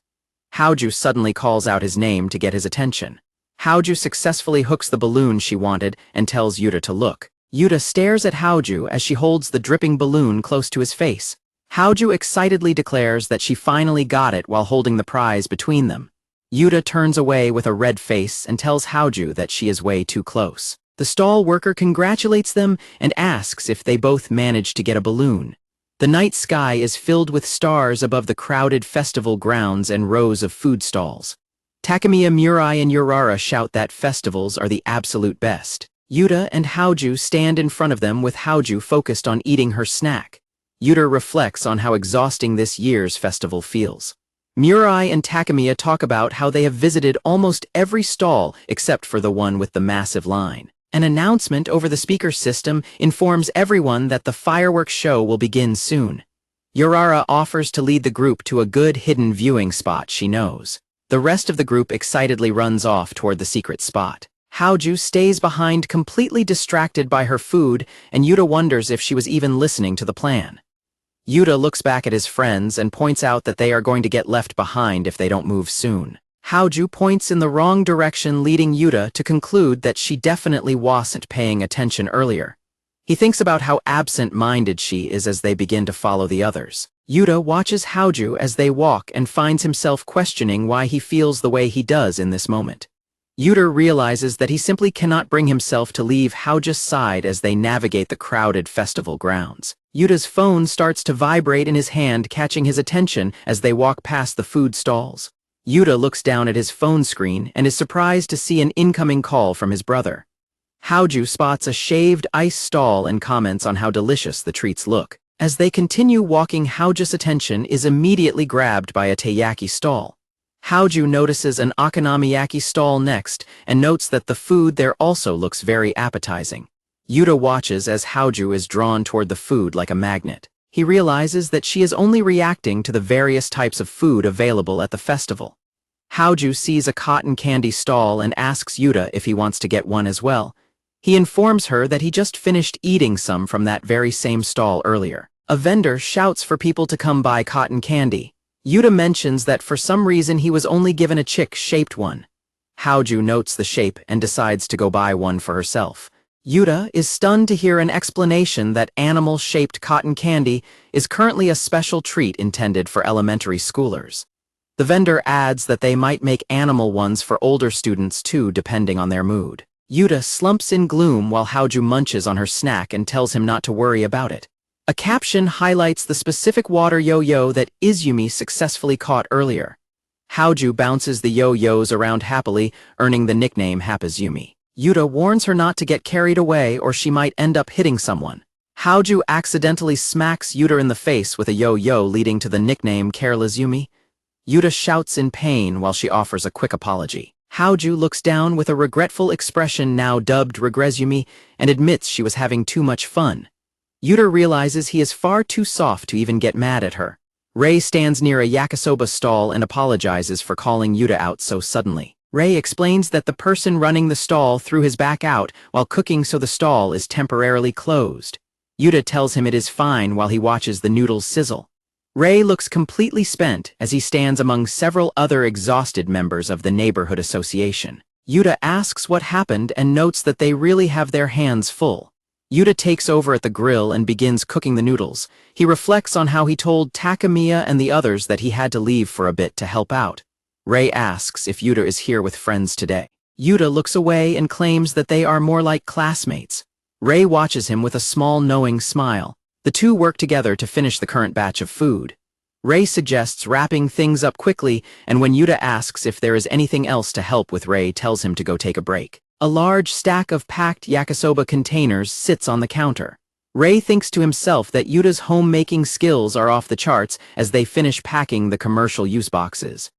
Haoju suddenly calls out his name to get his attention. Haoju successfully hooks the balloon she wanted and tells Yuta to look. Yuta stares at Haoju as she holds the dripping balloon close to his face. Haoju excitedly declares that she finally got it while holding the prize between them. Yuta turns away with a red face and tells Haoju that she is way too close. The stall worker congratulates them and asks if they both managed to get a balloon. The night sky is filled with stars above the crowded festival grounds and rows of food stalls. Takemiya, Murai, and Yurara shout that festivals are the absolute best. Yuta and Haoju stand in front of them with Haoju focused on eating her snack. Yuta reflects on how exhausting this year's festival feels. Murai and Takemiya talk about how they have visited almost every stall except for the one with the massive line. An announcement over the speaker system informs everyone that the fireworks show will begin soon. Yurara offers to lead the group to a good hidden viewing spot she knows. The rest of the group excitedly runs off toward the secret spot. Haoju stays behind completely distracted by her food, and Yuta wonders if she was even listening to the plan. Yuta looks back at his friends and points out that they are going to get left behind if they don't move soon. Haoju points in the wrong direction, leading Yuta to conclude that she definitely wasn't paying attention earlier. He thinks about how absent-minded she is as they begin to follow the others. Yuta watches Haoju as they walk and finds himself questioning why he feels the way he does in this moment. Yuta realizes that he simply cannot bring himself to leave Haoju's side as they navigate the crowded festival grounds. Yuta's phone starts to vibrate in his hand, catching his attention as they walk past the food stalls. Yuta looks down at his phone screen and is surprised to see an incoming call from his brother. Haoju spots a shaved ice stall and comments on how delicious the treats look. As they continue walking, Haoju's attention is immediately grabbed by a teppanyaki stall. Haoju notices an okonomiyaki stall next and notes that the food there also looks very appetizing. Yuta watches as Haoju is drawn toward the food like a magnet. He realizes that she is only reacting to the various types of food available at the festival. Haoju sees a cotton candy stall and asks Yuta if he wants to get one as well. He informs her that he just finished eating some from that very same stall earlier. A vendor shouts for people to come buy cotton candy. Yuta mentions that for some reason he was only given a chick-shaped one. Haoju notes the shape and decides to go buy one for herself. Yuta is stunned to hear an explanation that animal-shaped cotton candy is currently a special treat intended for elementary schoolers. The vendor adds that they might make animal ones for older students too, depending on their mood. Yuta slumps in gloom while Haoju munches on her snack and tells him not to worry about it. A caption highlights the specific water yo-yo that Izumi successfully caught earlier. Haoju bounces the yo-yos around happily, earning the nickname Happizumi. Yuta warns her not to get carried away or she might end up hitting someone. Haoju accidentally smacks Yuta in the face with a yo-yo, leading to the nickname Careless Yumi. Yuta shouts in pain while she offers a quick apology. Haoju looks down with a regretful expression, now dubbed Regrets-Yumi, and admits she was having too much fun. Yuta realizes he is far too soft to even get mad at her. Rei stands near a yakisoba stall and apologizes for calling Yuta out so suddenly. Rei explains that the person running the stall threw his back out while cooking, so the stall is temporarily closed. Yuta tells him it is fine while he watches the noodles sizzle. Rei looks completely spent as he stands among several other exhausted members of the neighborhood association. Yuta asks what happened and notes that they really have their hands full. Yuta takes over at the grill and begins cooking the noodles. He reflects on how he told Takemiya and the others that he had to leave for a bit to help out. Rei asks if Yuta is here with friends today. Yuta looks away and claims that they are more like classmates. Rei watches him with a small knowing smile. The two work together to finish the current batch of food. Rei suggests wrapping things up quickly, and when Yuta asks if there is anything else to help with, Rei tells him to go take a break. A large stack of packed yakisoba containers sits on the counter. Rei thinks to himself that Yuta's homemaking skills are off the charts as they finish packing the commercial use boxes.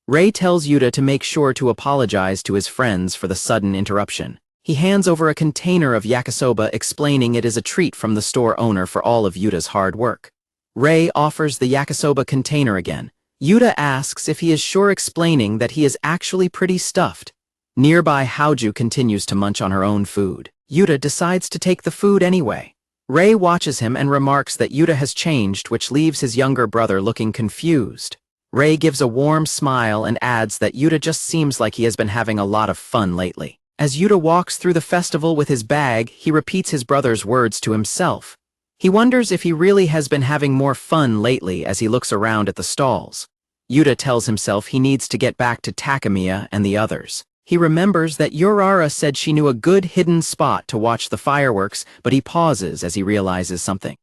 Rei tells Yuta to make sure to apologize to his friends for the sudden interruption. He hands over a container of yakisoba, explaining it is a treat from the store owner for all of Yuta's hard work. Rei offers the yakisoba container again. Yuta asks if he is sure, explaining that he is actually pretty stuffed. Nearby, Haoju continues to munch on her own food. Yuta decides to take the food anyway. Rei watches him and remarks that Yuta has changed, which leaves his younger brother looking confused. Rei gives a warm smile and adds that Yuta just seems like he has been having a lot of fun lately. As Yuta walks through the festival with his bag, he repeats his brother's words to himself. He wonders if he really has been having more fun lately as he looks around at the stalls. Yuta tells himself he needs to get back to Takemiya and the others. He remembers that Yurara said she knew a good hidden spot to watch the fireworks, but he pauses as he realizes something.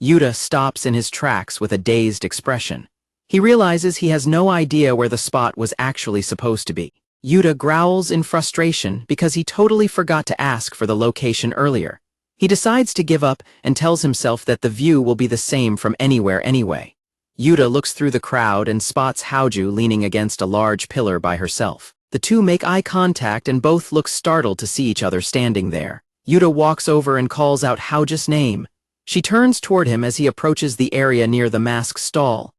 Yuta stops in his tracks with a dazed expression. He realizes he has no idea where the spot was actually supposed to be. Yuta growls in frustration because he totally forgot to ask for the location earlier. He decides to give up and tells himself that the view will be the same from anywhere anyway. Yuta looks through the crowd and spots Haoju leaning against a large pillar by herself. The two make eye contact and both look startled to see each other standing there. Yuta walks over and calls out Haoju's name. She turns toward him as he approaches the area near the mask stall.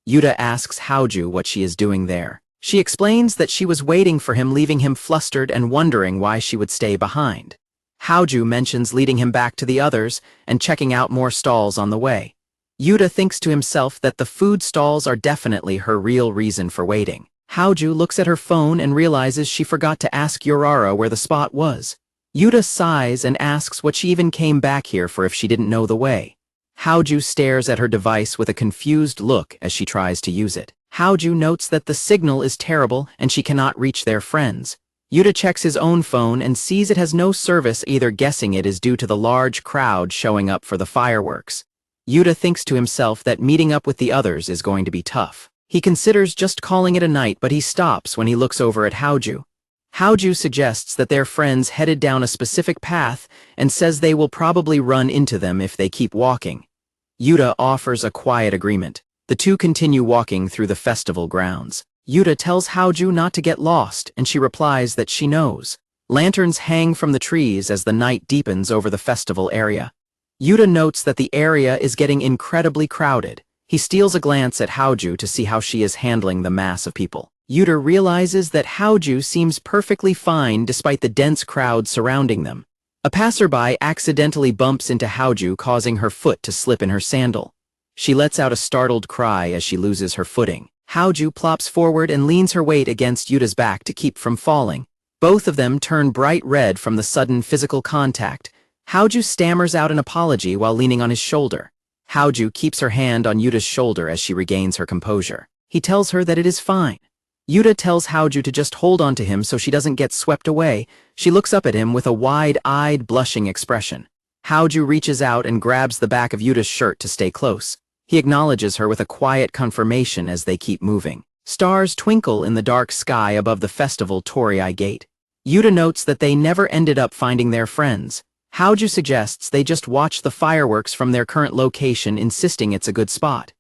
Yuta asks Haoju what she is doing there. She explains that she was waiting for him, leaving him flustered and wondering why she would stay behind. Haoju mentions leading him back to the others and checking out more stalls on the way. Yuta thinks to himself that the food stalls are definitely her real reason for waiting. Haoju looks at her phone and realizes she forgot to ask Yurara where the spot was. Yuta sighs and asks what she even came back here for if she didn't know the way. Haoju stares at her device with a confused look as she tries to use it. Haoju notes that the signal is terrible and she cannot reach their friends. Yuta checks his own phone and sees it has no service, either guessing it is due to the large crowd showing up for the fireworks. Yuta thinks to himself that meeting up with the others is going to be tough. He considers just calling it a night, but he stops when he looks over at Haoju. Haoju suggests that their friends headed down a specific path and says they will probably run into them if they keep walking. Yuta offers a quiet agreement. The two continue walking through the festival grounds. Yuta tells Haoju not to get lost, and she replies that she knows. Lanterns hang from the trees as the night deepens over the festival area. Yuta notes that the area is getting incredibly crowded. He steals a glance at Haoju to see how she is handling the mass of people. Yuta realizes that Haoju seems perfectly fine despite the dense crowd surrounding them. A passerby accidentally bumps into Haoju, causing her foot to slip in her sandal. She lets out a startled cry as she loses her footing. Haoju plops forward and leans her weight against Yuta's back to keep from falling. Both of them turn bright red from the sudden physical contact. Haoju stammers out an apology while leaning on his shoulder. Haoju keeps her hand on Yuta's shoulder as she regains her composure. He tells her that it is fine. Yuta tells Haoju to just hold on to him so she doesn't get swept away. She looks up at him with a wide-eyed, blushing expression. Haoju reaches out and grabs the back of Yuta's shirt to stay close. He acknowledges her with a quiet confirmation as they keep moving. Stars twinkle in the dark sky above the festival Torii gate. Yuta notes that they never ended up finding their friends. Haoju suggests they just watch the fireworks from their current location, insisting it's a good spot.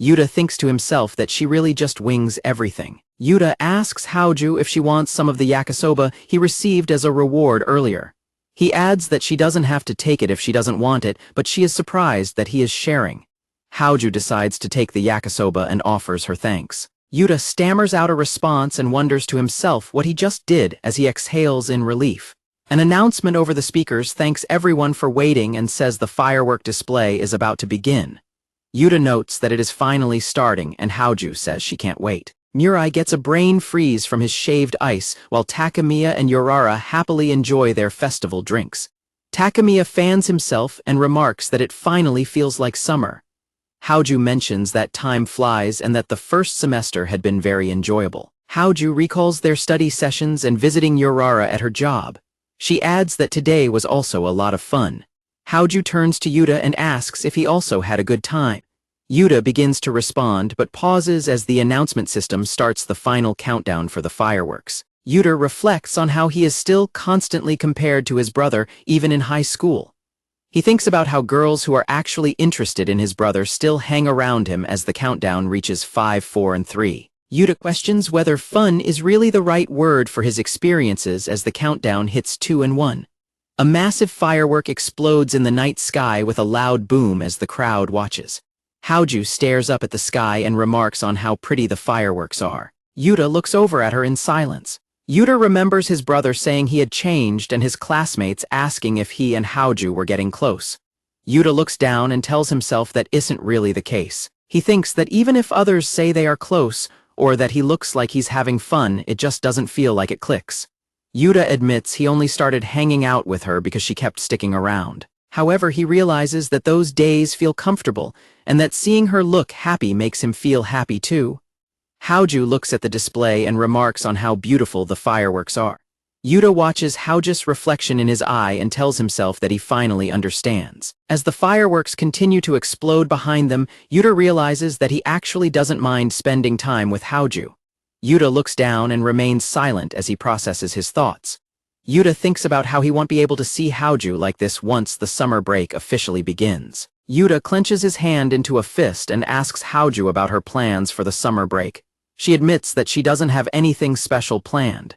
Yuta thinks to himself that she really just wings everything. Yuta asks Haoju if she wants some of the yakisoba he received as a reward earlier. He adds that she doesn't have to take it if she doesn't want it, but she is surprised that he is sharing. Haoju decides to take the yakisoba and offers her thanks. Yuta stammers out a response and wonders to himself what he just did as he exhales in relief. An announcement over the speakers thanks everyone for waiting and says the firework display is about to begin. Yuta notes that it is finally starting, and Haoju says she can't wait. Mirai gets a brain freeze from his shaved ice, while Takemiya and Yurara happily enjoy their festival drinks. Takemiya fans himself and remarks that it finally feels like summer. Haoju mentions that time flies and that the first semester had been very enjoyable. Haoju recalls their study sessions and visiting Yurara at her job. She adds that today was also a lot of fun. Haoju turns to Yuta and asks if he also had a good time. Yuta begins to respond but pauses as the announcement system starts the final countdown for the fireworks. Yuta reflects on how he is still constantly compared to his brother even in high school. He thinks about how girls who are actually interested in his brother still hang around him as the countdown reaches 5, 4, and 3. Yuta questions whether fun is really the right word for his experiences as the countdown hits 2 and 1. A massive firework explodes in the night sky with a loud boom as the crowd watches. Haoju stares up at the sky and remarks on how pretty the fireworks are. Yuta looks over at her in silence. Yuta remembers his brother saying he had changed and his classmates asking if he and Haoju were getting close. Yuta looks down and tells himself that isn't really the case. He thinks that even if others say they are close, or that he looks like he's having fun, it just doesn't feel like it clicks. Yuta admits he only started hanging out with her because she kept sticking around. However, he realizes that those days feel comfortable, and that seeing her look happy makes him feel happy too. Haoju looks at the display and remarks on how beautiful the fireworks are. Yuta watches Haoju's reflection in his eye and tells himself that he finally understands. As the fireworks continue to explode behind them, Yuta realizes that he actually doesn't mind spending time with Haoju. Yuta looks down and remains silent as he processes his thoughts. Yuta thinks about how he won't be able to see Haoju like this once the summer break officially begins. Yuta clenches his hand into a fist and asks Haoju about her plans for the summer break. She admits that she doesn't have anything special planned.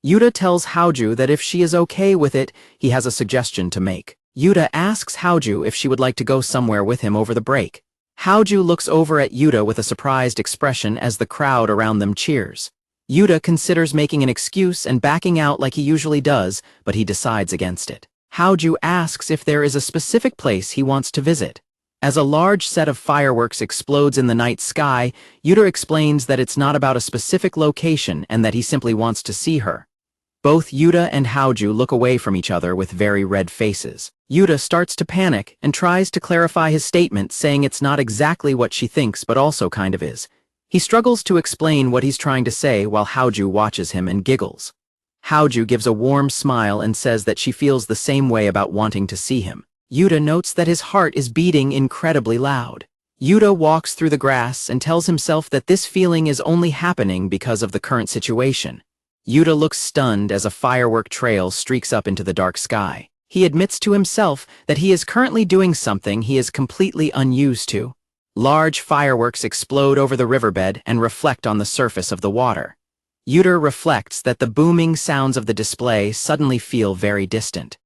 Yuta tells Haoju that if she is okay with it, he has a suggestion to make. Yuta asks Haoju if she would like to go somewhere with him over the break. Haoju looks over at Yuta with a surprised expression as the crowd around them cheers. Yuta considers making an excuse and backing out like he usually does, but he decides against it. Haoju asks if there is a specific place he wants to visit. As a large set of fireworks explodes in the night sky, Yuta explains that it's not about a specific location and that he simply wants to see her. Both Yuta and Haoju look away from each other with very red faces. Yuta starts to panic and tries to clarify his statement, saying it's not exactly what she thinks but also kind of is. He struggles to explain what he's trying to say while Haoju watches him and giggles. Haoju gives a warm smile and says that she feels the same way about wanting to see him. Yuta notes that his heart is beating incredibly loud. Yuta walks through the grass and tells himself that this feeling is only happening because of the current situation. Yuta looks stunned as a firework trail streaks up into the dark sky. He admits to himself that he is currently doing something he is completely unused to. Large fireworks explode over the riverbed and reflect on the surface of the water. Yuta reflects that the booming sounds of the display suddenly feel very distant.